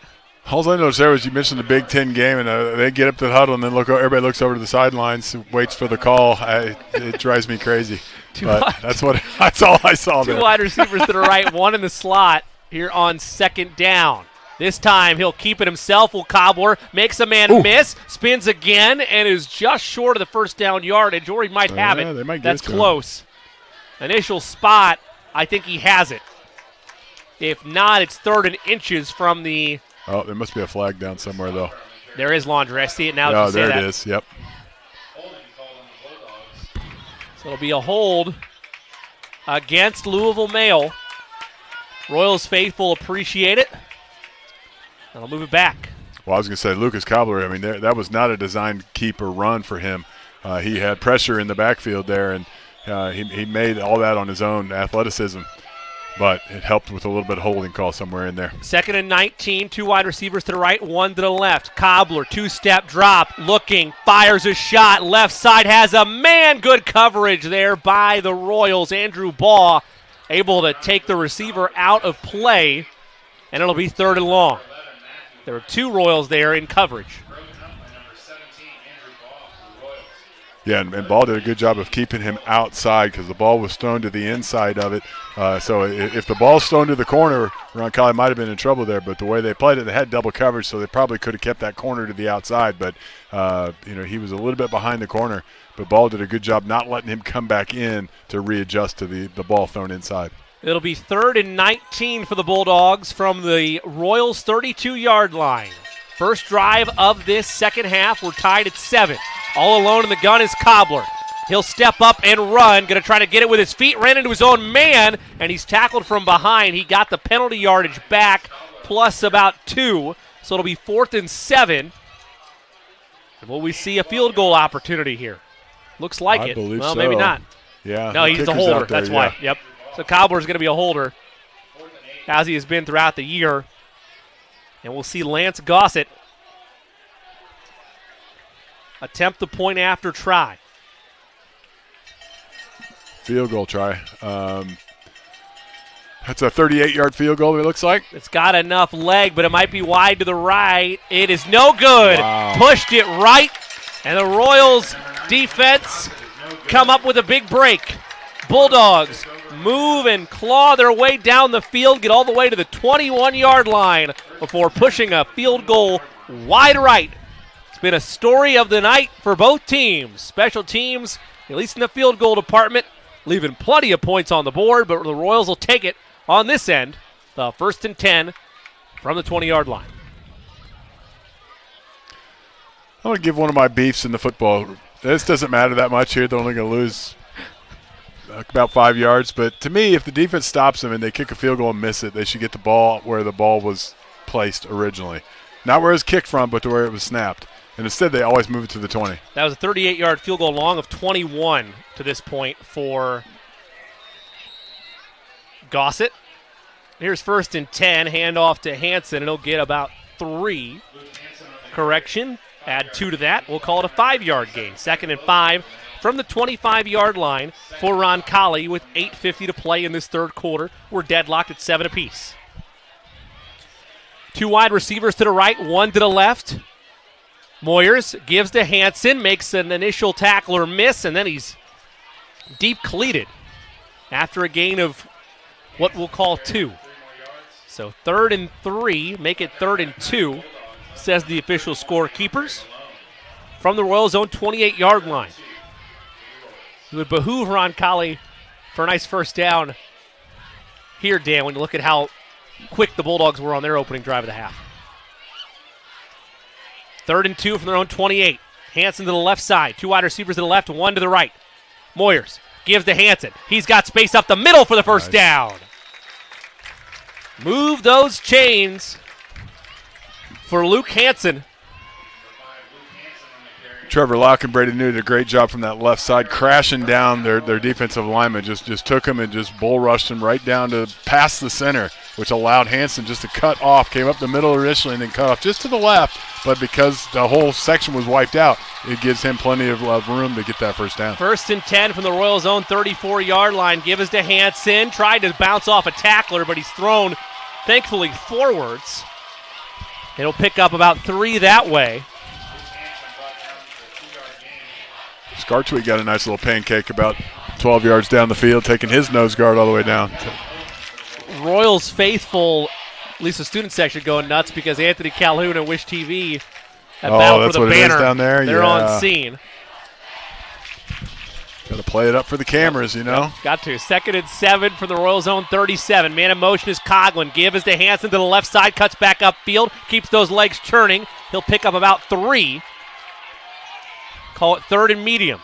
J: All I noticed there was you mentioned the Big Ten game, and they get up to the huddle, and then everybody looks over to the sidelines, waits for the call. It drives me crazy. That's all I saw there.
I: 2 wide receivers to the right, 1 in the slot here on second down. This time he'll keep it himself. Will Cobbler makes a man miss, spins again, and is just short of the first down yardage, or he might have it.
J: They might get
I: That's
J: it to
I: close. Initial spot, I think he has it. If not, it's 3rd and inches from the.
J: Oh, there must be a flag down somewhere, though.
I: There is Laundry. I see it now.
J: Oh, there it is. Yep.
I: So it'll be a hold against Louisville Male. Royals faithful appreciate it. And I'll move it back.
J: Well, I was going to say, Lucas Cobbler, I mean, that was not a designed keep or run for him. He had pressure in the backfield there, and he made all that on his own athleticism. But it helped with a little bit of holding call somewhere in there.
I: 2nd and 19, 2 wide receivers to the right, 1 to the left. Cobbler, 2-step drop, looking, fires a shot. Left side has a man. Good coverage there by the Royals. Andrew Baugh able to take the receiver out of play, and it'll be 3rd and long. There are 2 Royals there in coverage.
J: Yeah, and Ball did a good job of keeping him outside because the ball was thrown to the inside of it. So if the ball's thrown to the corner, Roncalli might have been in trouble there. But the way they played it, they had double coverage, so they probably could have kept that corner to the outside. But, he was a little bit behind the corner. But Ball did a good job not letting him come back in to readjust to the ball thrown inside.
I: It'll be 3rd and 19 for the Bulldogs from the Royals' 32-yard line. First drive of this second half. We're tied at 7. All alone in the gun is Cobbler. He'll step up and run. Going to try to get it with his feet. Ran into his own man, and he's tackled from behind. He got the penalty yardage back, plus about 2. So it'll be 4th and 7. And will we see a field goal opportunity here? Looks like
J: I
I: it.
J: believe
I: well,
J: so.
I: maybe not.
J: Yeah.
I: No, he's the
J: kicker's
I: holder.
J: out there,
I: That's why. Yep. So Cobbler's going to be a holder, as he has been throughout the year. And we'll see Lance Gossett attempt the point after try.
J: Field goal try. That's a 38-yard field goal, it looks like.
I: It's got enough leg, but it might be wide to the right. It is no good.
J: Wow.
I: Pushed it right, and the Royals defense come up with a big break. Bulldogs move and claw their way down the field, get all the way to the 21-yard line before pushing a field goal wide right. It's been a story of the night for both teams. Special teams, at least in the field goal department, leaving plenty of points on the board, but the Royals will take it on this end, the 1st and 10 from the 20-yard line.
J: I'm going to give one of my beefs in the football. This doesn't matter that much here. They're only going to lose about 5 yards. But to me, if the defense stops them and they kick a field goal and miss it, they should get the ball where the ball was placed originally. Not where it was kicked from, but to where it was snapped. And instead, they always move it to the 20.
I: That was a 38-yard field goal long of 21 to this point for Gossett. Here's 1st and 10. Handoff to Hansen. It'll get about 3. Correction. Add 2 to that. We'll call it a 5-yard gain. 2nd and 5 from the 25-yard line for Roncalli with 8:50 to play in this third quarter. We're deadlocked at 7 apiece. 2 wide receivers to the right, 1 to the left. Moyers gives to Hansen, makes an initial tackler miss, and then he's deep cleated after a gain of what we'll call 2. So 3rd and 3, make it 3rd and 2, says the official scorekeepers from the Royals' own 28-yard line. It would behoove Roncalli for a nice first down here, Dan, when you look at how quick the Bulldogs were on their opening drive of the half. 3rd and 2 from their own 28. Hansen to the left side. 2 wide receivers to the left, 1 to the right. Moyers gives to Hansen. He's got space up the middle for the first down. Move those chains for Luke Hansen.
J: Trevor Locke and Brady New did a great job from that left side, crashing down their defensive lineman. Just took him and just bull rushed him right down to past the center, which allowed Hansen just to cut off. Came up the middle initially and then cut off just to the left. But because the whole section was wiped out, it gives him plenty of room to get that first down.
I: 1st and 10 from the Royals' own 34-yard line. Give us to Hansen. Tried to bounce off a tackler, but he's thrown, thankfully, forwards. It'll pick up about 3 that way.
J: Scartwee got a nice little pancake about 12 yards down the field, taking his nose guard all the way down.
I: Royals faithful, at least the student section, going nuts because Anthony Calhoun and Wish TV have battled for the banner.
J: Down there.
I: They're on scene.
J: Got to play it up for the cameras, you know.
I: Got to. 2nd and 7 from the Royals' own 37. Man in motion is Coughlin. Give is to Hansen to the left side. Cuts back upfield. Keeps those legs turning. He'll pick up about 3. Call it 3rd and medium.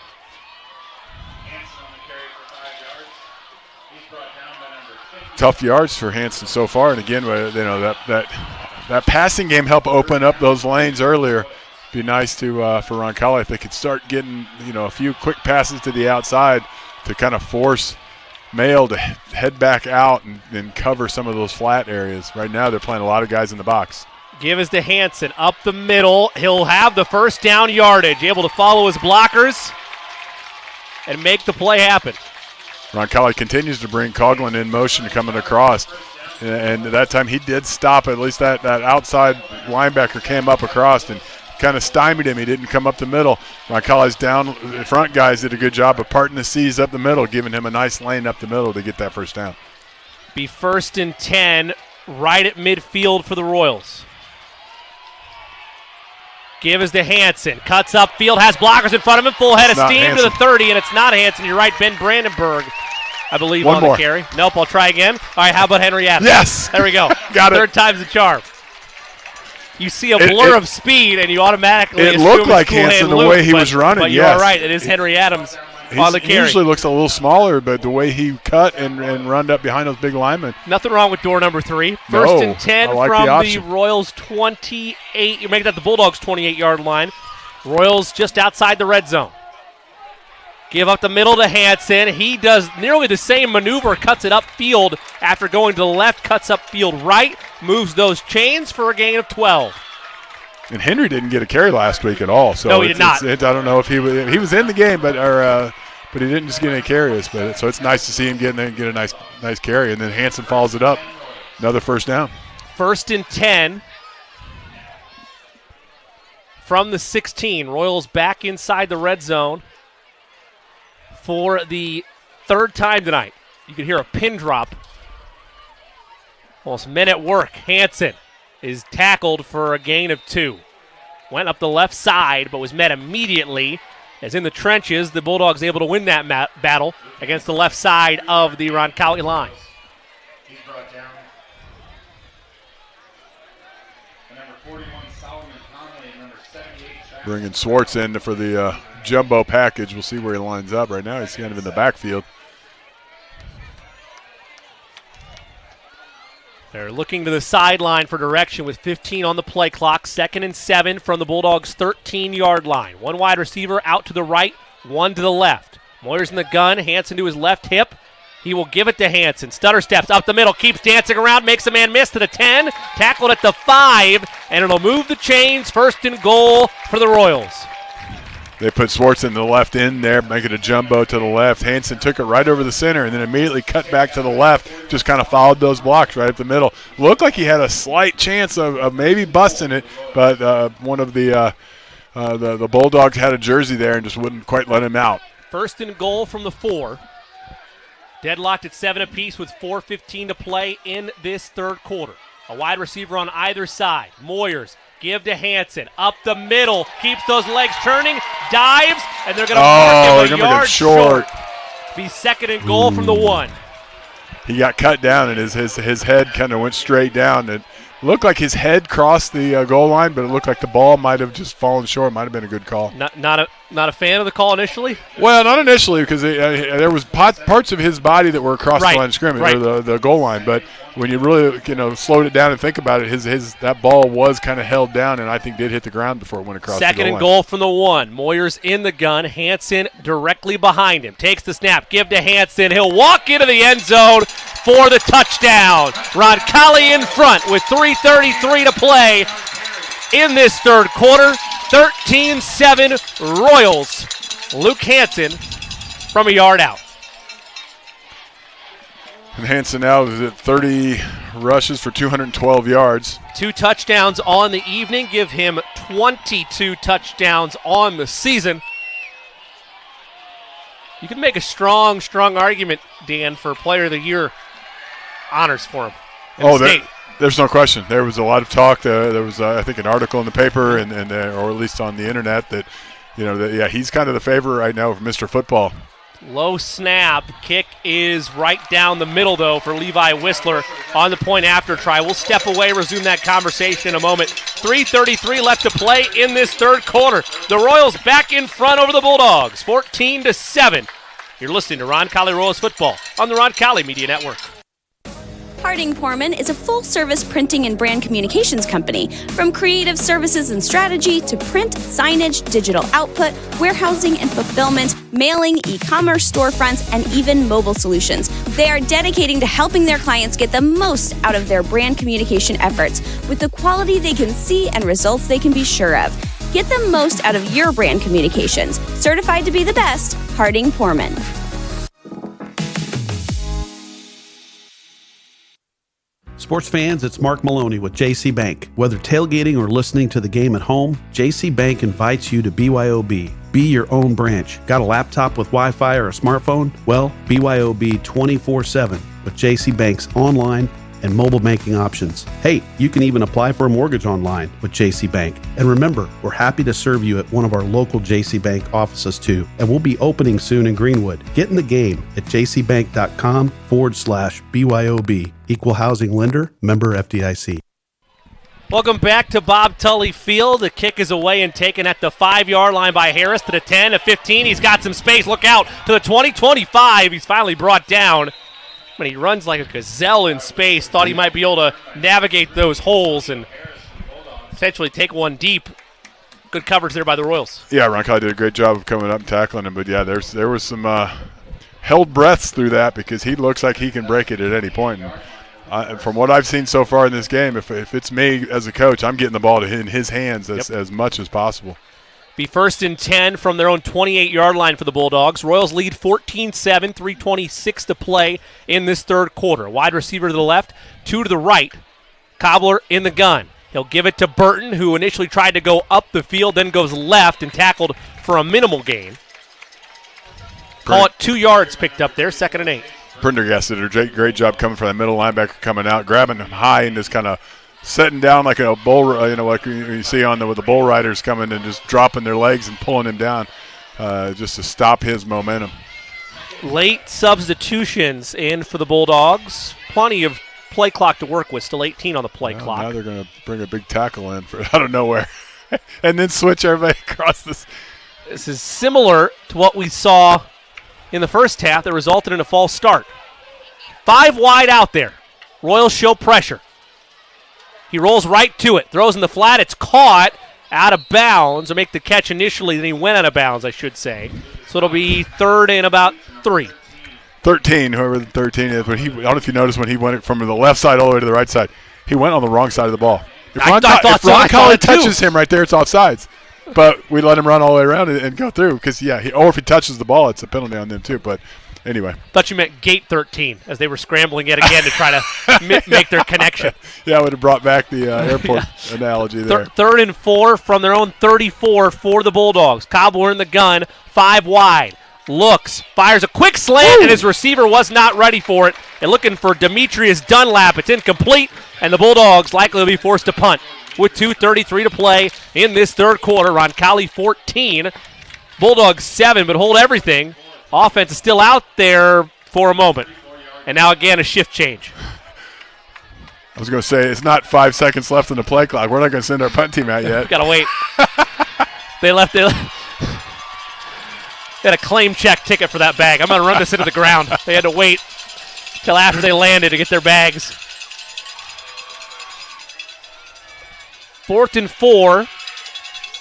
J: Tough yards for Hansen so far. And again, you know, that passing game helped open up those lanes earlier. Be nice to for Roncalli if they could start getting, you know, a few quick passes to the outside to kind of force Mayo to head back out and cover some of those flat areas. Right now they're playing a lot of guys in the box.
I: Give is to Hansen up the middle. He'll have the first down yardage, able to follow his blockers and make the play happen.
J: Roncalli continues to bring Coughlin in motion coming across. And that time he did stop. At least that outside linebacker came up across and kind of stymied him. He didn't come up the middle. Roncalli's down front guys did a good job of parting the seas up the middle, giving him a nice lane up the middle to get that first down.
I: Be 1st and 10 right at midfield for the Royals. Give is to Hansen. Cuts upfield, has blockers in front of him. Full head of steam
J: Hansen.
I: to the 30, and it's not Hansen. You're right, Ben Brandenburg, I believe,
J: One
I: on
J: more.
I: the carry. Nope, I'll try again. All right, how about Henry Adams?
J: Yes!
I: There we go.
J: Got it.
I: 3rd time's the charm. You see a blur of speed, and you automatically
J: It
I: assume
J: looked
I: it's
J: like
I: Cool Hand
J: Hansen the
I: Luke,
J: way he
I: but-
J: was running,
I: But
J: yes.
I: you're right, it is Henry Adams on the
J: He
I: carry.
J: usually looks a little smaller, but the way he cut and run up behind those big linemen.
I: Nothing wrong with door number 3.
J: No,
I: 1st and 10
J: I like the
I: from the
J: option.
I: Royals' 28. You're making that the Bulldogs' 28-yard line. Royals just outside the red zone. Give up the middle to Hansen. He does nearly the same maneuver, cuts it upfield after going to the left, cuts upfield right, moves those chains for a gain of 12.
J: And Henry didn't get a carry last week at all. So
I: No, he did not.
J: I don't know if he was in the game, but he didn't just get any carries. But so it's nice to see him get a nice carry, and then Hansen follows it up, another first down.
I: 1st and 10 from the 16. Royals back inside the red zone for the 3rd time tonight. You can hear a pin drop. Almost men at work. Hansen is tackled for a gain of 2. Went up the left side, but was met immediately. As in the trenches, the Bulldogs able to win that battle against the left side of the Roncalli line.
P: He's brought down. Number 41, Solomon Conley, and number 78, Travis.
J: Bringing Swartz in for the jumbo package. We'll see where he lines up right now. He's kind of in the backfield.
I: They're looking to the sideline for direction with 15 on the play clock. 2nd and 7 from the Bulldogs' 13-yard line. One wide receiver out to the right, one to the left. Moyer's in the gun. Hansen to his left hip. He will give it to Hansen. Stutter steps up the middle, keeps dancing around, makes a man miss to the 10. Tackled at the 5, and it'll move the chains. 1st and goal for the Royals.
J: They put Swartz in the left end there, making a jumbo to the left. Hansen took it right over the center and then immediately cut back to the left, just kind of followed those blocks right up the middle. Looked like he had a slight chance of maybe busting it, but one of the Bulldogs had a jersey there and just wouldn't quite let him out.
I: 1st and goal from the 4. Deadlocked at 7 apiece with 4:15 to play in this 3rd quarter. A wide receiver on either side. Moyers. Give to Hansen. Up the middle. Keeps those legs turning. Dives. And they're going to mark him a yard short. Be 2nd and goal from the 1.
J: He got cut down and his head kind of went straight down. It looked like his head crossed the goal line, but it looked like the ball might have just fallen short. Might have been a good call.
I: Not a fan of the call initially?
J: Well, not initially because there was parts of his body that were across the line of scrimmage, or the goal line. But when you really slowed it down and think about it, his that ball was kind of held down and I think did hit the ground before it went across the goal line.
I: 2nd and goal from the 1. Moyer's in the gun. Hansen directly behind him. Takes the snap. Give to Hansen. He'll walk into the end zone for the touchdown. Roncalli in front with 3:33 to play in this 3rd quarter. 13-7 Royals. Luke Hansen from a yard out.
J: And Hansen now is at 30 rushes for 212 yards.
I: 2 touchdowns on the evening give him 22 touchdowns on the season. You can make a strong argument, Dan, for Player of the Year honors for him.
J: There's no question. There was a lot of talk. There was, I think, an article in the paper and or at least on the internet that, he's kind of the favorite right now for Mr. Football.
I: Low snap. Kick is right down the middle, though, for Levi Whistler on the point after try. We'll step away, resume that conversation in a moment. 3:33 left to play in this third quarter. The Royals back in front over the Bulldogs, 14-7. You're listening to Roncalli Royals football on the Roncalli Media Network.
G: Harding Porman is a full-service printing and brand communications company. From creative services and strategy to print, signage, digital output, warehousing and fulfillment, mailing, e-commerce storefronts, and even mobile solutions. They are dedicating to helping their clients get the most out of their brand communication efforts with the quality they can see and results they can be sure of. Get the most out of your brand communications. Certified to be the best, Harding Porman.
A: Sports fans, it's Mark Maloney with JC Bank. Whether tailgating or listening to the game at home, JC Bank invites you to BYOB. Be your own branch. Got a laptop with Wi-Fi or a smartphone? Well, BYOB 24/7 with JC Bank's online and mobile banking options. Hey, you can even apply for a mortgage online with JC Bank. And remember, we're happy to serve you at one of our local JC Bank offices too. And we'll be opening soon in Greenwood. Get in the game at jcbank.com/BYOB. Equal housing lender, member FDIC.
I: Welcome back to Bob Tully Field. The kick is away and taken at the 5-yard line by Harris to the 10, to 15. He's got some space. Look out to the 20, 25. He's finally brought down. When he runs like a gazelle in space, thought he might be able to navigate those holes and potentially take one deep. Good coverage there by the Royals.
J: Yeah, Roncalli did a great job of coming up and tackling him. But, yeah, there was some held breaths through that because he looks like he can break it at any point. And from what I've seen so far in this game, if it's me as a coach, I'm getting the ball in his hands as much as possible.
I: Be first and 10 from their own 28-yard line for the Bulldogs. Royals lead 14-7, 3:26 to play in this third quarter. Wide receiver to the left, 2 to the right. Cobbler in the gun. He'll give it to Burton, who initially tried to go up the field, then goes left and tackled for a minimal gain. Call it 2 yards picked up there, 2nd and 8.
J: Prendergast did a great job coming from the middle linebacker coming out, grabbing him high and just kind of setting down like a bull, like you see with the bull riders coming and just dropping their legs and pulling him down just to stop his momentum.
I: Late substitutions in for the Bulldogs. Plenty of play clock to work with. Still 18 on the play clock.
J: Now they're going to bring a big tackle in out of nowhere and then switch everybody across this.
I: This is similar to what we saw in the first half that resulted in a false start. 5 wide out there. Royals show pressure. He rolls right to it, throws in the flat. It's caught out of bounds, or make the catch initially, then he went out of bounds, I should say. So it'll be 3rd and about 3.
J: 13, whoever the 13 is. But I don't know if you noticed when he went from the left side all the way to the right side, he went on the wrong side of the ball. If Roncalli touches him right there, it's offsides. But we let him run all the way around and go through because, or if he touches the ball, it's a penalty on them too. But anyway.
I: Thought you meant gate 13 as they were scrambling yet again to try to make their connection.
J: Yeah, I would have brought back the airport analogy there.
I: 3rd and 4 from their own 34 for the Bulldogs. Cobbler in the gun, 5 wide. Looks, fires a quick slant, and his receiver was not ready for it. And looking for Demetrius Dunlap. It's incomplete, and the Bulldogs likely will be forced to punt with 2:33 to play in this third quarter. Roncalli 14, Bulldogs 7, but hold everything. Offense is still out there for a moment. And now again a shift change.
J: I was going to say, it's not 5 seconds left in the play clock. We're not going to send our punt team out yet.
I: Got to wait. They had a claim check ticket for that bag. I'm going to run this into the ground. They had to wait till after they landed to get their bags. 4th and 4.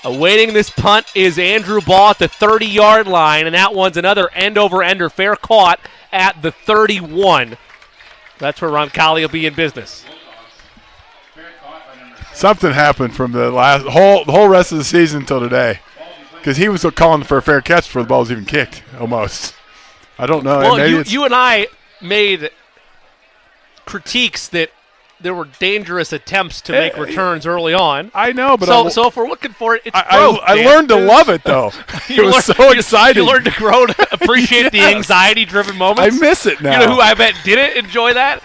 I: Awaiting this punt is Andrew Baugh at the 30-yard line, and that one's another end-over-ender, fair caught at the 31. That's where Roncalli will be in business.
J: Something happened from the whole rest of the season until today, because he was calling for a fair catch before the ball was even kicked, almost. I don't know.
I: Well, you and I made critiques that there were dangerous attempts to make returns early on.
J: I know, but
I: so if we're looking for it, it's
J: I learned to love it, though. It was so exciting.
I: You learned to grow to appreciate the anxiety-driven moments.
J: I miss it now.
I: You know who I bet didn't enjoy that?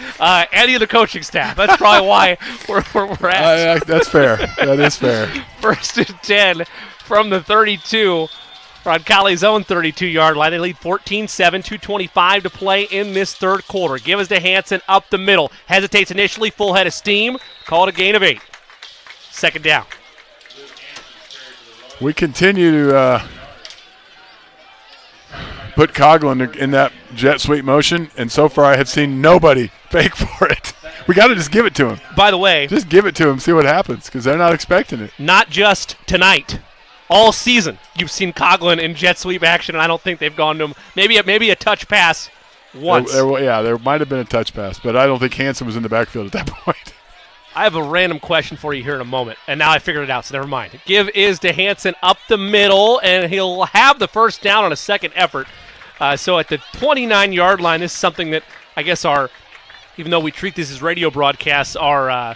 I: Any of the coaching staff. That's probably why we're at.
J: That's fair. That is fair.
I: 1st and 10 from the 32. Roncalli's own 32-yard line. They lead 14-7, 2:25 to play in this third quarter. Give us to Hansen up the middle. Hesitates initially, full head of steam. Call it a gain of 8. Second down.
J: We continue to put Coughlin in that jet sweep motion, and so far I have seen nobody fake for it. We got to just give it to him.
I: By the way,
J: just give it to him, see what happens, because they're not expecting it.
I: Not just tonight. All season, you've seen Coughlin in jet sweep action, and I don't think they've gone to him. Maybe a touch pass once.
J: There might have been a touch pass, but I don't think Hansen was in the backfield at that point.
I: I have a random question for you here in a moment, and now I figured it out, so never mind. Give is to Hansen up the middle, and he'll have the first down on a second effort. So at the 29-yard line, this is something that I guess even though we treat this as radio broadcasts, our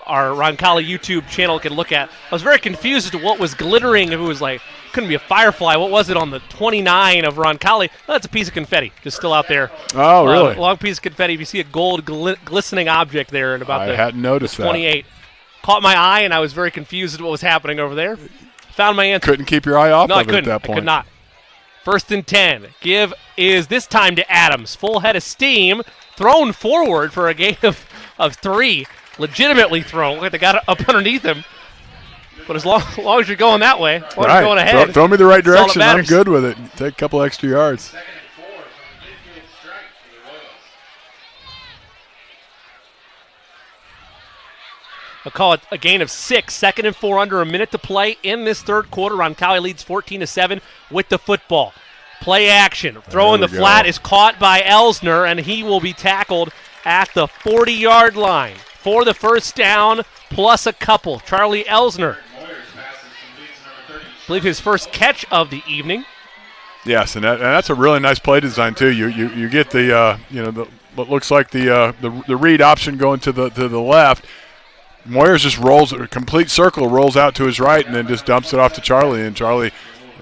I: Roncalli YouTube channel can look at. I was very confused as to what was glittering. If it was like, couldn't be a firefly. What was it on the 29 of Roncalli? Oh, that's a piece of confetti just still out there.
J: Oh, really?
I: Long piece of confetti. If you see a gold glistening object there in about
J: I hadn't noticed
I: the 28. Caught my eye, and I was very confused as to what was happening over there. Found my answer.
J: Couldn't keep your eye off of it at that point.
I: I could not. 1st and 10. Give is this time to Adams. Full head of steam. Thrown forward for a gain of 3. Legitimately thrown. Look like they got it up underneath him. But as long as you're going that way, as long as you're going ahead.
J: Throw me the right direction. I'm good with it. Take a couple extra yards.
I: I'll call it a gain of 6. 2nd and 4, under a minute to play in this third quarter. Roncalli leads 14-7 with the football. Play action. Throwing the flat is caught by Elsner, and he will be tackled at the 40-yard line for the first down plus a couple. Charlie Elsner, I believe his first catch of the evening.
J: Yes, and that's a really nice play design too. You get the what looks like the read option going to the left. Moyers just rolls a complete circle, rolls out to his right, and then just dumps it off to Charlie, and Charlie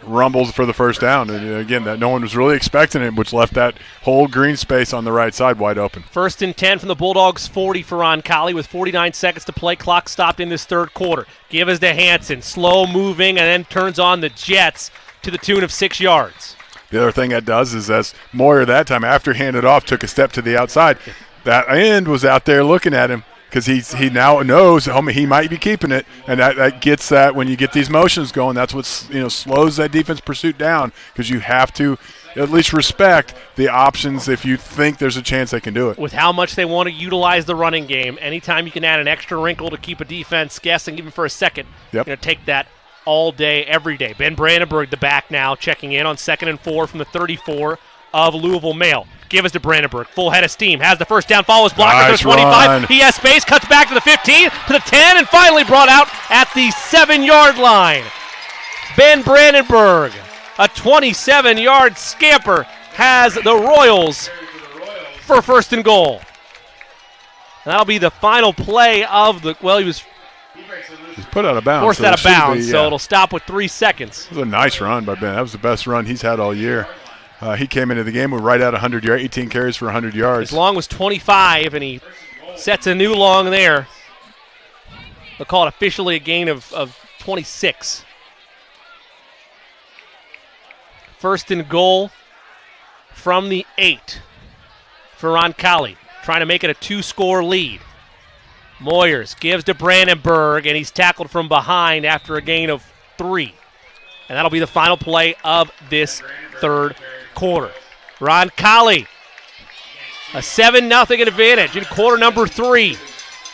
J: rumbles for the first down. And again, that no one was really expecting it, which left that whole green space on the right side wide open.
I: 1st and 10 from the Bulldogs, 40 for Roncalli with 49 seconds to play. Clock stopped in this third quarter. Give us to Hansen, slow moving, and then turns on the Jets to the tune of 6 yards.
J: The other thing that does is, as Moyer that time, after handed off, took a step to the outside, that end was out there looking at him, because he now knows he might be keeping it, and that gets that when you get these motions going, that's what slows that defense pursuit down, because you have to at least respect the options if you think there's a chance they can do it.
I: With how much they want to utilize the running game, anytime you can add an extra wrinkle to keep a defense guessing even for a second, you're going to take that all day, every day. Ben Brandenburg, the back now, checking in on 2nd and 4 from the 34 of Louisville Male. Give us to Brandenburg. Full head of steam. Has the first down. Follows blocker to the 25.
J: Run.
I: He has space. Cuts back to the 15, to the 10, and finally brought out at the 7-yard line. Ben Brandenburg, a 27-yard scamper, has the Royals for 1st and goal. And that'll be the final play of the,
J: he's put out of bounds.
I: Forced out of bounds, so it'll stop with 3 seconds.
J: It was a nice run by Ben. That was the best run he's had all year. He came into the game with right at 100 yards, 18 carries for 100 yards.
I: His long was 25, and he sets a new long there. They'll call it officially a gain of 26. 1st and goal from the 8 for Roncalli, trying to make it a 2-score lead. Moyers gives to Brandenburg, and he's tackled from behind after a gain of 3. And that'll be the final play of this third quarter. Roncalli, a 7-0 advantage in quarter number 3,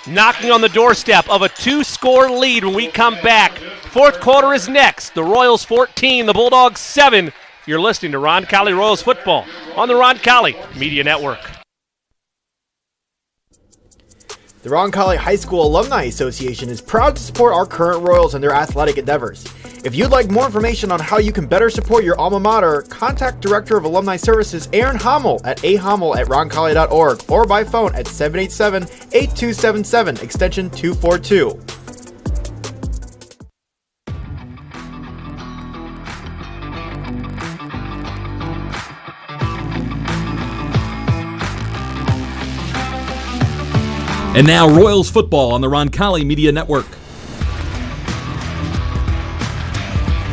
I: knocking on the doorstep of a 2-score lead when we come back. Fourth quarter is next. The Royals 14, the Bulldogs 7. You're listening to Roncalli Royals football on the Roncalli Media Network.
N: The Roncalli High School Alumni Association is proud to support our current Royals in their athletic endeavors. If you'd like more information on how you can better support your alma mater, contact Director of Alumni Services Aaron Hommel at ahommel@roncalli.org or by phone at 787-8277, extension 242.
O: And now Royals football on the Roncalli Media Network.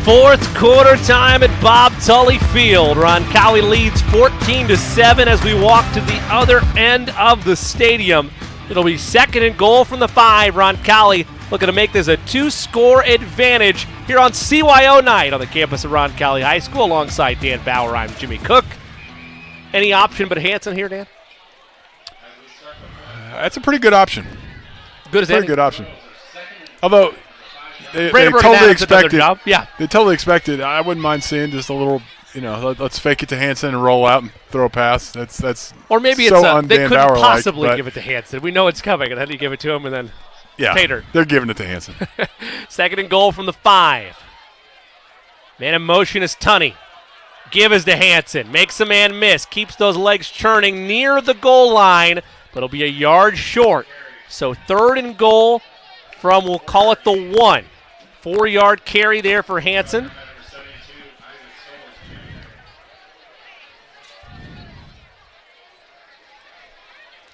I: Fourth quarter time at Bob Tully Field. Roncalli leads 14-7 as we walk to the other end of the stadium. It'll be 2nd and goal from the 5. Roncalli looking to make this a 2-score advantage here on CYO night on the campus of Roncalli High School alongside Dan Bauer. I'm Jimmy Cook. Any option but Hanson here, Dan?
J: That's a pretty good option.
I: Good as
J: any. Good option. Although they totally expected.
I: Yeah.
J: They totally expected. I wouldn't mind seeing just a little, let's fake it to Hanson and roll out and throw a pass. That's
I: or maybe
J: so
I: it's they couldn't
J: Bauer-like,
I: possibly give it to Hanson. We know it's coming, and then you give it to him, and then Tater.
J: They're giving it to Hanson.
I: 2nd and goal from the 5. Man in motion is Tunney. Give is to Hanson. Makes the man miss. Keeps those legs churning near the goal line, but it'll be a yard short. So 3rd and goal from, we'll call it the 1. 4-yard carry there for Hanson.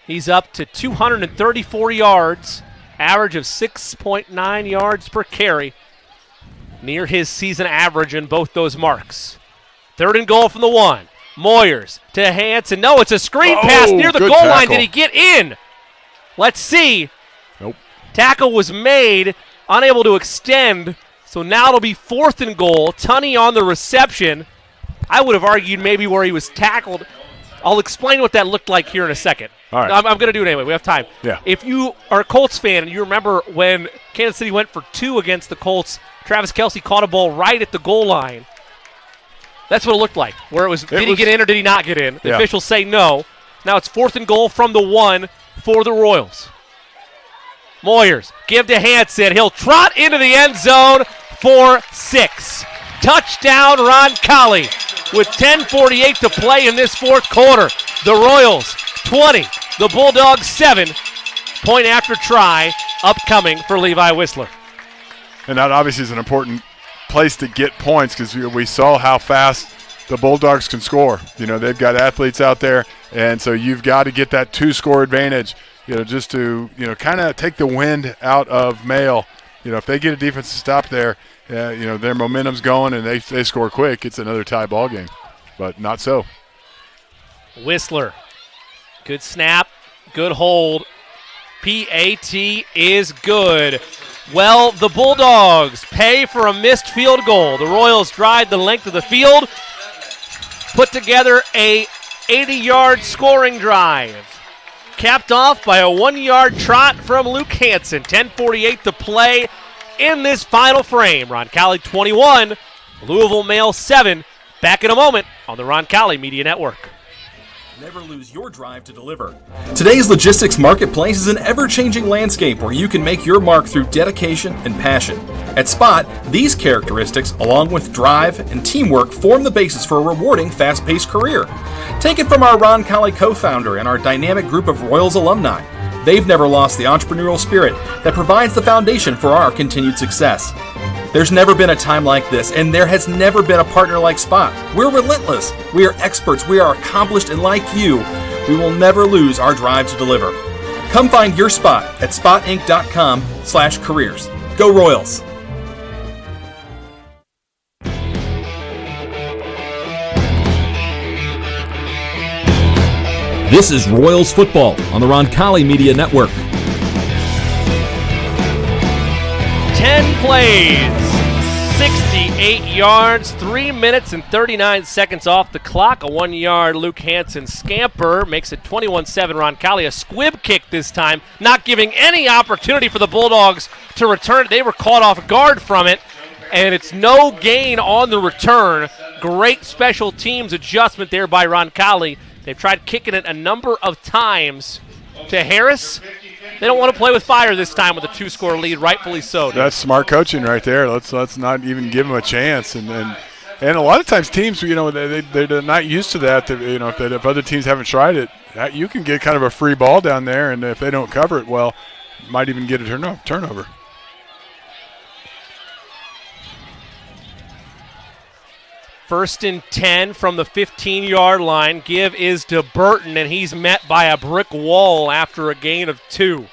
I: He's up to 234 yards, average of 6.9 yards per carry, near his season average in both those marks. 3rd and goal from the 1. Moyers to Hanson. No, it's a screen pass near the goal line. Did he get in? Let's see.
J: Nope.
I: Tackle was made, unable to extend, so now it'll be 4th and goal. Tunney on the reception. I would have argued maybe where he was tackled. I'll explain what that looked like here in a second.
J: All right.
I: I'm going to do it anyway. We have time.
J: Yeah.
I: If you are a Colts fan and you remember when Kansas City went for 2 against the Colts, Travis Kelce caught a ball right at the goal line. That's what it looked like, where it was, did he get in or did he not get in? The officials say no. Now it's 4th and goal from the 1 for the Royals. Moyers, give to Hanson. He'll trot into the end zone for 6. Touchdown, Roncalli, with 10:48 to play in this 4th quarter. The Royals, 20. The Bulldogs, 7. Point after try upcoming for Levi Whistler.
J: And that obviously is an important place to get points because we saw how fast the Bulldogs can score. They've got athletes out there, and so you've got to get that 2-score advantage, just to, kind of take the wind out of Mail. If they get a defensive stop there, their momentum's going and they score quick, it's another tie ball game. But not so.
I: Whistler, good snap, good hold. PAT is good. Well, the Bulldogs pay for a missed field goal. The Royals drive the length of the field, put together a 80-yard scoring drive, capped off by a 1-yard trot from Luke Hanson. 10:48 to play in this final frame. Roncalli 21, Louisville Mail 7. Back in a moment on the Roncalli Media Network.
D: Never lose your drive to deliver. Today's logistics marketplace is an ever-changing landscape where you can make your mark through dedication and passion. At Spot, these characteristics, along with drive and teamwork, form the basis for a rewarding, fast-paced career. Take it from our Roncalli co-founder and our dynamic group of Royals alumni. They've never lost the entrepreneurial spirit that provides the foundation for our continued success. There's never been a time like this, and there has never been a partner like Spot. We're relentless, we are experts, we are accomplished, and like you, we will never lose our drive to deliver. Come find your spot at spotinc.com/careers. Go Royals!
O: This is Royals football on the Roncalli Media Network.
I: 10 plays, 68 yards, 3 minutes and 39 seconds off the clock. A 1-yard Luke Hanson scamper makes it 21-7 Roncalli. A squib kick this time, not giving any opportunity for the Bulldogs to return. They were caught off guard from it, and it's no gain on the return. Great special teams adjustment there by Roncalli. They've tried kicking it a number of times to Harris. They don't want to play with fire this time with a 2-score lead, rightfully so.
J: That's smart coaching right there. Let's not even give them a chance. And a lot of times teams, they're not used to that. If other teams haven't tried it, you can get kind of a free ball down there, and if they don't cover it well, might even get a turnover.
I: First and 10 from the 15-yard line. Give is to Burton, and he's met by a brick wall after a gain of 2.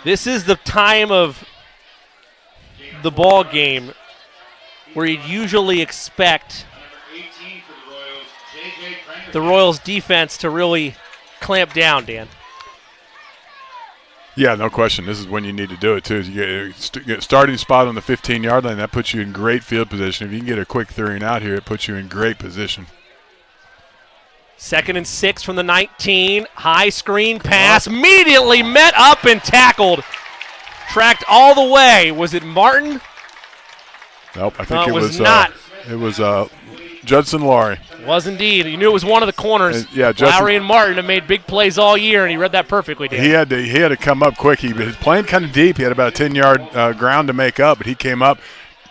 I: This is the time of the ball game where you'd usually expect the Royals defense to really clamp down, Dan.
J: Yeah, no question. This is when you need to do it, too. You get starting spot on the 15-yard line. That puts you in great field position. If you can get a quick 3 and out here, it puts you in great position.
I: 2nd and 6 from the 19. High screen pass. Immediately met up and tackled. Tracked all the way. Was it Martin?
J: Nope, I think it was
I: not.
J: It was Judson Laurie.
I: Was indeed. You knew it was one of the corners.
J: Yeah,
I: Lowry and Martin have made big plays all year, and he read that perfectly, Dan.
J: He had to come up quick. He was playing kind of deep. He had about a 10-yard ground to make up, but he came up,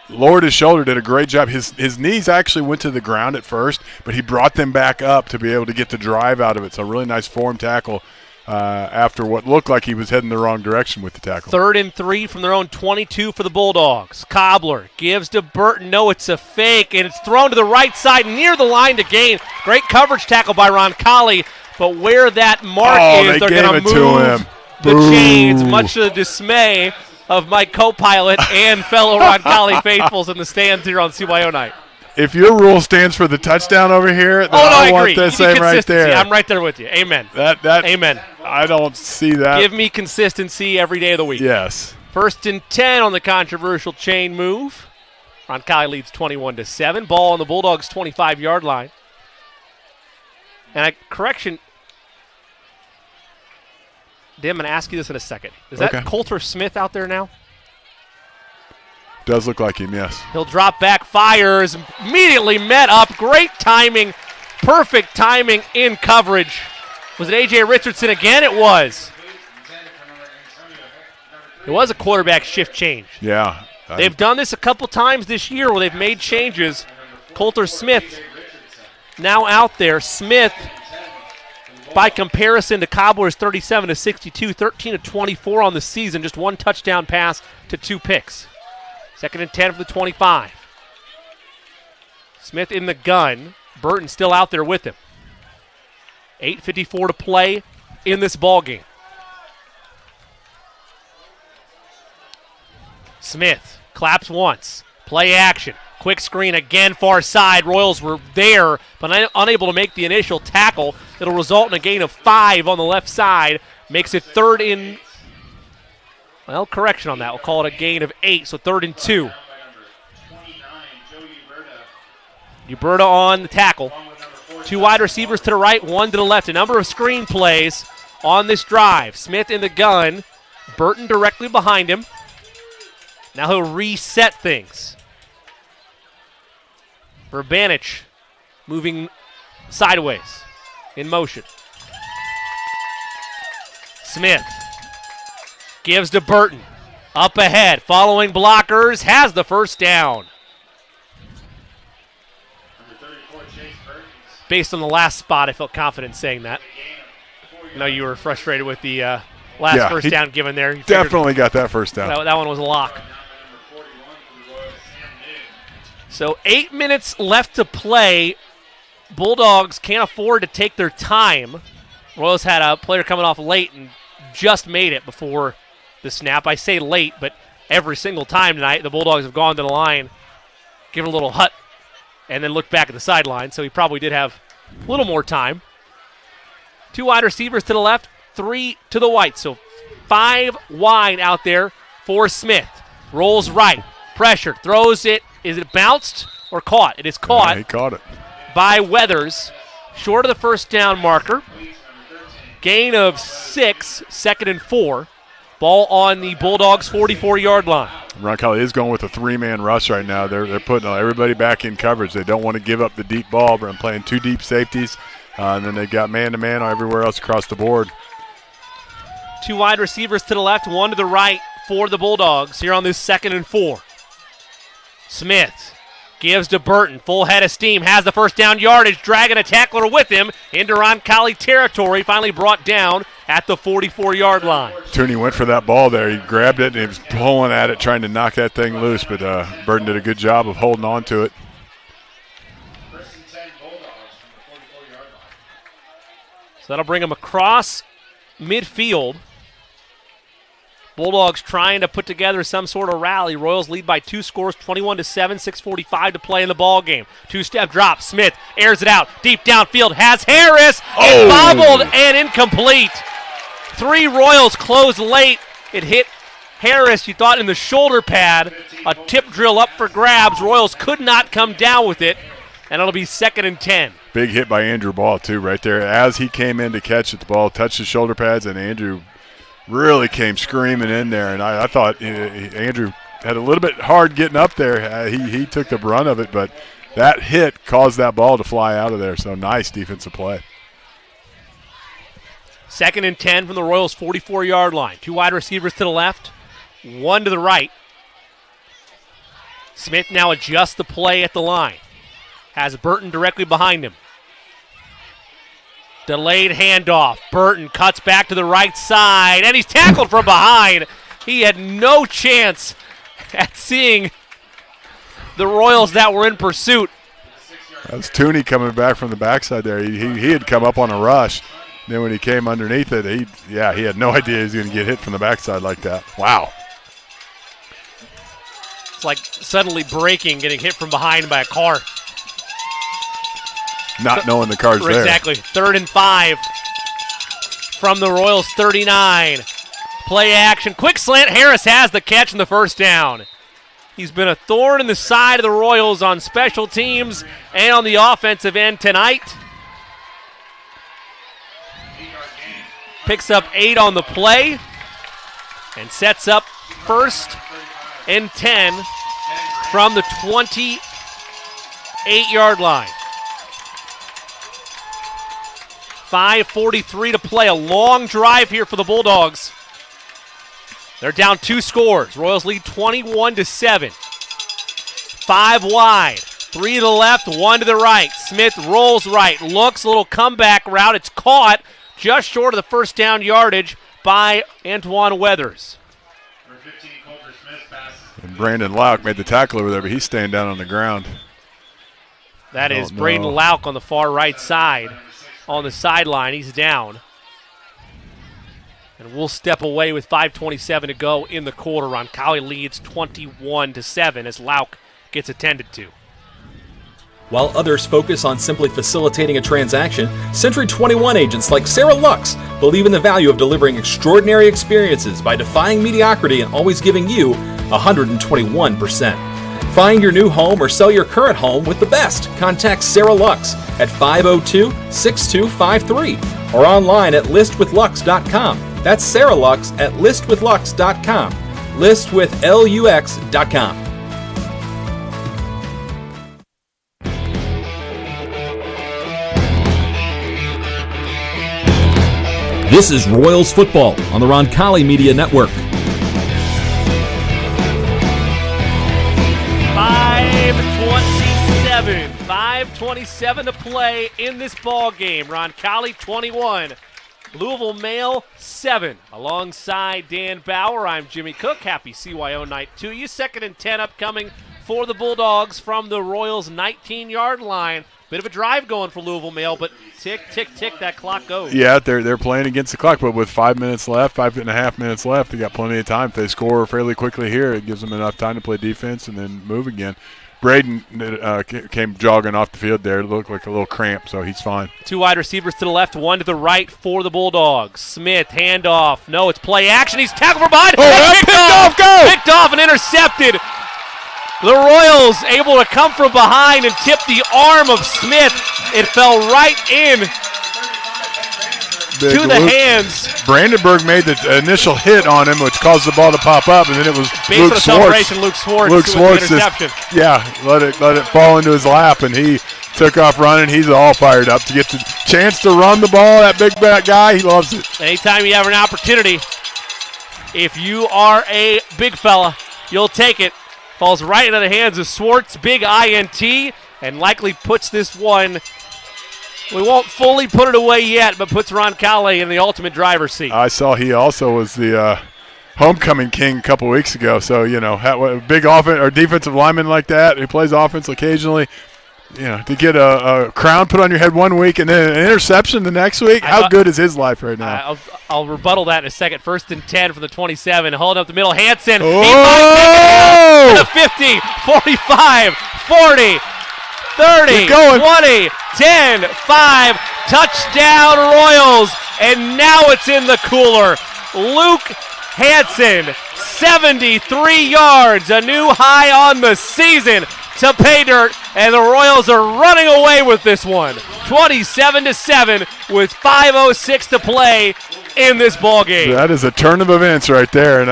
J: lowered his shoulder, did a great job. His knees actually went to the ground at first, but he brought them back up to be able to get the drive out of it. So a really nice form tackle after what looked like he was heading the wrong direction with the tackle.
I: 3rd and 3 from their own 22 for the Bulldogs. Cobbler gives to Burton. No, it's a fake, and it's thrown to the right side near the line to gain. Great coverage tackle by Roncalli, but where that mark is, they're going to move the chains, much to the dismay of my co-pilot and fellow Roncalli faithfuls in the stands here on CYO night.
J: If your rule stands for the touchdown over here, then I want the same right there.
I: I'm right there with you. Amen. Amen.
J: I don't see that.
I: Give me consistency every day of the week.
J: Yes.
I: 1st and 10 on the controversial chain move. Roncalli leads 21-7. Ball on the Bulldogs' 25-yard line. And correction, Dan, I'm going to ask you this in a second. Is that Coulter Smith out there now?
J: Does look like him, yes.
I: He'll drop back, fires, immediately met up. Great timing, perfect timing in coverage. Was it A.J. Richardson again? It was. It was a quarterback shift change.
J: Yeah.
I: They've done this a couple times this year where they've made changes. Coulter Smith now out there. Smith, by comparison to Cobbler's 37-62, 13-24 on the season, just 1 touchdown pass to 2 picks. 2nd and 10 for the 25. Smith in the gun. Burton still out there with him. 8:54 to play in this ball game. Smith claps once. Play action. Quick screen again, far side. Royals were there, but unable to make the initial tackle. It'll result in a gain of 5 on the left side. Makes it 3rd and... Well, correction on that. We'll call it a gain of 8, so 3rd and 2. Uberta on the tackle. 2 wide receivers to the right, 1 to the left. A number of screen plays on this drive. Smith in the gun. Burton directly behind him. Now he'll reset things. Verbanich moving sideways in motion. Smith gives to Burton. Up ahead, following blockers, has the first down. Based on the last spot, I felt confident saying that. I know you were frustrated with the last first down given there. You
J: definitely got that first down.
I: That one was a lock. So 8 minutes left to play. Bulldogs can't afford to take their time. Royals had a player coming off late and just made it before the snap. I say late, but every single time tonight the Bulldogs have gone to the line, given a little hut, and then looked back at the sideline. So he probably did have a little more time. 2 wide receivers to the left, 3 to the right. So 5 wide out there for Smith. Rolls right, pressure, throws it. Is it bounced or caught? It is caught.
J: Yeah, he caught it.
I: By Weathers. Short of the first down marker. Gain of 6, 2nd and 4. Ball on the Bulldogs' 44-yard line.
J: Roncalli is going with a 3-man rush right now. They're putting everybody back in coverage. They don't want to give up the deep ball, but I'm playing 2 deep safeties. And then they've got man-to-man everywhere else across the board.
I: 2 wide receivers to the left, 1 to the right for the Bulldogs here on this 2nd and 4. Smith gives to Burton. Full head of steam. Has the first down yardage. Dragging a tackler with him into Roncalli territory. Finally brought down at the 44-yard line.
J: Tooney went for that ball there. He grabbed it and he was pulling at it, trying to knock that thing loose. But Burton did a good job of holding on to it.
I: So that'll bring him across midfield. Bulldogs trying to put together some sort of rally. Royals lead by 2 scores, 21-7, 6:45 to play in the ball game. 2-step drop. Smith airs it out deep downfield. Has Harris. It bobbled and incomplete. 3 Royals closed late. It hit Harris, you thought, in the shoulder pad. A tip drill up for grabs. Royals could not come down with it, and it'll be 2nd and 10.
J: Big hit by Andrew Ball, too, right there. As he came in to catch it, the ball touched his shoulder pads, and Andrew really came screaming in there. And I thought Andrew had a little bit hard getting up there. He took the brunt of it, but that hit caused that ball to fly out of there. So nice defensive play.
I: 2nd and 10 from the Royals' 44-yard line. 2 wide receivers to the left, 1 to the right. Smith now adjusts the play at the line. Has Burton directly behind him. Delayed handoff. Burton cuts back to the right side, and he's tackled from behind. He had no chance at seeing the Royals that were in pursuit.
J: That's Tooney coming back from the backside there. He had come up on a rush. Then when he came underneath it, he had no idea he was going to get hit from the backside like that. Wow.
I: It's like suddenly braking, getting hit from behind by a car.
J: Not knowing the car's there.
I: Exactly. 3rd and 5 from the Royals' 39. Play action. Quick slant. Harris has the catch and the first down. He's been a thorn in the side of the Royals on special teams and on the offensive end tonight. Picks up 8 on the play and sets up 1st and 10 from the 28-yard line. 5:43 to play. A long drive here for the Bulldogs. They're down 2 scores. Royals lead 21-7. 5 wide. 3 to the left, 1 to the right. Smith rolls right. Looks, a little comeback route. It's caught just short of the first down yardage by Antoine Weathers.
J: And Brandon Lauk made the tackle over there, but he's staying down on the ground.
I: That is Braden Lauk on the far right side. On the sideline, he's down. And we'll step away with 5:27 to go in the quarter. Roncalli leads 21-7 as Lauk gets attended to.
D: While others focus on simply facilitating a transaction, Century 21 agents like Sarah Lux believe in the value of delivering extraordinary experiences by defying mediocrity and always giving you 121%. Find your new home or sell your current home with the best. Contact Sarah Lux at 502-6253 or online at listwithlux.com. That's Sarah Lux at listwithlux.com. Listwithlux.com.
O: This is Royals football on the Roncalli Media Network.
I: 5:27 to play in this ball game. Roncalli 21, Louisville Mail 7. Alongside Dan Bauer, I'm Jimmy Cook. Happy CYO night to you. 2nd and 10 upcoming for the Bulldogs from the Royals' 19-yard line. Bit of a drive going for Louisville Mail, but tick, tick, tick, that clock goes.
J: Yeah, they're playing against the clock, but with 5 minutes left, 5.5 minutes left, they got plenty of time. If they score fairly quickly here, it gives them enough time to play defense and then move again. Braden came jogging off the field there. It looked like a little cramp, so he's fine.
I: 2 wide receivers to the left, 1 to the right for the Bulldogs. Smith, handoff. No, it's play action. He's tackled from behind. Picked off and intercepted. The Royals able to come from behind and tip the arm of Smith. It fell right in to the hands.
J: Brandenburg made the initial hit on him, which caused the ball to pop up, and then it was
I: Luke Schwartz. Luke Schwartz
J: just, let it fall into his lap, and he took off running. He's all fired up to get the chance to run the ball. That big back guy, he loves it.
I: Anytime you have an opportunity, if you are a big fella, you'll take it. Falls right into the hands of Schwartz, big INT, and likely puts this one. We won't fully put it away yet, but puts Roncalli in the ultimate driver's seat.
J: I saw he also was the homecoming king a couple weeks ago. So, a big offense or defensive lineman like that who plays offense occasionally, to get a crown put on your head one week and then an interception the next week. How good is his life right now?
I: I'll rebuttal that in a second. 1st and 10 from the 27. Holding up the middle. Hansen.
J: Oh!
I: He might take it to the 50, 45, 40, 30, 20, 10, 5. Touchdown Royals. And now it's in the cooler. Luke Hansen, 73 yards, a new high on the season to pay dirt, and the Royals are running away with this one. 27-7 with 5:06 to play in this ball game.
J: That is a turn of events right there, and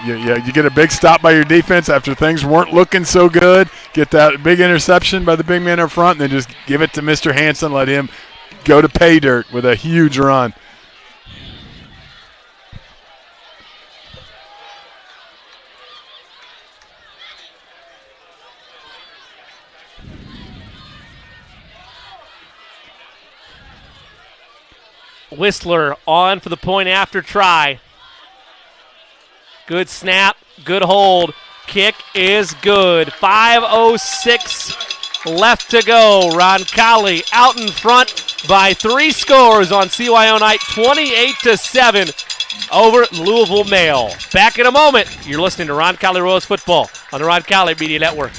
J: you get a big stop by your defense after things weren't looking so good. Get that big interception by the big man up front, and then just give it to Mr. Hansen. Let him go to pay dirt with a huge run.
I: Whistler on for the point after try. Good snap, good hold. Kick is good. 5:06 left to go. Roncalli out in front by 3 scores on CYO night, 28-7 over Louisville Mail. Back in a moment. You're listening to Roncalli Royals football on the Roncalli Media Network.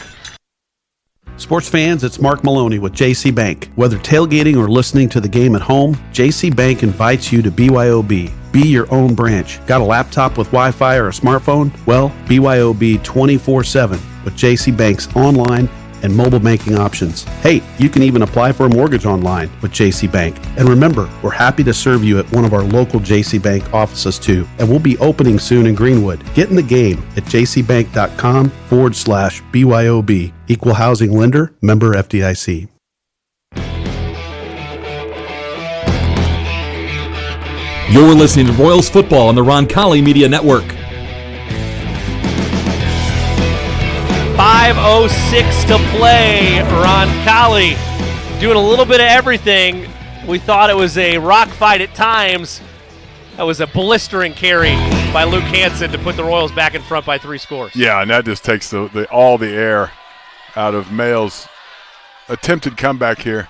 A: Sports fans, it's Mark Maloney with JC Bank. Whether tailgating or listening to the game at home, JC Bank invites you to BYOB. Be your own branch. Got a laptop with Wi-Fi or a smartphone? Well, BYOB 24/7 with JC Bank's online and mobile banking options. Hey, you can even apply for a mortgage online with JC Bank. And remember, we're happy to serve you at one of our local JC Bank offices too. And we'll be opening soon in Greenwood. Get in the game at jcbank.com/BYOB. Equal housing lender, member FDIC.
O: You're listening to Royals football on the Roncalli Media Network.
I: 5:06 to play. Roncalli doing a little bit of everything. We thought it was a rock fight at times. That was a blistering carry by Luke Hansen to put the Royals back in front by 3 scores.
J: Yeah, and that just takes all the air out of Mail's attempted comeback here.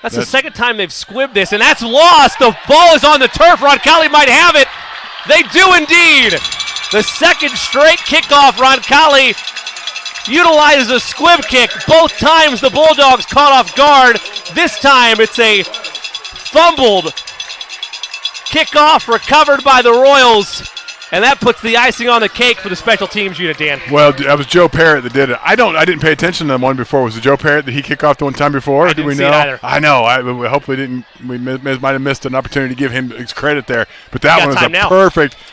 I: That's the second time they've squibbed this, and that's lost. The ball is on the turf. Roncalli might have it. They do indeed. The second straight kickoff. Roncalli utilizes a squib kick. Both times the Bulldogs caught off guard. This time it's a fumbled kickoff recovered by the Royals. And that puts the icing on the cake for the special teams unit, Dan.
J: Well, that was Joe Parrott that did it. I didn't pay attention to the one before. Was it Joe Parrott that he kicked off the one time before?
I: I didn't see it either.
J: I know. We hopefully didn't. We might have missed an opportunity to give him his credit there. But that one was a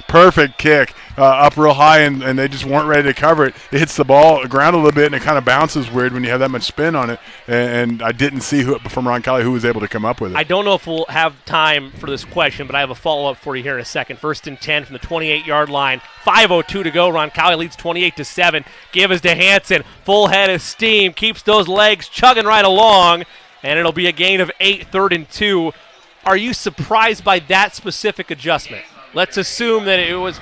J: perfect kick up real high, and they just weren't ready to cover it. It hits the ground a little bit, and it kind of bounces weird when you have that much spin on it. And I didn't see from Roncalli who was able to come up with it.
I: I don't know if we'll have time for this question, but I have a follow-up for you here in a second. 1st and 10 from the 28-yard line. 5:02 to go. Roncalli leads 28-7. Give is to Hansen. Full head of steam. Keeps those legs chugging right along. And it'll be a gain of 8, 3rd and 2. Are you surprised by that specific adjustment? Let's assume that it was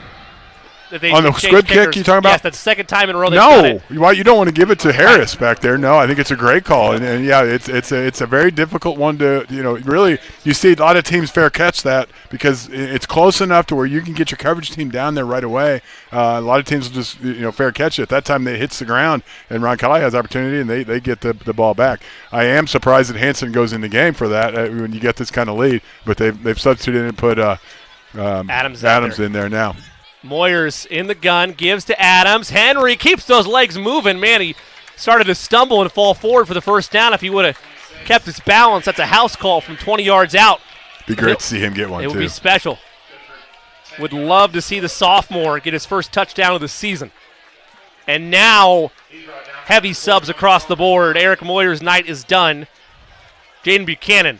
I: that they
J: on the squib kick you talking about?
I: Yes, that's the second time in a row they've done it.
J: No, you don't want to give it to Harris back there. No, I think it's a great call, and yeah, it's a very difficult one to really. You see a lot of teams fair catch that because it's close enough to where you can get your coverage team down there right away. A lot of teams will just fair catch it. At that time, it hits the ground, and Roncalli has opportunity, and they get the ball back. I am surprised that Hansen goes in the game for that when you get this kind of lead, but they've substituted and put
I: Adams
J: in there now.
I: Moyers in the gun, gives to Adams. Henry keeps those legs moving. Man, he started to stumble and fall forward for the first down. If he would have kept his balance, that's a house call from 20 yards out.
J: Be great to see him get one, too.
I: It would be special. Would love to see the sophomore get his first touchdown of the season. And now, heavy subs across the board. Eric Moyer's night is done. Jaden Buchanan,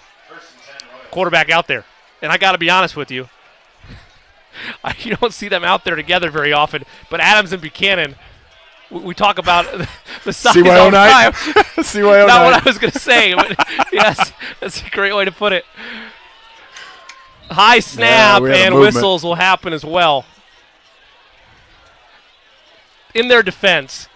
I: quarterback out there. And I got to be honest with you, you don't see them out there together very often, but Adams and Buchanan, we talk about the size all the time.
J: CYO
I: Not what I was going to say, but yes, that's a great way to put it. High snap and whistles will happen as well. In their defense,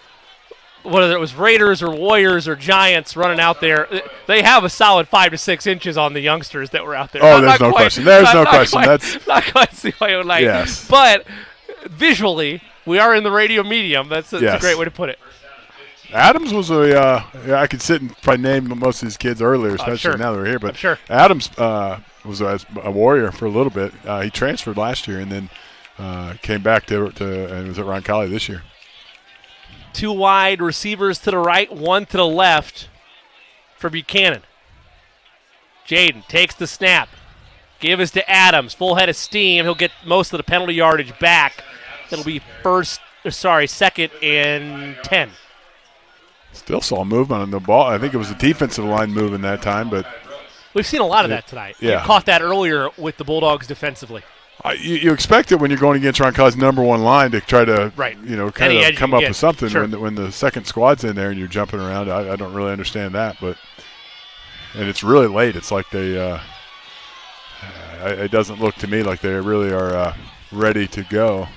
I: whether it was Raiders or Warriors or Giants running out there, they have a solid 5 to 6 inches on the youngsters that were out there.
J: Oh, there's no question. There's no question.
I: That's not quite CYO night.
J: Yes.
I: But visually, we are in the radio medium. That's a great way to put it.
J: Adams was I could sit and probably name most of these kids earlier, especially now that we're here. But Adams was a Warrior for a little bit. He transferred last year and then came back to and was at Roncalli this year.
I: 2 wide receivers to the right, 1 to the left for Buchanan. Jaden takes the snap. Give us to Adams. Full head of steam. He'll get most of the penalty yardage back. It'll be second and 10.
J: Still saw movement on the ball. I think it was the defensive line moving that time, but
I: we've seen a lot of that tonight.
J: Yeah.
I: You caught that earlier with the Bulldogs defensively.
J: You expect it when you're going against Roncalli's number 1 line to try to, kind of come up with something.
I: Sure.
J: When the second squad's in there and you're jumping around, I don't really understand that. And it's really late. It's like they it doesn't look to me like they really are ready to go.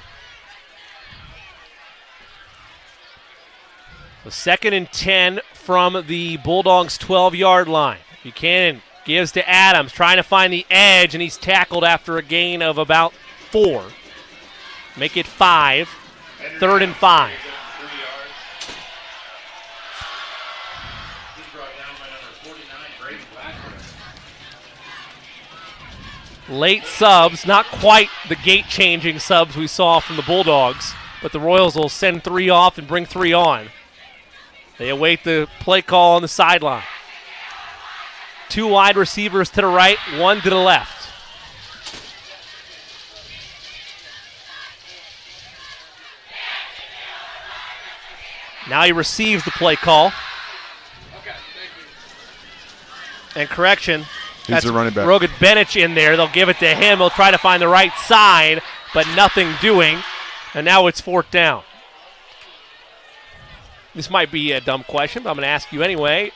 I: The 2nd and 10 from the Bulldogs' 12-yard line. Buchanan gives to Adams, trying to find the edge, and he's tackled after a gain of about 4. Make it 5. 3rd and 5. Late subs, not quite the gate-changing subs we saw from the Bulldogs, but the Royals will send 3 off and bring 3 on. They await the play call on the sideline. 2 wide receivers to the right, 1 to the left. Now he receives the play call. And correction.
J: He's the running back.
I: Rogan Benich in there. They'll give it to him. He'll try to find the right side, but nothing doing. And now it's 4th down. This might be a dumb question, but I'm going to ask you anyway.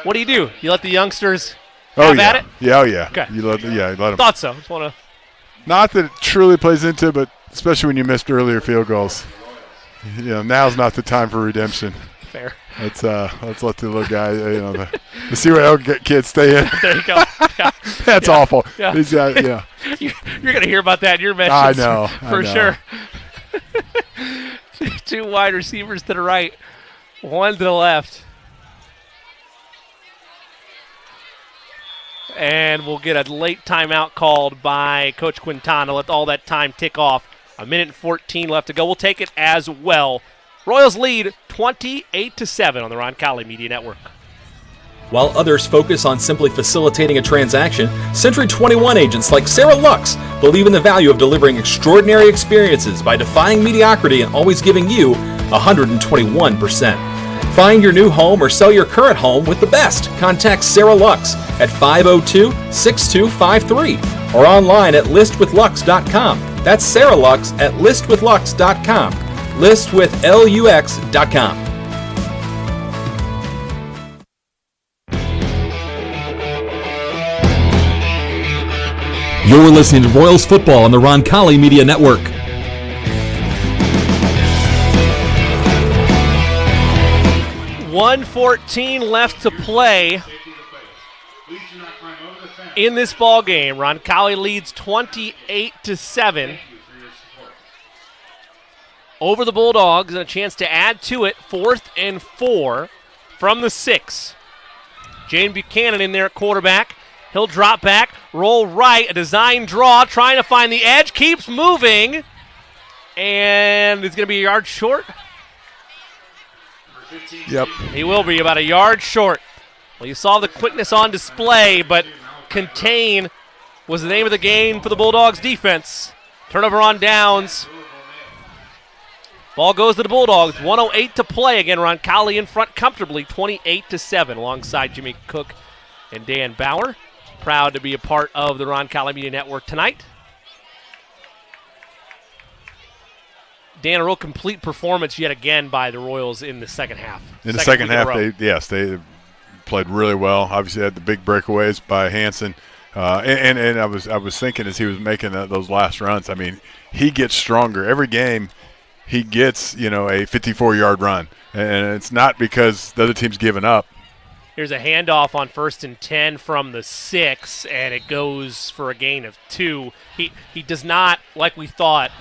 I: What do? You let the youngsters have at it?
J: Yeah, oh yeah.
I: Okay.
J: You let them.
I: Thought so. Just want to.
J: Not that it truly plays into it, but especially when you missed earlier field goals. Now's not the time for redemption.
I: Fair.
J: Let's let the little guy, the CYO kids stay in.
I: There you go. Yeah.
J: That's awful.
I: Yeah.
J: These guys, yeah.
I: You're going to hear about that in your message.
J: I know.
I: For sure. 2 wide receivers to the right, 1 to the left. And we'll get a late timeout called by Coach Quintana. Let all that time tick off. 1:14 left to go. We'll take it as well. Royals lead 28-7 on the Roncalli Media Network.
D: While others focus on simply facilitating a transaction, Century 21 agents like Sarah Lux believe in the value of delivering extraordinary experiences by defying mediocrity and always giving you 121%. Find your new home or sell your current home with the best. Contact Sarah Lux at 502-6253 or online at listwithlux.com. That's Sarah Lux at listwithlux.com. Listwithlux.com.
O: You're listening to Royals football on the Roncalli Media Network.
I: $1:14 left to play in this ball game. Roncalli leads 28-7 over the Bulldogs, and a chance to add to it. 4th and 4 from the 6. Jane Buchanan in there at quarterback. He'll drop back, roll right, a design draw, trying to find the edge, keeps moving, and it's going to be a yard short.
J: Yep.
I: He will be about a yard short. Well, you saw the quickness on display, but contain was the name of the game for the Bulldogs defense. Turnover on downs. Ball goes to the Bulldogs. 1:08 to play. Again, Roncalli in front comfortably, 28-7, alongside Jimmy Cook and Dan Bauer. Proud to be a part of the Roncalli Media Network tonight. Dan, a real complete performance yet again by the Royals in the second half.
J: In the second half, they played really well. Obviously, had the big breakaways by Hansen. And I was thinking as he was making those last runs, I mean, he gets stronger. Every game he gets, a 54-yard run. And it's not because the other team's given up.
I: Here's a handoff on 1st and 10 from the 6, and it goes for a gain of 2. He does not, like we thought.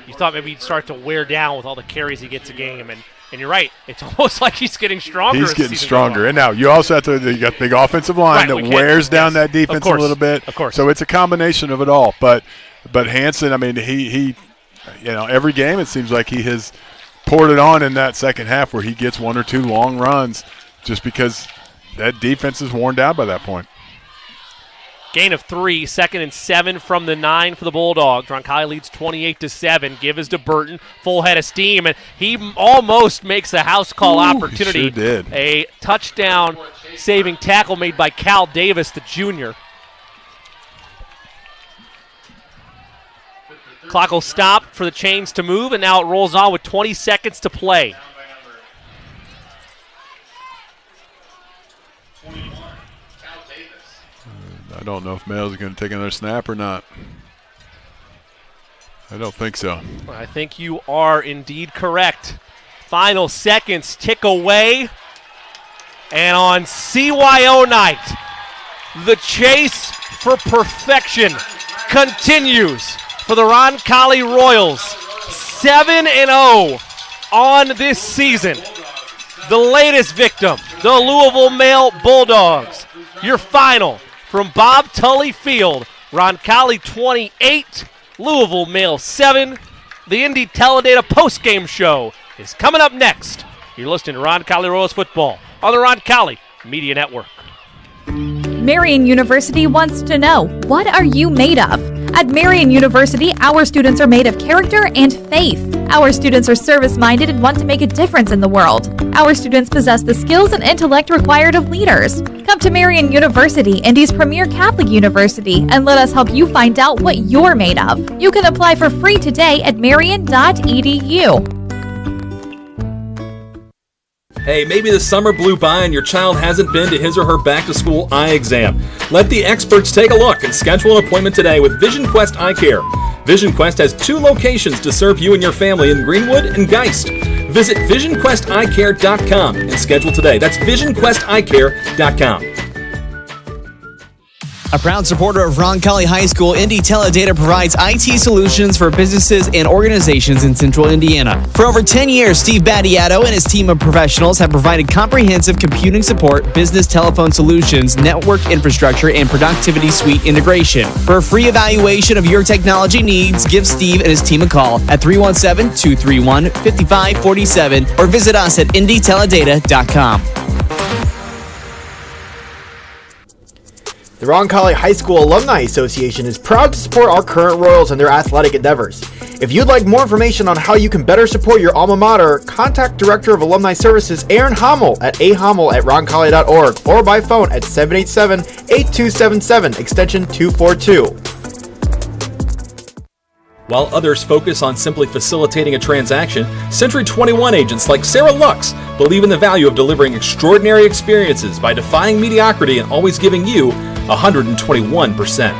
I: You thought maybe he'd start to wear down with all the carries he gets a game, and you're right. It's almost like he's getting stronger.
J: He's getting stronger. And now you also have you got the offensive line that wears down that defense a little bit.
I: Of course.
J: So it's a combination of it all. But Hansen, I mean, he every game it seems like he has poured it on in that second half where he gets 1 or 2 long runs just because that defense is worn down by that point.
I: Gain of 3, 2nd and 7 from the 9 for the Bulldogs. Roncalli leads 28-7. Give is to Burton, full head of steam, and he almost makes a house call opportunity.
J: He sure did.
I: A touchdown saving tackle made by Cal Davis, the junior. Clock will stop for the chains to move, and now it rolls on with 20 seconds to play.
J: I don't know if Males is going to take another snap or not. I don't think so.
I: I think you are indeed correct. Final seconds tick away. And on CYO night, the chase for perfection continues for the Roncalli Royals. 7-0 on this season. The latest victim, the Louisville Male Bulldogs. Your final from Bob Tully Field, Roncalli 28, Louisville Male 7. The Indy Teledata postgame show is coming up next. You're listening to Roncalli Royals football on the Roncalli Media Network.
K: Marian University wants to know, what are you made of? At Marian University, our students are made of character and faith. Our students are service-minded and want to make a difference in the world. Our students possess the skills and intellect required of leaders. Come to Marian University, Indy's premier Catholic university, and let us help you find out what you're made of. You can apply for free today at marian.edu.
D: Hey, maybe the summer blew by and your child hasn't been to his or her back-to-school eye exam. Let the experts take a look and schedule an appointment today with Vision Quest Eye Care. Vision Quest has 2 locations to serve you and your family in Greenwood and Geist. Visit VisionQuestEyeCare.com and schedule today. That's VisionQuestEyeCare.com.
H: A proud supporter of Roncalli High School, Indy Teledata provides IT solutions for businesses and organizations in central Indiana. For over 10 years, Steve Battiato and his team of professionals have provided comprehensive computing support, business telephone solutions, network infrastructure, and productivity suite integration. For a free evaluation of your technology needs, give Steve and his team a call at 317-231-5547 or visit us at indyteledata.com.
N: The Roncalli High School Alumni Association is proud to support our current Royals in their athletic endeavors. If you'd like more information on how you can better support your alma mater, contact Director of Alumni Services Aaron Hommel at ahommel@roncalli.org or by phone at 787-8277, extension 242.
D: While others focus on simply facilitating a transaction, Century 21 agents like Sarah Lux believe in the value of delivering extraordinary experiences by defying mediocrity and always giving you 121%.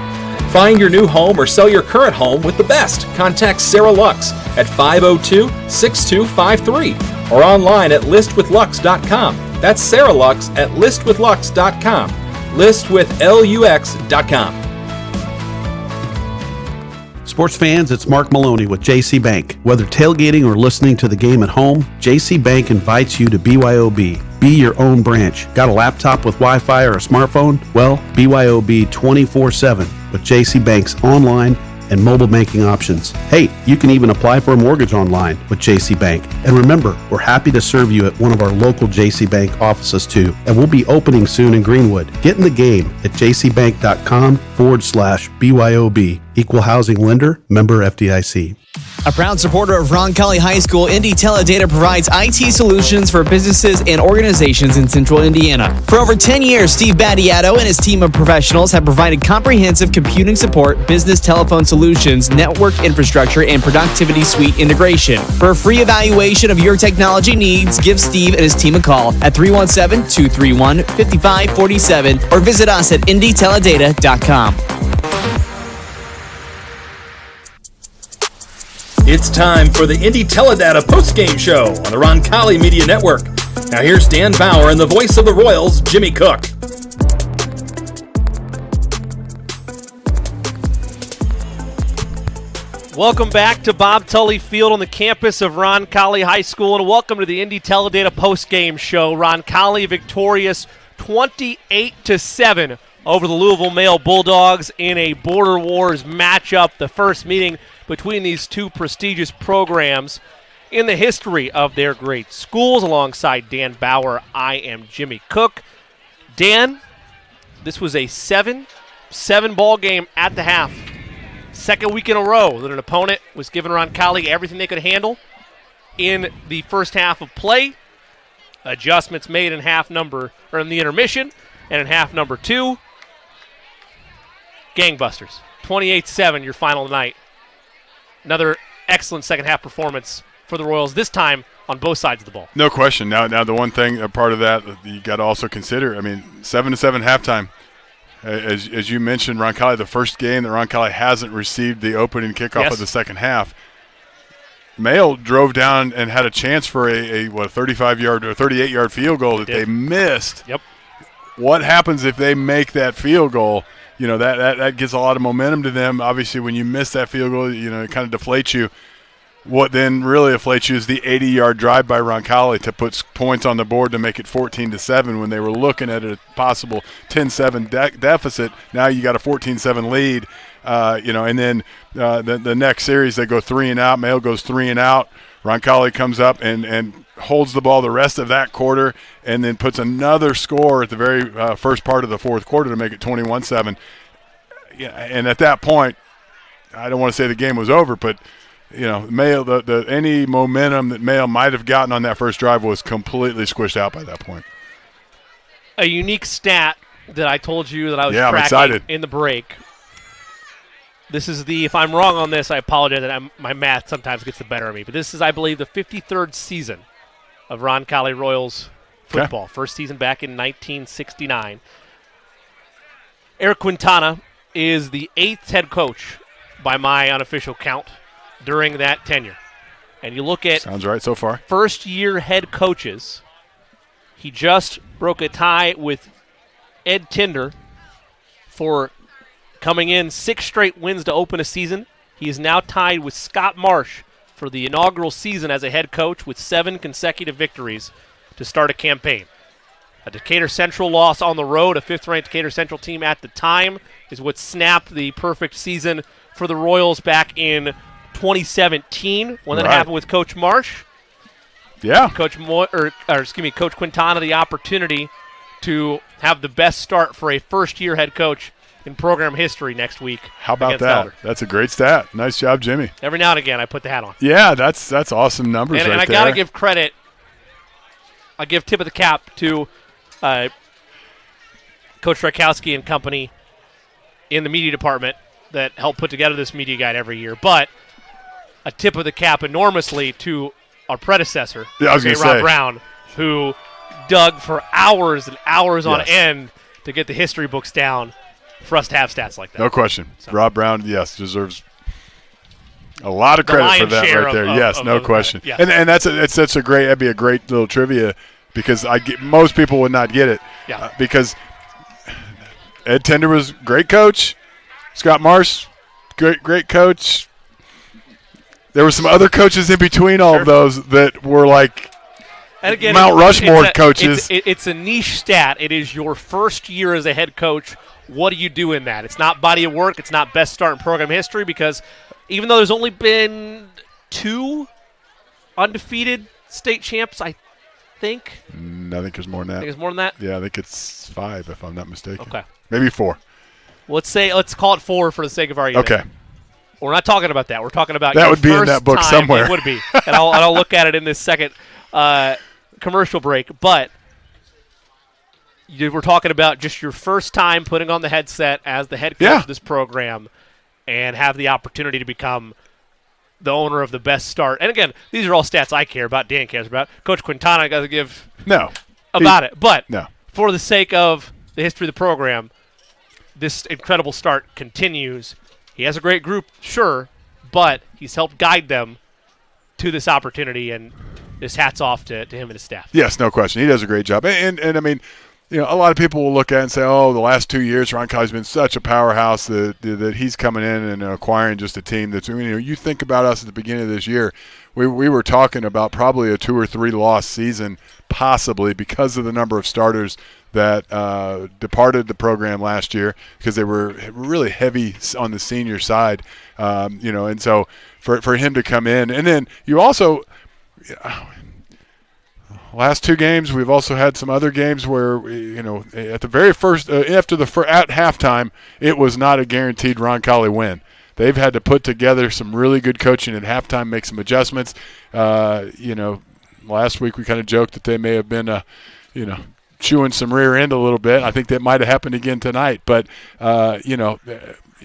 D: Find your new home or sell your current home with the best. Contact Sarah Lux at 502-6253 or online at listwithlux.com. That's Sarah Lux at listwithlux.com. Listwithlux.com.
A: Sports fans, it's Mark Maloney with JC Bank. Whether tailgating or listening to the game at home, JC Bank invites you to BYOB. Be your own branch. Got a laptop with Wi-Fi or a smartphone? Well, BYOB 24/7 with JC Bank's online and mobile banking options. Hey, you can even apply for a mortgage online with JC Bank. And remember, we're happy to serve you at one of our local JC Bank offices too. And we'll be opening soon in Greenwood. Get in the game at jcbank.com/BYOB. Equal housing lender, member FDIC.
H: A proud supporter of Roncalli High School, Indy Teledata provides IT solutions for businesses and organizations in central Indiana. For over 10 years, Steve Battiato and his team of professionals have provided comprehensive computing support, business telephone solutions, network infrastructure, and productivity suite integration. For a free evaluation of your technology needs, give Steve and his team a call at 317-231-5547 or visit us at indyteledata.com.
D: It's time for the Indy Teledata postgame show on the Roncalli Media Network. Now here's Dan Bauer and the voice of the Royals, Jimmy Cook.
I: Welcome back to Bob Tully Field on the campus of Roncalli High School, and welcome to the Indy Teledata postgame show. Roncalli victorious 28-7 over the Louisville Male Bulldogs in a Border Wars matchup, the first meeting between these two prestigious programs in the history of their great schools. Alongside Dan Bauer, I am Jimmy Cook. Dan, this was a 7-7 ball game at the half. Second week in a row that an opponent was giving Roncalli everything they could handle in the first half of play. Adjustments made in in the intermission and in half number 2. Gangbusters. 28-7 your final night. Another excellent second half performance for the Royals, this time on both sides of the ball.
J: No question. Now the one thing, a part of that you got to also consider, 7-7 halftime. As you mentioned, Roncalli, the first game that Roncalli hasn't received the opening kickoff of the second half. Male drove down and had a chance for a 35-yard or 38-yard field goal that they missed.
I: Yep.
J: What happens if they make that field goal? That gives a lot of momentum to them. Obviously, when you miss that field goal, it kind of deflates you. What then really deflates you is the 80-yard drive by Roncalli to put points on the board to make it 14-7 when they were looking at a possible 10-7 deficit. Now you got a 14-7 lead, and then the next series they go 3 and out. Male goes 3 and out. Roncalli comes up and holds the ball the rest of that quarter and then puts another score at the very first part of the fourth quarter to make it 21-7. And at that point, I don't want to say the game was over, but Male, any momentum that Male might have gotten on that first drive was completely squished out by that point.
I: A unique stat that I told you that I was
J: I'm excited.
I: In the break. This is if I'm wrong on this, I apologize that my math sometimes gets the better of me. But this is, I believe, the 53rd season of Roncalli Royals football.
J: Okay.
I: First season back in 1969. Eric Quintana is the 8th head coach by my unofficial count during that tenure. And you look at
J: sounds right so far.
I: First-year head coaches. He just broke a tie with Ed Tinder for coming in 6 straight wins to open a season. He is now tied with Scott Marsh for the inaugural season as a head coach with 7 consecutive victories to start a campaign. A Decatur Central loss on the road, a 5th-ranked Decatur Central team at the time, is what snapped the perfect season for the Royals back in 2017 when that happened with Coach Marsh.
J: Yeah.
I: Coach Quintana the opportunity to have the best start for a first-year head coach in program history next week.
J: How about that?
I: Elder.
J: That's a great stat. Nice job, Jimmy.
I: Every now and again, I put the hat on.
J: Yeah, that's awesome numbers
I: and I got to give credit. I give tip of the cap to Coach Roncalli and company in the media department that help put together this media guide every year. But a tip of the cap enormously to our predecessor, Rob Brown, who dug for hours and hours on end to get the history books down for us to have stats like that.
J: No question. So. Rob Brown, deserves a lot of credit for that right there. No question.
I: Yes.
J: And that'd be a great little trivia because most people would not get it.
I: Yeah.
J: Because Ed Tinder was great coach. Scott Marsh, great coach. There were some other coaches in between all of those that were like Mount Rushmore coaches.
I: It's a niche stat. It is your first year as a head coach. What do you do in that? It's not body of work. It's not best start in program history because even though there's only been 2 undefeated state champs, I think.
J: I think there's more than that.
I: Think it's more than that?
J: Yeah, I think it's 5 if I'm not mistaken.
I: Okay.
J: Maybe 4.
I: Let's call it 4 for the sake of argument.
J: Okay.
I: We're not talking about that. We're talking about
J: that would be in that book somewhere.
I: It would be, and I'll look at it in this second commercial break. But we're talking about just your first time putting on the headset as the head coach of this program, and have the opportunity to become the owner of the best start. And again, these are all stats I care about. Dan cares about. Coach Quintana doesn't give about it, but for the sake of the history of the program, this incredible start continues. He has a great group, sure, but he's helped guide them to this opportunity, and his hat's off to him and his staff.
J: Yes, no question. He does a great job. And I mean, a lot of people will look at it and say, oh, the last 2 years, Roncalli's been such a powerhouse that he's coming in and acquiring just a team that's, you think about us at the beginning of this year, we were talking about probably a 2 or 3 loss season, possibly because of the number of starters that departed the program last year because they were really heavy on the senior side, and so for him to come in. And then you also last 2 games, we've also had some other games where, at the very first, at halftime, it was not a guaranteed Roncalli win. They've had to put together some really good coaching at halftime, make some adjustments. Last week we kind of joked that they may have been, chewing some rear end a little bit. I think that might have happened again tonight. But,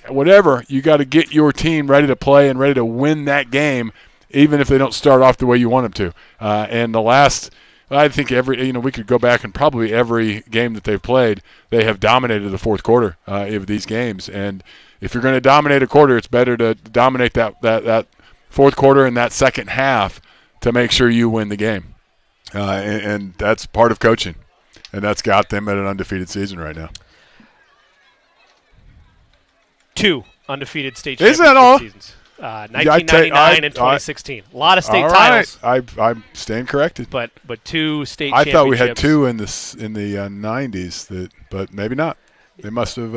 J: whatever, you got to get your team ready to play and ready to win that game, even if they don't start off the way you want them to. And the last – I think we could go back and probably every game that they've played, they have dominated the fourth quarter of these games. And if you're going to dominate a quarter, it's better to dominate that fourth quarter and that second half to make sure you win the game. And that's part of coaching. And that's got them at an undefeated season right now.
I: 2 undefeated state
J: championship
I: seasons. 1999 and 2016. A lot of state titles.
J: I'm staying corrected.
I: But 2 state
J: championships. I thought we had 2 in the 90s, but maybe not. They must have.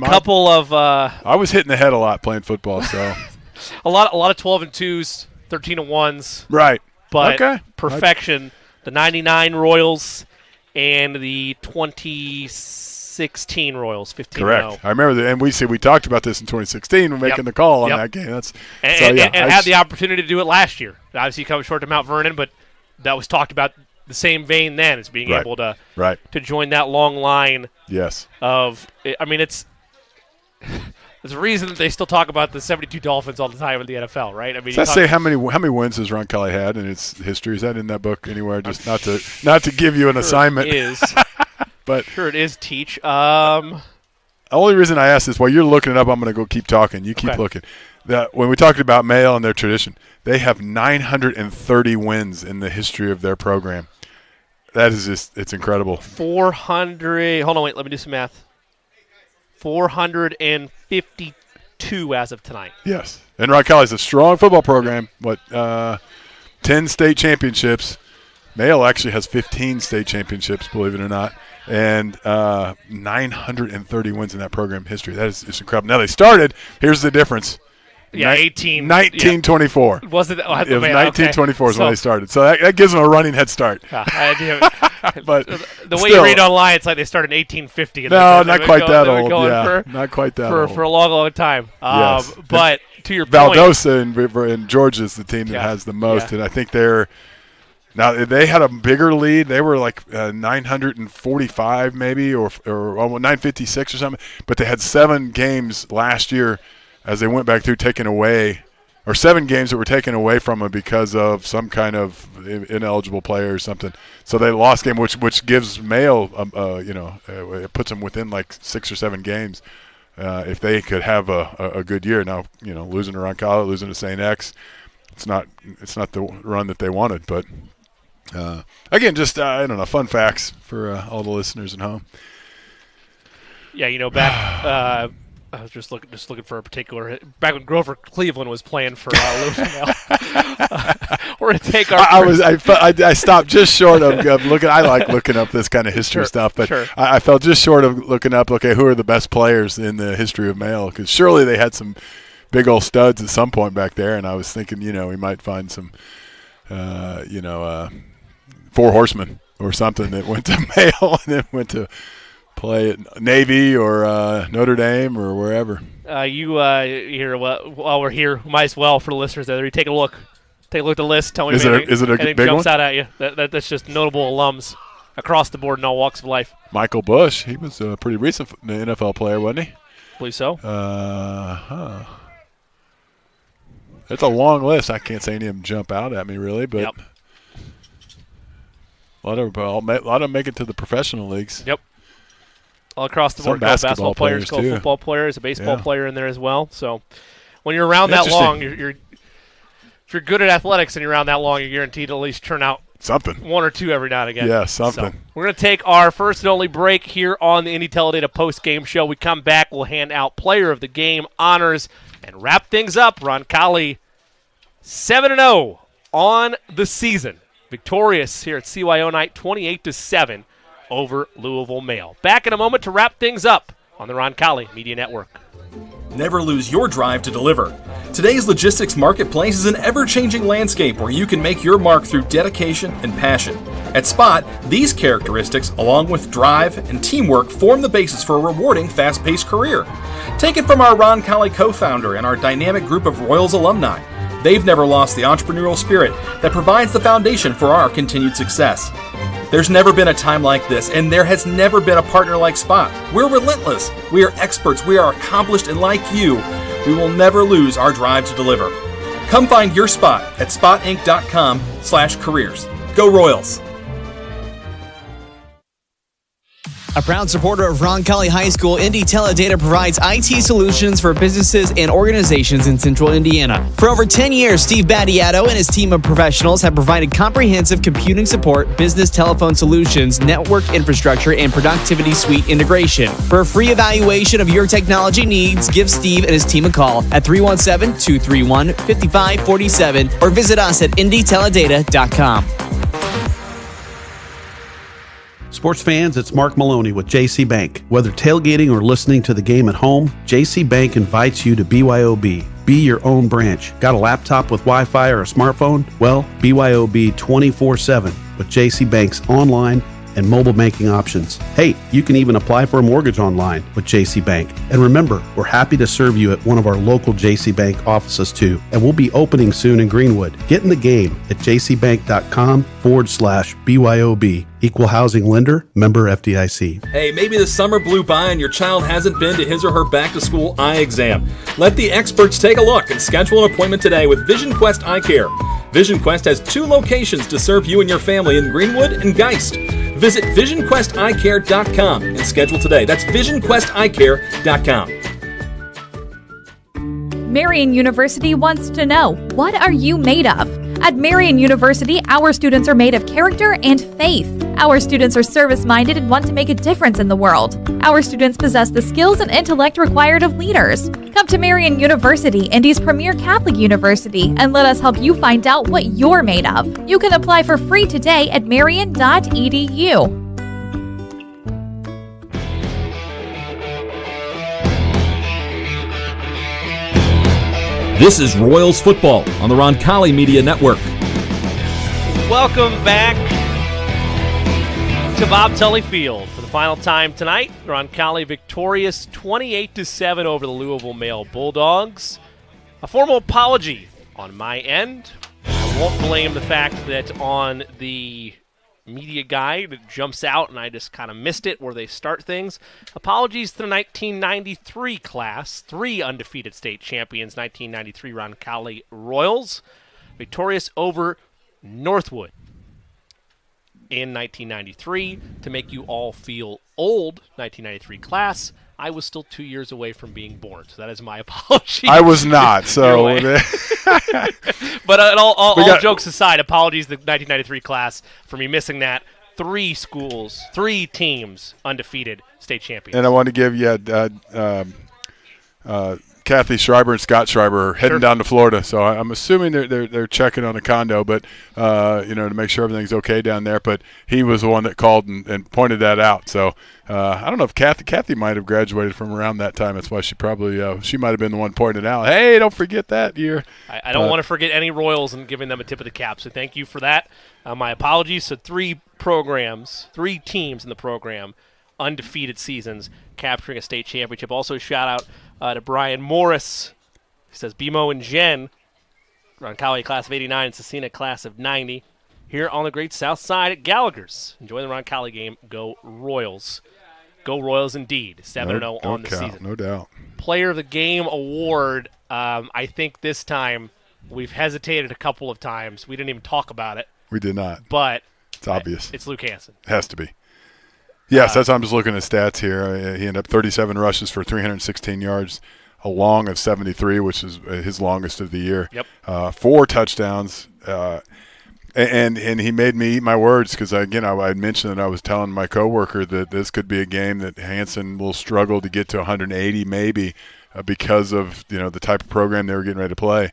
I: Couple of.
J: I was hitting the head a lot playing football, so.
I: a lot of 12 and 2s, 13 and 1s.
J: Right.
I: But perfection. The 99 Royals and the 2016 Royals, 15-0.
J: Correct. I remember that, and we talked about this in 2016. We're making the call on that game.
I: And had the opportunity to do it last year. Obviously, coming short to Mount Vernon, but that was talked about the same vein then as being able to join that long line.
J: Yes.
I: There's a reason that they still talk about the 72 Dolphins all the time in the NFL, right? I mean,
J: let's say how many wins has Roncalli had in its history? Is that in that book anywhere? Just not to give you an assignment.
I: It is.
J: But
I: sure, it is. Teach.
J: The only reason I ask this, while you're looking it up, I'm going to go keep talking. You keep looking. When we talked about Mayo and their tradition, they have 930 wins in the history of their program. That is it's incredible.
I: 400. Hold on, wait. Let me do some math. 452 as of tonight.
J: Yes. And Roncalli's a strong football program. 10 state championships. Mayo actually has 15 state championships, believe it or not, and 930 wins in that program history. That is just incredible. Now they started. Here's the difference.
I: Yeah,
J: 1924.
I: Yeah. Was it?
J: It was 1924 is when they started. So that gives them a running head start. But
I: the way you read online, it's like they started in 1850.
J: No, not quite that old. Yeah, not quite that old.
I: For a long, long time.
J: Yes.
I: But to your
J: Valdosta and Georgia is the team that has the most, and I think they're – now, they had a bigger lead. They were like 945 maybe or 956 or something. But they had 7 games last year as they went back through taken away, or 7 games that were taken away from them because of some kind of ineligible player or something. So they lost game, which gives Mayo, it puts them within like 6 or 7 games if they could have a good year. Now, losing to Roncalli, losing to St. X, it's not the run that they wanted, but. Again, just I don't know, fun facts for all the listeners at home.
I: Yeah, back I was just looking for a particular back when Grover Cleveland was playing for Louisville. We're gonna take our.
J: I stopped just short of looking. I like looking up this kind of history stuff, but I fell just short of looking up. Okay, who are the best players in the history of Mayo? Because surely they had some big old studs at some point back there, and I was thinking, we might find some, 4 Horsemen or something that went to Mayo and then went to play at Navy or Notre Dame or wherever.
I: Here while we're here, might as well for the listeners there. You take a look at the list. Tell me
J: is it a big
I: jumps
J: one?
I: Out at you. That's just notable alums across the board in all walks of life.
J: Michael Bush, he was a pretty recent NFL player, wasn't he?
I: I believe so.
J: It's a long list. I can't say any of them jump out at me really, but. Yep. A lot of them make it to the professional leagues.
I: Yep. All across the board.
J: Some basketball players,
I: football players, a baseball player in there as well. So, when you're around that long, you're if you're good at athletics and you're around that long, you're guaranteed to at least turn out
J: something,
I: one or two every now and again.
J: Yeah, something.
I: So we're going to take our first and only break here on the Indy Teledata post-game show. We come back, we'll hand out Player of the Game honors and wrap things up. Roncalli 7-0 on the season, victorious here at CYO night, 28-7 over Louisville Male. Back in a moment to wrap things up on the Roncalli Media Network.
D: Never lose your drive to deliver. Today's logistics marketplace is an ever-changing landscape where you can make your mark through dedication and passion. At Spot, these characteristics, along with drive and teamwork, form the basis for a rewarding, fast-paced career. Take it from our Roncalli co-founder and our dynamic group of Royals alumni. They've never lost the entrepreneurial spirit that provides the foundation for our continued success. There's never been a time like this, and there has never been a partner like Spot. We're relentless, we are experts, we are accomplished, and like you, we will never lose our drive to deliver. Come find your spot at spotinc.com/careers. Go Royals!
H: A proud supporter of Roncalli High School, Indy Teledata provides IT solutions for businesses and organizations in central Indiana. For over 10 years, Steve Battiato and his team of professionals have provided comprehensive computing support, business telephone solutions, network infrastructure, and productivity suite integration. For a free evaluation of your technology needs, give Steve and his team a call at 317-231-5547 or visit us at indyteledata.com.
A: Sports fans, it's Mark Maloney with JC Bank. Whether tailgating or listening to the game at home, JC Bank invites you to BYOB. Be your own branch. Got a laptop with Wi-Fi or a smartphone? Well, BYOB 24/7 with JC Bank's online and mobile banking options. Hey, you can even apply for a mortgage online with JC Bank. And remember, we're happy to serve you at one of our local JC Bank offices too. And we'll be opening soon in Greenwood. Get in the game at jcbank.com/BYOB. Equal housing lender, member FDIC.
D: Hey, maybe the summer blew by and your child hasn't been to his or her back-to-school eye exam. Let the experts take a look and schedule an appointment today with Vision Quest Eye Care. Vision Quest has 2 locations to serve you and your family in Greenwood and Geist. Visit VisionQuestEyeCare.com and schedule today. That's VisionQuestEyeCare.com.
K: Marian University wants to know, what are you made of? At Marian University, our students are made of character and faith. Our students are service-minded and want to make a difference in the world. Our students possess the skills and intellect required of leaders. Come to Marian University, Indy's premier Catholic university, and let us help you find out what you're made of. You can apply for free today at marian.edu.
O: This is Royals football on the Roncalli Media Network.
I: Welcome back to Bob Tully Field for the final time tonight. Roncalli victorious 28-7 over the Louisville Male Bulldogs. A formal apology on my end. I won't blame the fact that on the media guide it jumps out and I just kind of missed it where they start things. Apologies to the 1993 class, 3 undefeated state champions, 1993 Roncalli Royals, victorious over Northwood in 1993. To make you all feel old, 1993 class, I was still 2 years away from being born, so that is my apology.
J: I was not, so.
I: But all jokes aside, apologies to the 1993 class for me missing that. 3 schools, 3 teams undefeated state champions.
J: And I want to give you Kathy Schreiber and Scott Schreiber are heading down to Florida, so I'm assuming they're checking on a condo, but to make sure everything's okay down there. But he was the one that called and pointed that out. So I don't know if Kathy might have graduated from around that time. That's why she probably she might have been the one pointing it out. Hey, don't forget that year.
I: I don't want to forget any Royals and giving them a tip of the cap. So thank you for that. My apologies. So 3 teams in the program, undefeated seasons, capturing a state championship. Also shout out to Brian Morris. He says, BMO and Jen, Roncalli class of 89 and Cecina class of 90, here on the great south side at Gallagher's. Enjoy the Roncalli game. Go Royals. Go Royals indeed. 7-0 on the season.
J: No doubt.
I: Player of the Game award, I think this time we've hesitated a couple of times. We didn't even talk about it.
J: We did not.
I: But
J: it's obvious.
I: It's Luke Hansen.
J: It has to be. Yes, that's I'm just looking at stats here. He ended up 37 rushes for 316 yards, a long of 73, which is his longest of the year.
I: Yep.
J: 4 touchdowns. And he made me eat my words because, again, I mentioned that I was telling my coworker that this could be a game that Hanson will struggle to get to 180 maybe because of, the type of program they were getting ready to play.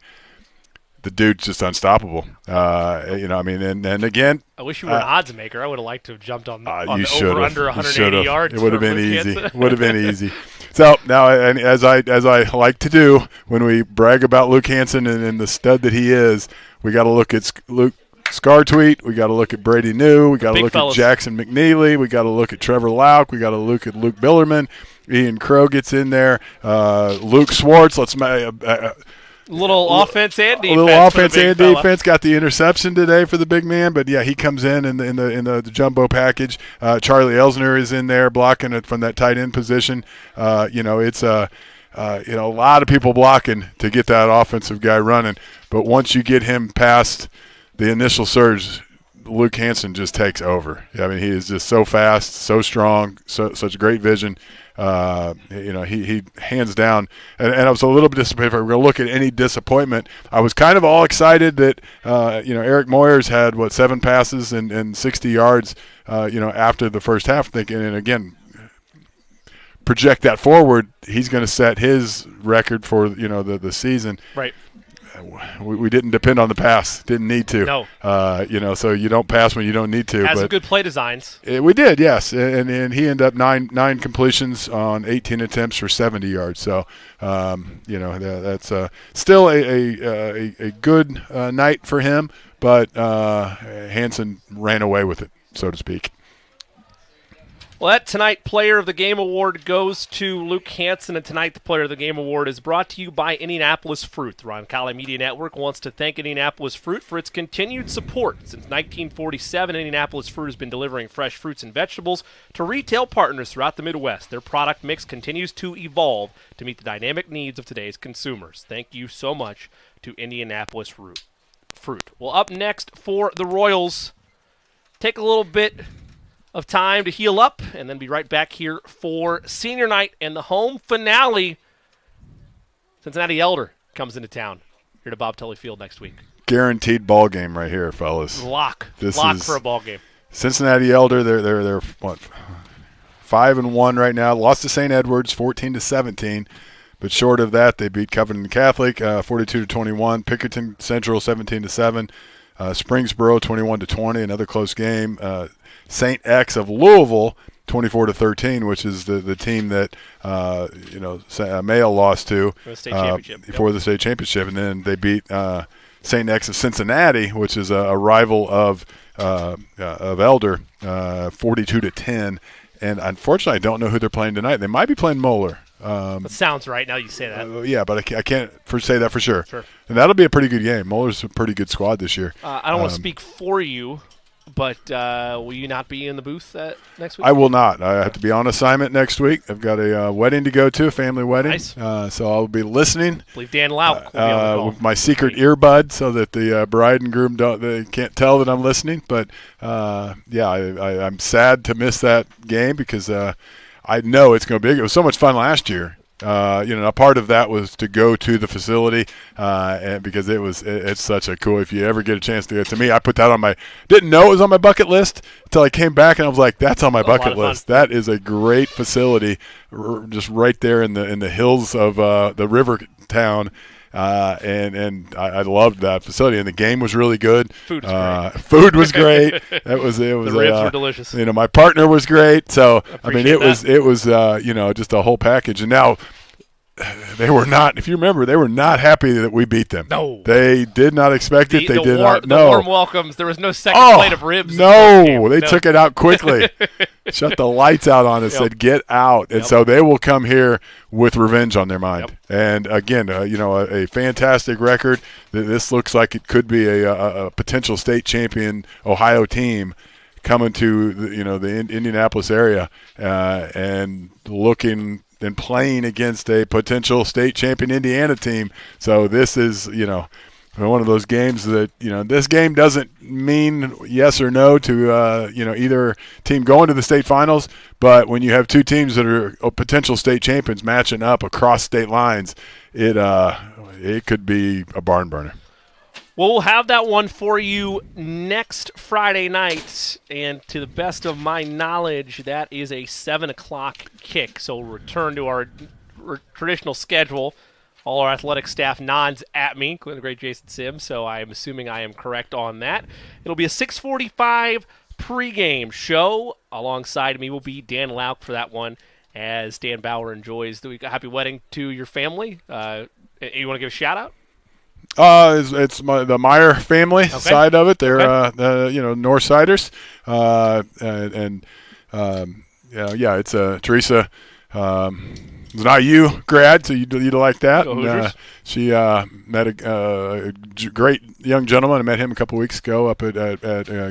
J: The dude's just unstoppable. And again,
I: I wish you were an odds maker. I would have liked to have jumped on the
J: over
I: under 180 yards.
J: It would have been easy. Would have been easy. So now, and as I like to do when we brag about Luke Hanson and the stud that he is, we got to look at Luke Scartweet. We got to look at Brady New. We got to look at Jackson McNeely. We got to look at Trevor Lauk. We got to look at Luke Billerman. Ian Crow gets in there. Luke Swartz.
I: Little offense and defense.
J: A little offense and defense. Got the interception today for the big man, but yeah, he comes in the jumbo package. Charlie Elsner is in there blocking it from that tight end position. It's a lot of people blocking to get that offensive guy running, but once you get him past the initial surge, Luke Hanson just takes over. I mean, he is just so fast, so strong, such great vision. He hands down, and I was a little bit disappointed. If we're going to look at any disappointment, I was kind of all excited that Eric Moyers had 7 passes and 60 yards after the first half, thinking, and again, project that forward, he's going to set his record for the season.
I: Right.
J: We didn't depend on the pass. Didn't need to.
I: No.
J: So you don't pass when you don't need to.
I: Has some good play designs.
J: We did, yes. And he ended up nine completions on 18 attempts for 70 yards. So, that's still a good night for him. But Hanson ran away with it, so to speak.
I: Well, that tonight Player of the Game award goes to Luke Hanson, and tonight the Player of the Game award is brought to you by Indianapolis Fruit. The Roncalli Media Network wants to thank Indianapolis Fruit for its continued support. Since 1947, Indianapolis Fruit has been delivering fresh fruits and vegetables to retail partners throughout the Midwest. Their product mix continues to evolve to meet the dynamic needs of today's consumers. Thank you so much to Indianapolis Fruit. Well, up next for the Royals, take a little bit of time to heal up, and then be right back here for senior night and the home finale. Cincinnati Elder comes into town here to Bob Tully Field next week.
J: Guaranteed ball game right here, fellas.
I: Lock for a ball game.
J: Cincinnati Elder, they're what, 5-1 right now. Lost to St. Edwards 14-17, but short of that, they beat Covington Catholic 42-21. Pickerton Central 17-7. Springsboro 21-20, another close game. St. X of Louisville 24-13, which is the team that Mayo lost to
I: for the state championship.
J: For the state championship, and then they beat St. X of Cincinnati, which is a rival of Elder, 42-10. And unfortunately, I don't know who they're playing tonight. They might be playing Moeller.
I: That sounds right now you say that.
J: Yeah, but I can't say that for sure.
I: Sure.
J: And that'll be a pretty good game. Moeller's a pretty good squad this year.
I: I don't want to speak for you, but will you not be in the booth next week?
J: I will not. I have to be on assignment next week. I've got a wedding to go to, a family wedding.
I: Nice.
J: So I'll be listening.
I: I believe Dan Lauk will be on the call.
J: With my secret earbud so that the bride and groom they can't tell that I'm listening. But, I'm sad to miss that game because I know it's going to be big. It was so much fun last year. A part of that was to go to the facility, and because it's such a cool. If you ever get a chance to go, to me, I put that on my. Didn't know it was on my bucket list until I came back and I was like, "That's on my bucket list." That is a great facility, just right there in the hills of the river town. And I loved that facility, and the game was really good.
I: Food was great.
J: Food was great. It was.
I: The ribs were delicious.
J: My partner was great. So it was just a whole package. And now they were not. If you remember, they were not happy that we beat them.
I: No,
J: they did not expect it. They did not.
I: No, the warm welcomes. There was no second plate of ribs.
J: No, they took it out quickly. Shut the lights out on us. Said get out, and so they will come here with revenge on their mind.
I: Yep.
J: And again, a fantastic record. This looks like it could be a potential state champion Ohio team coming to the Indianapolis area and looking and playing against a potential state champion Indiana team. So this is one of those games that, this game doesn't mean yes or no to, either team going to the state finals, but when you have two teams that are potential state champions matching up across state lines, it could be a barn burner.
I: Well, we'll have that one for you next Friday night, and to the best of my knowledge, that is a 7 o'clock kick. So we'll return to our traditional schedule. All our athletic staff nods at me, including the great Jason Sims, so I'm assuming I am correct on that. It'll be a 6:45 pregame show. Alongside me will be Dan Lauk for that one, as Dan Bauer enjoys the week. Happy wedding to your family. You want to give a shout-out?
J: It's the Meyer family side of it. They're Northsiders, it's Teresa. It's an IU grad, so you'd like that. And, she met a great young gentleman. I met him a couple weeks ago up at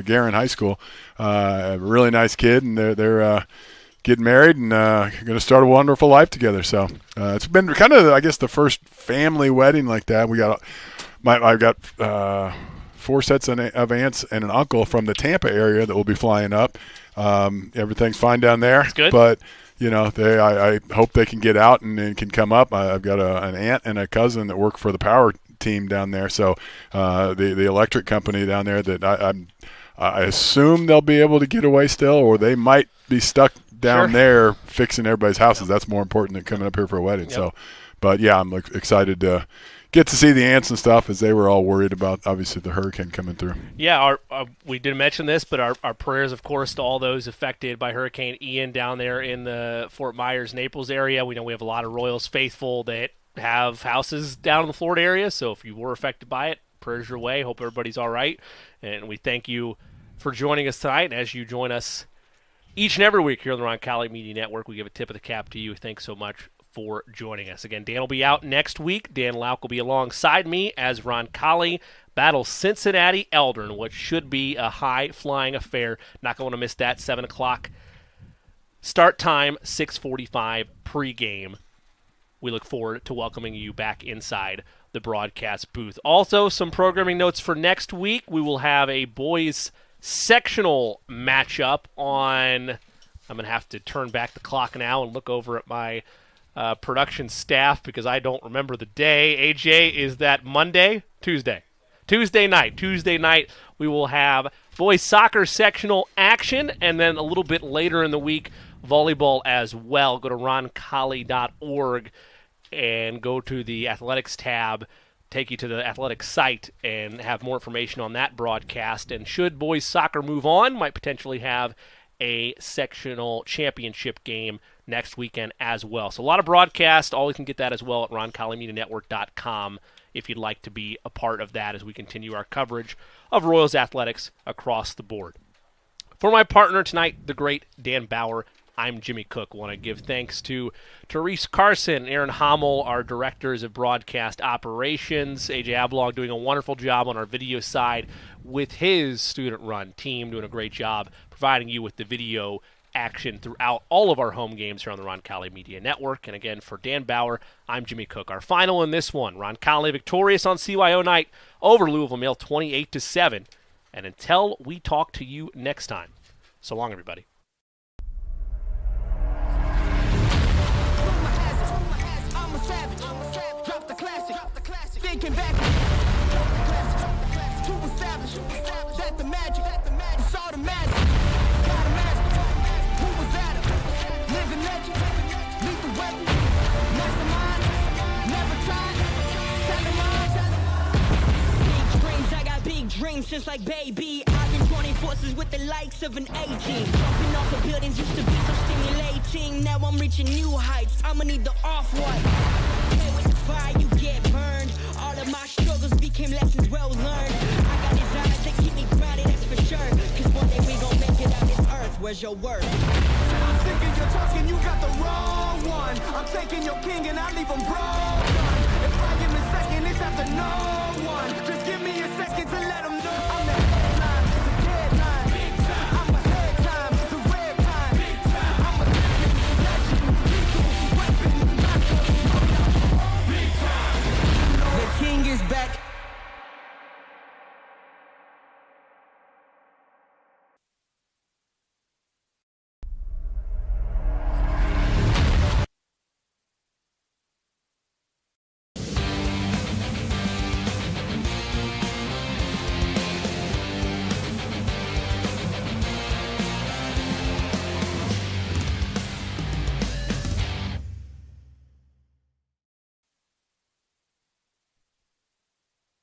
J: Guerin High School. A really nice kid, and they're getting married and going to start a wonderful life together. So it's been kind of, I guess, the first family wedding like that. I've got 4 sets of aunts and an uncle from the Tampa area that will be flying up. Everything's fine down there.
I: That's good.
J: But I hope they can get out and can come up. I've got an aunt and a cousin that work for the power team down there. So the electric company down there that I assume they'll be able to get away still, or they might be stuck down there fixing everybody's houses. That's more important than coming up here for a wedding. Yep. So, but yeah, I'm excited to get to see the aunts and stuff, as they were all worried about, obviously, the hurricane coming through.
I: Yeah, we didn't mention this, but our prayers, of course, to all those affected by Hurricane Ian down there in the Fort Myers, Naples area. We know we have a lot of Royals faithful that have houses down in the Florida area, so if you were affected by it, prayers your way. Hope everybody's all right, and we thank you for joining us tonight. And as you join us each and every week here on the Roncalli Media Network, we give a tip of the cap to you. Thanks so much for joining us. Again, Dan will be out next week. Dan Lauk will be alongside me as Roncalli battles Cincinnati Eldern, which should be a high-flying affair. Not going to miss that. 7 o'clock start time, 6:45 pregame. We look forward to welcoming you back inside the broadcast booth. Also, some programming notes for next week. We will have a boys sectional matchup on, I'm going to have to turn back the clock now and look over at my production staff because I don't remember the day. AJ, is that Monday? Tuesday night. Tuesday night we will have boys soccer sectional action, and then a little bit later in the week, volleyball as well. Go to roncalli.org and go to the athletics tab, take you to the athletics site, and have more information on that broadcast. And should boys soccer move on, might potentially have a sectional championship game next weekend as well. So a lot of broadcast. All you can get that as well at roncallimedianetwork.com if you'd like to be a part of that as we continue our coverage of Royals athletics across the board. For my partner tonight, the great Dan Bauer, I'm Jimmy Cook. I want to give thanks to Therese Carson, Aaron Hommel, our directors of broadcast operations, AJ Ablong doing a wonderful job on our video side with his student-run team, doing a great job providing you with the video action throughout all of our home games here on the Roncalli Media Network. And again, for Dan Bauer, I'm Jimmy Cook. Our final in this one, Roncalli victorious on CYO night over Louisville Male 28-7. And until we talk to you next time, so long, everybody.
C: Thinking back, to establish that the magic, saw the magic, got a magic. Who was that? Living legend, lethal weapon, mastermind, never tried, telling lies. Big dreams, I got big dreams since like baby. I've been joining forces with the likes of an A-team. Jumping off of buildings used to be so stimulating. Now I'm reaching new heights. I'ma need the off-white. Play with the fire, you get burned. All of my struggles became lessons well learned. I got desires that keep me grounded, that's for sure. Cause one day we gon' make it on this earth. Where's your worth? I'm thinking you're talking, you got the wrong one. I'm taking your king and I leave him broke.